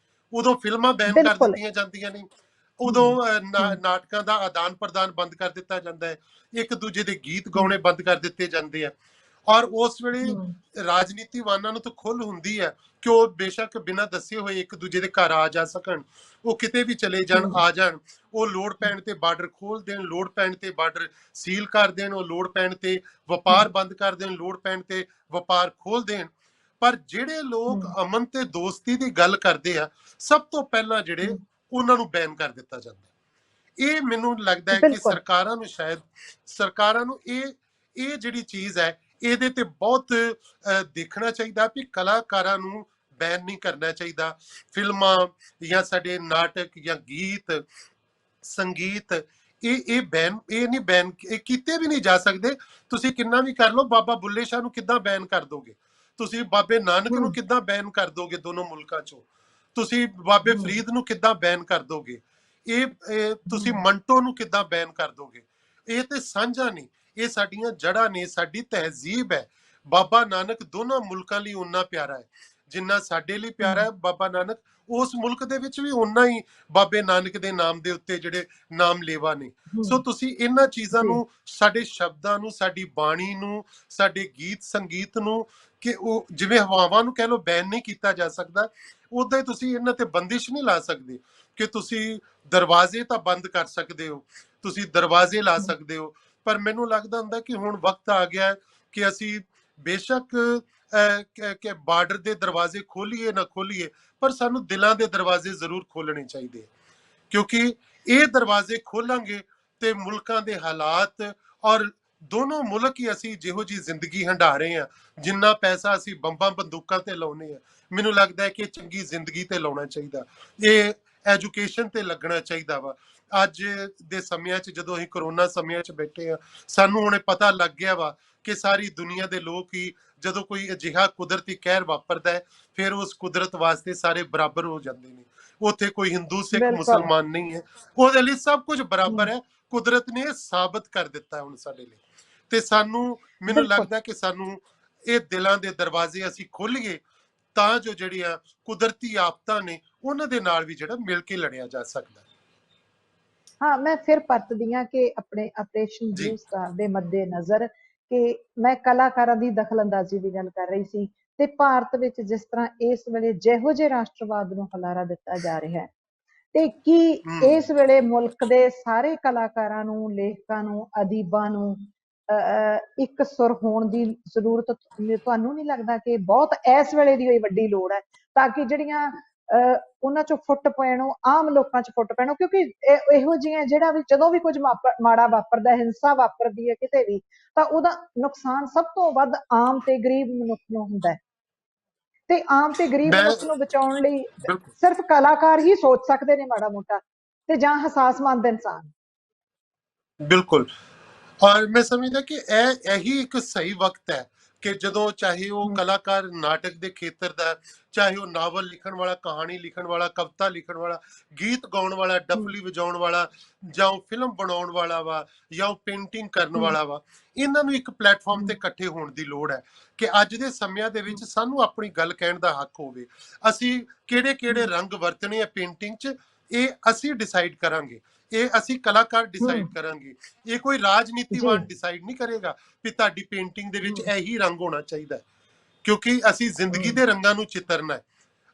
ਉਦੋਂ ਫਿਲਮਾਂ ਬੈਨ ਕਰ ਦਿੱਤੀਆਂ ਜਾਂਦੀਆਂ ਨੇ, ਉਦੋਂ ਨਾਟਕਾਂ ਦਾ ਆਦਾਨ ਪ੍ਰਦਾਨ ਬੰਦ ਕਰ ਦਿੱਤਾ ਜਾਂਦਾ ਹੈ, ਇੱਕ ਦੂਜੇ ਦੇ ਗੀਤ ਗਾਉਣੇ ਬੰਦ ਕਰ ਦਿੱਤੇ ਜਾਂਦੇ ਆ। ਔਰ ਉਸ ਵੇਲੇ ਰਾਜਨੀਤੀਵਾਨਾਂ ਨੂੰ ਤਾਂ ਖੁੱਲ੍ਹ ਹੁੰਦੀ ਹੈ ਕਿ ਉਹ ਬੇਸ਼ੱਕ ਬਿਨਾਂ ਦੱਸੇ ਹੋਏ ਇੱਕ ਦੂਜੇ ਦੇ ਘਰ ਆ ਜਾ ਸਕਣ, ਉਹ ਕਿਤੇ ਵੀ ਚਲੇ ਜਾਣ, ਆ ਜਾਣ, ਉਹ ਲੋੜ ਪੈਣ ਤੇ ਬਾਰਡਰ ਖੋਲ ਦੇਣ, ਲੋੜ ਪੈਣ ਤੇ ਬਾਰਡਰ ਸੀਲ ਕਰ ਦੇਣ, ਉਹ ਲੋੜ ਪੈਣ ਤੇ ਵਪਾਰ ਬੰਦ ਕਰ ਦੇਣ, ਲੋੜ ਪੈਣ ਤੇ ਵਪਾਰ ਖੋਲ ਦੇਣ। ਪਰ ਜਿਹੜੇ ਲੋਕ ਅਮਨ ਤੇ ਦੋਸਤੀ ਦੀ ਗੱਲ ਕਰਦੇ ਆ, ਸਭ ਤੋਂ ਪਹਿਲਾਂ ਜਿਹੜੇ ਉਹਨਾਂ ਨੂੰ ਬੈਨ ਕਰ ਦਿੱਤਾ ਜਾਂਦਾ। ਇਹ ਮੈਨੂੰ ਲੱਗਦਾ ਹੈ ਕਿ ਸਰਕਾਰਾਂ ਨੂੰ, ਸ਼ਾਇਦ ਸਰਕਾਰਾਂ ਨੂੰ ਇਹ ਜਿਹੜੀ ਚੀਜ਼ ਹੈ, ਇਹਦੇ ਤੇ ਬਹੁਤ ਦੇਖਣਾ ਚਾਹੀਦਾ ਵੀ ਕਲਾਕਾਰਾਂ ਨੂੰ ਬੈਨ ਨਹੀਂ ਕਰਨਾ ਚਾਹੀਦਾ। ਫਿਲਮਾਂ ਜਾਂ ਸਾਡੇ ਨਾਟਕ ਜਾਂ ਗੀਤ ਸੰਗੀਤ, ਇਹ ਨਹੀਂ ਬੈਨ ਕੀਤੇ ਵੀ ਨਹੀਂ ਜਾ ਸਕਦੇ। ਤੁਸੀਂ ਕਿੰਨਾ ਵੀ ਕਰ ਲਓ, ਬਾਬਾ ਬੁੱਲੇ ਸ਼ਾਹ ਨੂੰ ਕਿੱਦਾਂ ਬੈਨ ਕਰ ਦੋਗੇ? ਤੁਸੀਂ ਬਾਬੇ ਨਾਨਕ ਨੂੰ ਕਿੱਦਾਂ ਬੈਨ ਕਰ ਦੋਗੇ ਦੋਨੋਂ ਮੁਲਕਾਂ ਚੋਂ? ਤੁਸੀਂ ਬਾਬੇ ਫਰੀਦ ਨੂੰ ਕਿੱਦਾਂ ਬੈਨ ਕਰ ਦੋਗੇ? ਇਹ ਤੁਸੀਂ ਮੰਟੋ ਨੂੰ ਕਿੱਦਾਂ ਬੈਨ ਕਰ ਦੋਗੇ? ਇਹ ਤੇ ਸਾਂਝਾ ਨਹੀਂ, ਇਹ ਸਾਡੀਆਂ ਜੜ੍ਹਾਂ ਨੇ, ਸਾਡੀ ਤਹਿਜ਼ੀਬ ਹੈ। ਬਾਬਾ ਨਾਨਕ ਦੋਨਾਂ ਮੁਲਕਾਂ ਲਈ ਓਨਾ ਪਿਆਰਾ ਹੈ ਜਿੰਨਾ ਸਾਡੇ ਲਈ ਪਿਆਰਾ ਹੈ। ਬਾਬਾ ਨਾਨਕ ਉਸ ਮੁਲਕ ਦੇ ਵਿੱਚ ਵੀ ਓਨਾ ਹੀ ਬਾਬੇ ਨਾਨਕ ਦੇ ਨਾਮ ਦੇ ਉੱਤੇ ਜਿਹੜੇ ਨਾਮ ਲੇਵਾ ਨੇ। ਸੋ ਤੁਸੀਂ ਇਹਨਾਂ ਚੀਜ਼ਾਂ ਨੂੰ, ਸਾਡੇ ਸ਼ਬਦਾਂ ਨੂੰ, ਸਾਡੀ ਬਾਣੀ ਨੂੰ, ਸਾਡੇ ਗੀਤ ਸੰਗੀਤ ਨੂੰ, ਕਿ ਉਹ ਜਿਵੇਂ ਹਵਾਵਾਂ ਨੂੰ ਕਹਿ ਲਓ ਬੈਨ ਨਹੀਂ ਕੀਤਾ ਜਾ ਸਕਦਾ, ਉਦਾਂ ਹੀ ਤੁਸੀਂ ਇਹਨਾਂ ਤੇ ਬੰਦਿਸ਼ ਨਹੀਂ ਲਾ ਸਕਦੇ ਕਿ ਤੁਸੀਂ ਦਰਵਾਜ਼ੇ ਤਾਂ ਬੰਦ ਕਰ ਸਕਦੇ ਹੋ, ਤੁਸੀਂ ਦਰਵਾਜ਼ੇ ਲਾ ਸਕਦੇ ਹੋ। ਪਰ ਮੈਨੂੰ ਲੱਗਦਾ ਹੁੰਦਾ ਕਿ ਹੁਣ ਵਕਤ ਆ ਗਿਆ ਕਿ ਅਸੀਂ ਬੇਸ਼ੱਕ ਕਿ ਬਾਰਡਰ ਦੇ ਦਰਵਾਜ਼ੇ ਖੋਲੀਏ ਨਾ ਖੋਲੀਏ, ਪਰ ਸਾਨੂੰ ਦਿਲਾਂ ਦੇ ਦਰਵਾਜ਼ੇ ਜ਼ਰੂਰ ਖੋਲਣੇ ਚਾਹੀਦੇ, ਕਿਉਂਕਿ ਇਹ ਦਰਵਾਜ਼ੇ ਖੋਲਾਂਗੇ ਤੇ ਮੁਲਕਾਂ ਦੇ ਹਾਲਾਤ, ਔਰ ਦੋਨੋਂ ਮੁਲਕ ਹੀ ਅਸੀਂ ਜਿਹੋ ਜੀ ਜ਼ਿੰਦਗੀ ਹੰਢਾ ਰਹੇ ਹਾਂ, ਜਿੰਨਾ ਪੈਸਾ ਅਸੀਂ ਬੰਬਾਂ ਬੰਦੂਕਾਂ ਤੇ ਲਾਉਨੇ ਆ, ਮੈਨੂੰ ਲੱਗਦਾ ਹੈ ਕਿ ਚੰਗੀ ਜ਼ਿੰਦਗੀ ਤੇ ਲਾਉਣਾ ਚਾਹੀਦਾ, ਇਹ ਐਜੂਕੇਸ਼ਨ ਤੇ ਲੱਗਣਾ ਚਾਹੀਦਾ ਵਾ। ਅੱਜ ਦੇ ਸਮਿਆਂ 'ਚ ਜਦੋਂ ਅਸੀਂ ਕਰੋਨਾ ਸਮਿਆਂ 'ਚ ਬੈਠੇ ਆ, ਸਾਨੂੰ ਹੁਣ ਪਤਾ ਲੱਗ ਗਿਆ ਵਾ ਕਿ ਸਾਰੀ ਦੁਨੀਆ ਦੇ ਲੋਕ ਹੀ ਜਦੋਂ ਕੋਈ ਅਜਿਹਾ ਕੁਦਰਤੀ ਕਹਿਰ ਵਾਪਰਦਾ ਹੈ, ਫਿਰ ਉਸ ਕੁਦਰਤ ਵਾਸਤੇ ਸਾਰੇ ਬਰਾਬਰ ਹੋ ਜਾਂਦੇ ਨੇ। ਉੱਥੇ ਕੋਈ ਹਿੰਦੂ ਸਿੱਖ ਬਿਲਕੁਲ। ਮੁਸਲਮਾਨ ਨਹੀਂ ਹੈ, ਉਹਦੇ ਲਈ ਸਭ ਕੁਝ ਬਰਾਬਰ ਹਮ, ਹੈ। ਕੁਦਰਤ ਨੇ ਇਹ ਸਾਬਤ ਕਰ ਦਿੱਤਾ ਹੁਣ ਸਾਡੇ ਲਈ। ਤੇ ਸਾਨੂੰ, ਮੈਨੂੰ ਬਿਲਕੁਲ। ਲੱਗਦਾ ਕਿ ਸਾਨੂੰ ਇਹ ਦਿਲਾਂ ਦੇ ਦਰਵਾਜ਼ੇ ਅਸੀਂ ਖੋਲੀਏ, ਤਾਂ ਜੋ ਜਿਹੜੀਆਂ ਕੁਦਰਤੀ ਆਫਤਾਂ ਨੇ ਉਹਨਾਂ ਦੇ ਨਾਲ ਵੀ ਜਿਹੜਾ ਮਿਲ ਕੇ ਲੜਿਆ ਜਾ ਸਕਦਾ। ਹਾਂ, ਮੈਂ ਫਿਰ ਪਰਤਦੀ ਹਾਂ ਕਿ ਆਪਣੇ ਆਪਰੇਸ਼ਨ ਜੀ ਬਲੂ ਸਟਾਰ ਦੇ ਮੱਦੇ ਨਜ਼ਰ ਕਿ ਮੈਂ ਕਲਾਕਾਰਾਂ ਦੀ ਦਖਲਅੰਦਾਜ਼ੀ ਦੀ ਗੱਲ ਕਰ ਰਹੀ ਸੀ, ਤੇ ਭਾਰਤ ਵਿੱਚ ਜਿਸ ਤਰ੍ਹਾਂ ਇਸ ਵੇਲੇ ਜਿਹੋ ਜਿਹੇ ਰਾਸ਼ਟਰਵਾਦ ਨੂੰ ਹੁਲਾਰਾ ਦਿੱਤਾ ਜਾ ਰਿਹਾ ਹੈ, ਤੇ ਕੀ ਹੂੰ ਇਸ ਵੇਲੇ ਮੁਲਕ ਦੇ ਸਾਰੇ ਕਲਾਕਾਰਾਂ ਨੂੰ, ਲੇਖਕਾਂ ਨੂੰ, ਅਦੀਬਾਂ ਨੂੰ ਇੱਕ ਸੁਰ ਹੋਣ ਦੀ ਜ਼ਰੂਰਤ ਤੁਹਾਨੂੰ ਨਹੀਂ ਲੱਗਦਾ ਕਿ ਬਹੁਤ ਇਸ ਵੇਲੇ ਦੀ ਹੋਈ ਵੱਡੀ ਲੋੜ ਹੈ, ਤਾਂ ਕਿ ਜਿਹੜੀਆਂ ਉਹਨਾਂ ਚੋਂ ਫੁੱਟ ਪੈਣ, ਉਹ ਆਮ ਲੋਕਾਂ ਚ ਫੁੱਟ ਪੈਣ? ਕਿਉਂਕਿ ਇਹੋ ਜਿਹੀਆਂ ਜਿਹੜਾ ਵੀ ਜਦੋਂ ਵੀ ਕੁਝ ਮਾੜਾ ਵਾਪਰਦਾ, ਹਿੰਸਾ ਵਾਪਰਦੀ ਹੈ ਕਿਤੇ ਵੀ, ਤਾਂ ਉਹਦਾ ਨੁਕਸਾਨ ਸਭ ਤੋਂ ਵੱਧ ਆਮ ਤੇ ਗਰੀਬ ਮਨੁੱਖ ਨੂੰ ਹੁੰਦਾ ਹੈ। ਤੇ ਆਮ ਤੇ ਗਰੀਬ ਮੈਂ ਮਨੁੱਖ ਨੂੰ ਬਚਾਉਣ ਲਈ ਬਿਲਕੁਲ ਸਿਰਫ ਕਲਾਕਾਰ ਹੀ ਸੋਚ ਸਕਦੇ ਨੇ ਮਾੜਾ ਮੋਟਾ, ਤੇ ਜਾਂ ਹਸਾਸਮੰਦ ਇਨਸਾਨ। ਬਿਲਕੁਲ। ਔਰ ਮੈਂ ਸਮਝਦਾ ਕਿ ਇਹੀ ਇੱਕ ਸਹੀ ਵਕਤ ਹੈ ਕਿ ਜਦੋਂ ਚਾਹੇ ਉਹ ਕਲਾਕਾਰ ਨਾਟਕ ਦੇ ਖੇਤਰ ਦਾ, ਚਾਹੇ ਉਹ ਨਾਵਲ ਲਿਖਣ ਵਾਲਾ, ਕਹਾਣੀ ਲਿਖਣ ਵਾਲਾ, ਕਵਿਤਾ ਲਿਖਣ ਵਾਲਾ, ਗੀਤ ਗਾਉਣ ਵਾਲਾ, ਡਫਲੀ ਵਜਾਉਣ ਵਾਲਾ, ਜਾਂ ਉਹ ਫਿਲਮ ਬਣਾਉਣ ਵਾਲਾ ਵਾ, ਜਾਂ ਉਹ ਪੇਂਟਿੰਗ ਕਰਨ ਵਾਲਾ ਵਾ, ਇਹਨਾਂ ਨੂੰ ਇੱਕ ਪਲੇਟਫਾਰਮ ਤੇ ਇਕੱਠੇ ਹੋਣ ਦੀ ਲੋੜ ਹੈ ਕਿ ਅੱਜ ਦੇ ਸਮਿਆਂ ਦੇ ਵਿੱਚ ਸਾਨੂੰ ਆਪਣੀ ਗੱਲ ਕਹਿਣ ਦਾ ਹੱਕ ਹੋਵੇ। ਅਸੀਂ ਕਿਹੜੇ ਕਿਹੜੇ ਰੰਗ ਵਰਤਣੇ ਆ ਪੇਂਟਿੰਗ 'ਚ, ਇਹ ਅਸੀਂ ਡਿਸਾਈਡ ਕਰਾਂਗੇ, ਇਹ ਅਸੀਂ ਕਲਾਕਾਰ ਡਿਸਾਈਡ ਕਰਾਂਗੇ। ਇਹ ਕੋਈ ਰਾਜਨੀਤੀਵਾਨ ਡਿਸਾਈਡ ਨਹੀਂ ਕਰੇਗਾ ਵੀ ਤੁਹਾਡੀ ਪੇਂਟਿੰਗ ਦੇ ਵਿੱਚ ਇਹੀ ਰੰਗ ਹੋਣਾ ਚਾਹੀਦਾ ਹੈ, ਕਿਉਂਕਿ ਅਸੀਂ ਜ਼ਿੰਦਗੀ ਦੇ ਰੰਗਾਂ ਨੂੰ ਚਿੱਤਰਨਾ ਹੈ।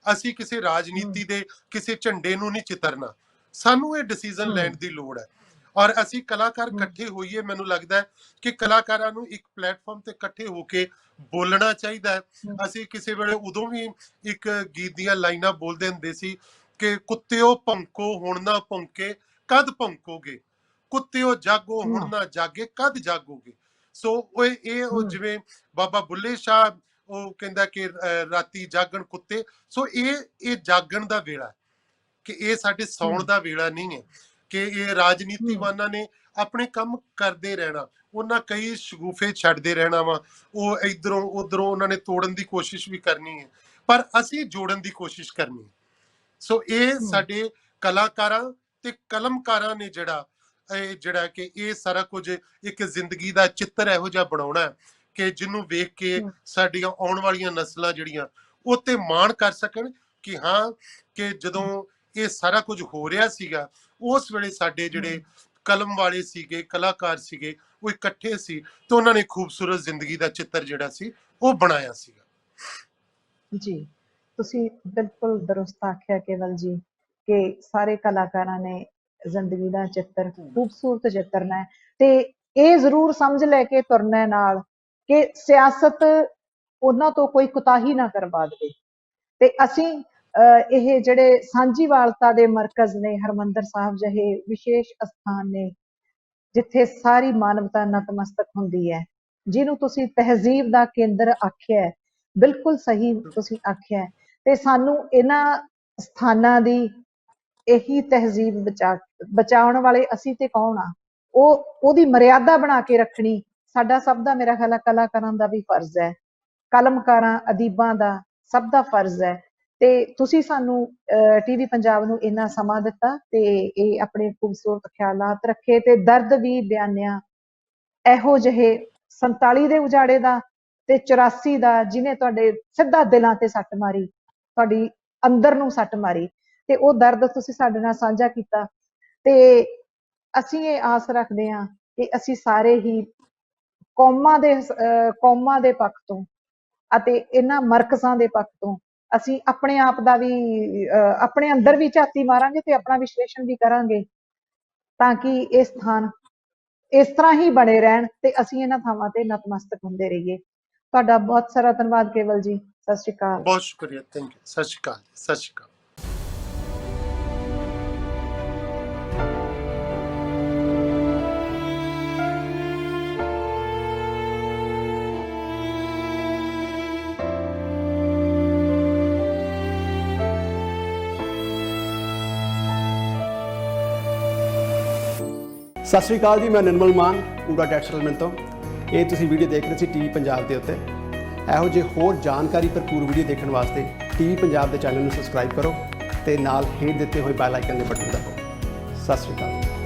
ਅਸੀਂ ਕਿਸੇ ਰਾਜਨੀਤੀ ਦੇ ਕਿਸੇ ਝੰਡੇ ਨੂੰ ਨਹੀਂ ਚਿੱਤਰਨਾ। ਸਾਨੂੰ ਇਹ ਡਿਸੀਜਨ ਲੈਣ ਦੀ ਲੋੜ ਹੈ, ਔਰ ਅਸੀਂ ਕਲਾਕਾਰ ਇਕੱਠੇ ਹੋਈਏ। ਮੈਨੂੰ ਲੱਗਦਾ ਹੈ ਕਿ ਕਲਾਕਾਰਾਂ ਨੂੰ ਇੱਕ ਪਲੇਟਫਾਰਮ ਤੇ ਇਕੱਠੇ ਹੋ ਕੇ ਬੋਲਣਾ ਚਾਹੀਦਾ ਹੈ। ਅਸੀਂ ਕਿਸੇ ਵੇਲੇ ਉਦੋਂ ਵੀ ਇੱਕ ਗੀਤ ਦੀਆਂ ਲਾਈਨਾਂ ਬੋਲਦੇ ਹੁੰਦੇ ਸੀ ਕਿ ਕੁੱਤਿਓ ਭੌਂਕੋ ਹੁਣ ਨਾ ਭੌਂਕੇ ਕਦ ਭੌਂਕੋਗੇ, ਕੁੱਤਿਓ ਜਾਗੋ ਹੁਣ ਨਾ ਜਾਗੇ ਕਦ ਜਾਗੋਗੇ। ਸੋ ਉਹ ਜਿਵੇਂ ਬਾਬਾ ਬੁੱਲੇ ਸ਼ਾਹ ਉਹ ਕਹਿੰਦਾ ਕਿ ਰਾਤੀ ਜਾਗਣ ਕੁੱਤੇ। ਸੋ ਇਹ ਜਾਗਣ ਦਾ ਵੇਲਾ, ਕਿ ਇਹ ਸਾਡੇ ਸੌਣ ਦਾ ਵੇਲਾ ਨਹੀਂ ਹੈ ਕਿ ਇਹ ਰਾਜਨੀਤੀਵਾਨਾਂ ਨੇ ਆਪਣੇ ਕੰਮ ਕਰਦੇ ਰਹਿਣਾ, ਉਹਨਾਂ ਕਈ ਸ਼ਗੂਫੇ ਛੱਡਦੇ ਰਹਿਣਾ ਵਾ, ਉਹ ਇਧਰੋਂ ਉਧਰੋਂ ਉਹਨਾਂ ਨੇ ਤੋੜਨ ਦੀ ਕੋਸ਼ਿਸ਼ ਵੀ ਕਰਨੀ ਹੈ, ਪਰ ਅਸੀਂ ਜੋੜਨ ਦੀ ਕੋਸ਼ਿਸ਼ ਕਰਨੀ ਹੈ। ਸੋ ਇਹ ਸਾਡੇ ਕਲਾਕਾਰਾਂ ਤੇ ਕਲਮਕਾਰਾਂ ਨੇ ਜਿਹੜਾ ਕਿ ਇਹ ਸਾਰਾ ਕੁਝ ਇੱਕ ਜ਼ਿੰਦਗੀ ਦਾ ਚਿੱਤਰ ਇਹੋ ਜਿਹਾ ਬਣਾਉਣਾ ਕਿ ਜਿਹਨੂੰ ਵੇਖ ਕੇ ਸਾਡੀਆਂ ਆਉਣ ਵਾਲੀਆਂ ਨਸਲਾਂ ਜਿਹੜੀਆਂ ਉਹ ਤੇ ਮਾਣ ਕਰ ਸਕਣ ਕਿ ਹਾਂ, ਕਿ ਜਦੋਂ ਇਹ ਸਾਰਾ ਕੁਝ ਹੋ ਰਿਹਾ ਸੀਗਾ, ਉਸ ਵੇਲੇ ਸਾਡੇ ਜਿਹੜੇ ਕਲਮ ਵਾਲੇ ਸੀਗੇ, ਕਲਾਕਾਰ ਸੀਗੇ, ਉਹ ਇਕੱਠੇ ਸੀ ਤੇ ਉਹਨਾਂ ਨੇ ਖੂਬਸੂਰਤ ਜ਼ਿੰਦਗੀ ਦਾ ਚਿੱਤਰ ਜਿਹੜਾ ਸੀ ਉਹ ਬਣਾਇਆ ਸੀਗਾ। ਜੀ, ਤੁਸੀਂ ਬਿਲਕੁਲ ਦਰੁਸਤ ਆਖਿਆ ਕੇਵਲ ਜੀ ਕਿ ਸਾਰੇ ਕਲਾਕਾਰਾਂ ਨੇ ਜ਼ਿੰਦਗੀ ਦਾ ਚਿੱਤਰ ਖੂਬਸੂਰਤ ਚਿੱਤਰਨਾ ਹੈ, ਤੇ ਇਹ ਜ਼ਰੂਰ ਸਮਝ ਲੈ ਕੇ ਤੁਰਨਾ ਹੈ ਨਾਲ ਕਿ ਸਿਆਸਤ ਉਹਨਾਂ ਤੋਂ ਕੋਈ ਕੁਤਾਹੀ ਨਾ ਕਰਵਾ ਦੇਵੇ। ਤੇ ਅਸੀਂ ਇਹ ਜਿਹੜੇ ਸਾਂਝੀਵਾਲਤਾ ਦੇ ਮਰਕਜ਼ ਨੇ, ਹਰਮੰਦਰ ਸਾਹਿਬ ਜਿਹੇ ਵਿਸ਼ੇਸ਼ ਅਸਥਾਨ ਨੇ ਜਿੱਥੇ ਸਾਰੀ ਮਾਨਵਤਾ ਨਤਮਸਤਕ ਹੁੰਦੀ ਹੈ, ਜਿਹਨੂੰ ਤੁਸੀਂ ਤਹਿਜ਼ੀਬ ਦਾ ਕੇਂਦਰ ਆਖਿਆ, ਬਿਲਕੁਲ ਸਹੀ ਤੁਸੀਂ ਆਖਿਆ। ਤੇ ਸਾਨੂੰ ਇਹਨਾਂ ਸਥਾਨਾਂ ਦੀ ਇਹੀ ਤਹਿਜ਼ੀਬ ਬਚਾਉਣ ਵਾਲੇ ਅਸੀਂ ਤੇ ਕੌਣ ਆ, ਉਹਦੀ ਮਰਿਆਦਾ ਬਣਾ ਕੇ ਰੱਖਣੀ ਸਾਡਾ ਸਭ ਦਾ, ਮੇਰਾ ਖਿਆਲ ਹੈ ਕਲਾਕਾਰਾਂ ਦਾ ਵੀ ਫਰਜ਼ ਹੈ, ਕਲਮਕਾਰਾਂ ਅਦੀਬਾਂ ਦਾ ਸਭ ਦਾ ਫਰਜ਼ ਹੈ। ਤੇ ਤੁਸੀਂ ਸਾਨੂੰ ਟੀਵੀ ਪੰਜਾਬ ਨੂੰ ਇੰਨਾ ਸਮਾਂ ਦਿੱਤਾ ਤੇ ਇਹ ਆਪਣੇ ਖੂਬਸੂਰਤ ਖਿਆਲਾਤ ਰੱਖੇ ਤੇ ਦਰਦ ਵੀ ਬਿਆਨਿਆ, ਇਹੋ ਜਿਹੇ 47 ਦੇ ਉਜਾੜੇ ਦਾ ਤੇ 84 ਦਾ, ਜਿਹਨੇ ਤੁਹਾਡੇ ਸਿੱਧਾ ਦਿਲਾਂ ਤੇ ਸੱਟ ਮਾਰੀ, ਤੁਹਾਡੀ ਅੰਦਰ ਨੂੰ ਸੱਟ ਮਾਰੀ, ਤੇ ਉਹ ਦਰਦ ਤੁਸੀਂ ਸਾਡੇ ਨਾਲ ਸਾਂਝਾ ਕੀਤਾ। ਤੇ ਅਸੀਂ ਇਹ ਆਸ ਰੱਖਦੇ ਹਾਂ ਕਿ ਅਸੀਂ ਸਾਰੇ ਹੀ ਕੌਮਾਂ ਦੇ ਪੱਖ ਤੋਂ ਅਤੇ ਇਹਨਾਂ ਮਰਕਜ਼ਾਂ ਦੇ ਪੱਖ ਤੋਂ ਅਸੀਂ ਆਪਣੇ ਆਪ ਦਾ ਵੀ ਆਪਣੇ ਅੰਦਰ ਵੀ ਝਾਤੀ ਮਾਰਾਂਗੇ ਤੇ ਆਪਣਾ ਵਿਸ਼ਲੇਸ਼ਣ ਵੀ ਕਰਾਂਗੇ, ਤਾਂ ਕਿ ਇਹ ਸਥਾਨ ਇਸ ਤਰ੍ਹਾਂ ਹੀ ਬਣੇ ਰਹਿਣ ਤੇ ਅਸੀਂ ਇਹਨਾਂ ਥਾਵਾਂ ਤੇ ਨਤਮਸਤਕ ਹੁੰਦੇ ਰਹੀਏ। ਤੁਹਾਡਾ ਬਹੁਤ ਸਾਰਾ ਧੰਨਵਾਦ ਕੇਵਲ ਜੀ। ਸਤਿ ਸ਼੍ਰੀ ਅਕਾਲ। ਬਹੁਤ ਸ਼ੁਕਰੀਆ, ਥੈਂਕ ਯੂ। ਸਤਿ ਸ਼੍ਰੀ ਅਕਾਲ, ਸਤਿ ਸ਼੍ਰੀ ਅਕਾਲ। ਸਤਿ ਸ਼੍ਰੀ ਅਕਾਲ ਜੀ, ਮੈਂ ਨਿਰਮਲ ਮਾਨ ਪੂਰਾ ਟੈਕਸ ਸੈਟਲਮੈਂਟ ਤੋਂ। ਇਹ ਤੁਸੀਂ ਵੀਡੀਓ ਦੇਖ ਰਹੇ ਸੀ ਟੀਵੀ ਪੰਜਾਬ ਦੇ ਉੱਤੇ। ਇਹੋ ਜਿਹੇ ਹੋਰ ਜਾਣਕਾਰੀ ਭਰਪੂਰ ਵੀਡੀਓ ਦੇਖਣ ਵਾਸਤੇ ਟੀਵੀ ਪੰਜਾਬ ਦੇ ਚੈਨਲ ਨੂੰ ਸਬਸਕ੍ਰਾਈਬ ਕਰੋ ਤੇ ਨਾਲ ਹੇਠ ਦਿੱਤੇ ਹੋਏ ਬੈਲ ਆਈਕਨ ਦੇ ਬਟਨ ਦਬਾਓ। ਸਤਿ ਸ਼੍ਰੀ ਅਕਾਲ।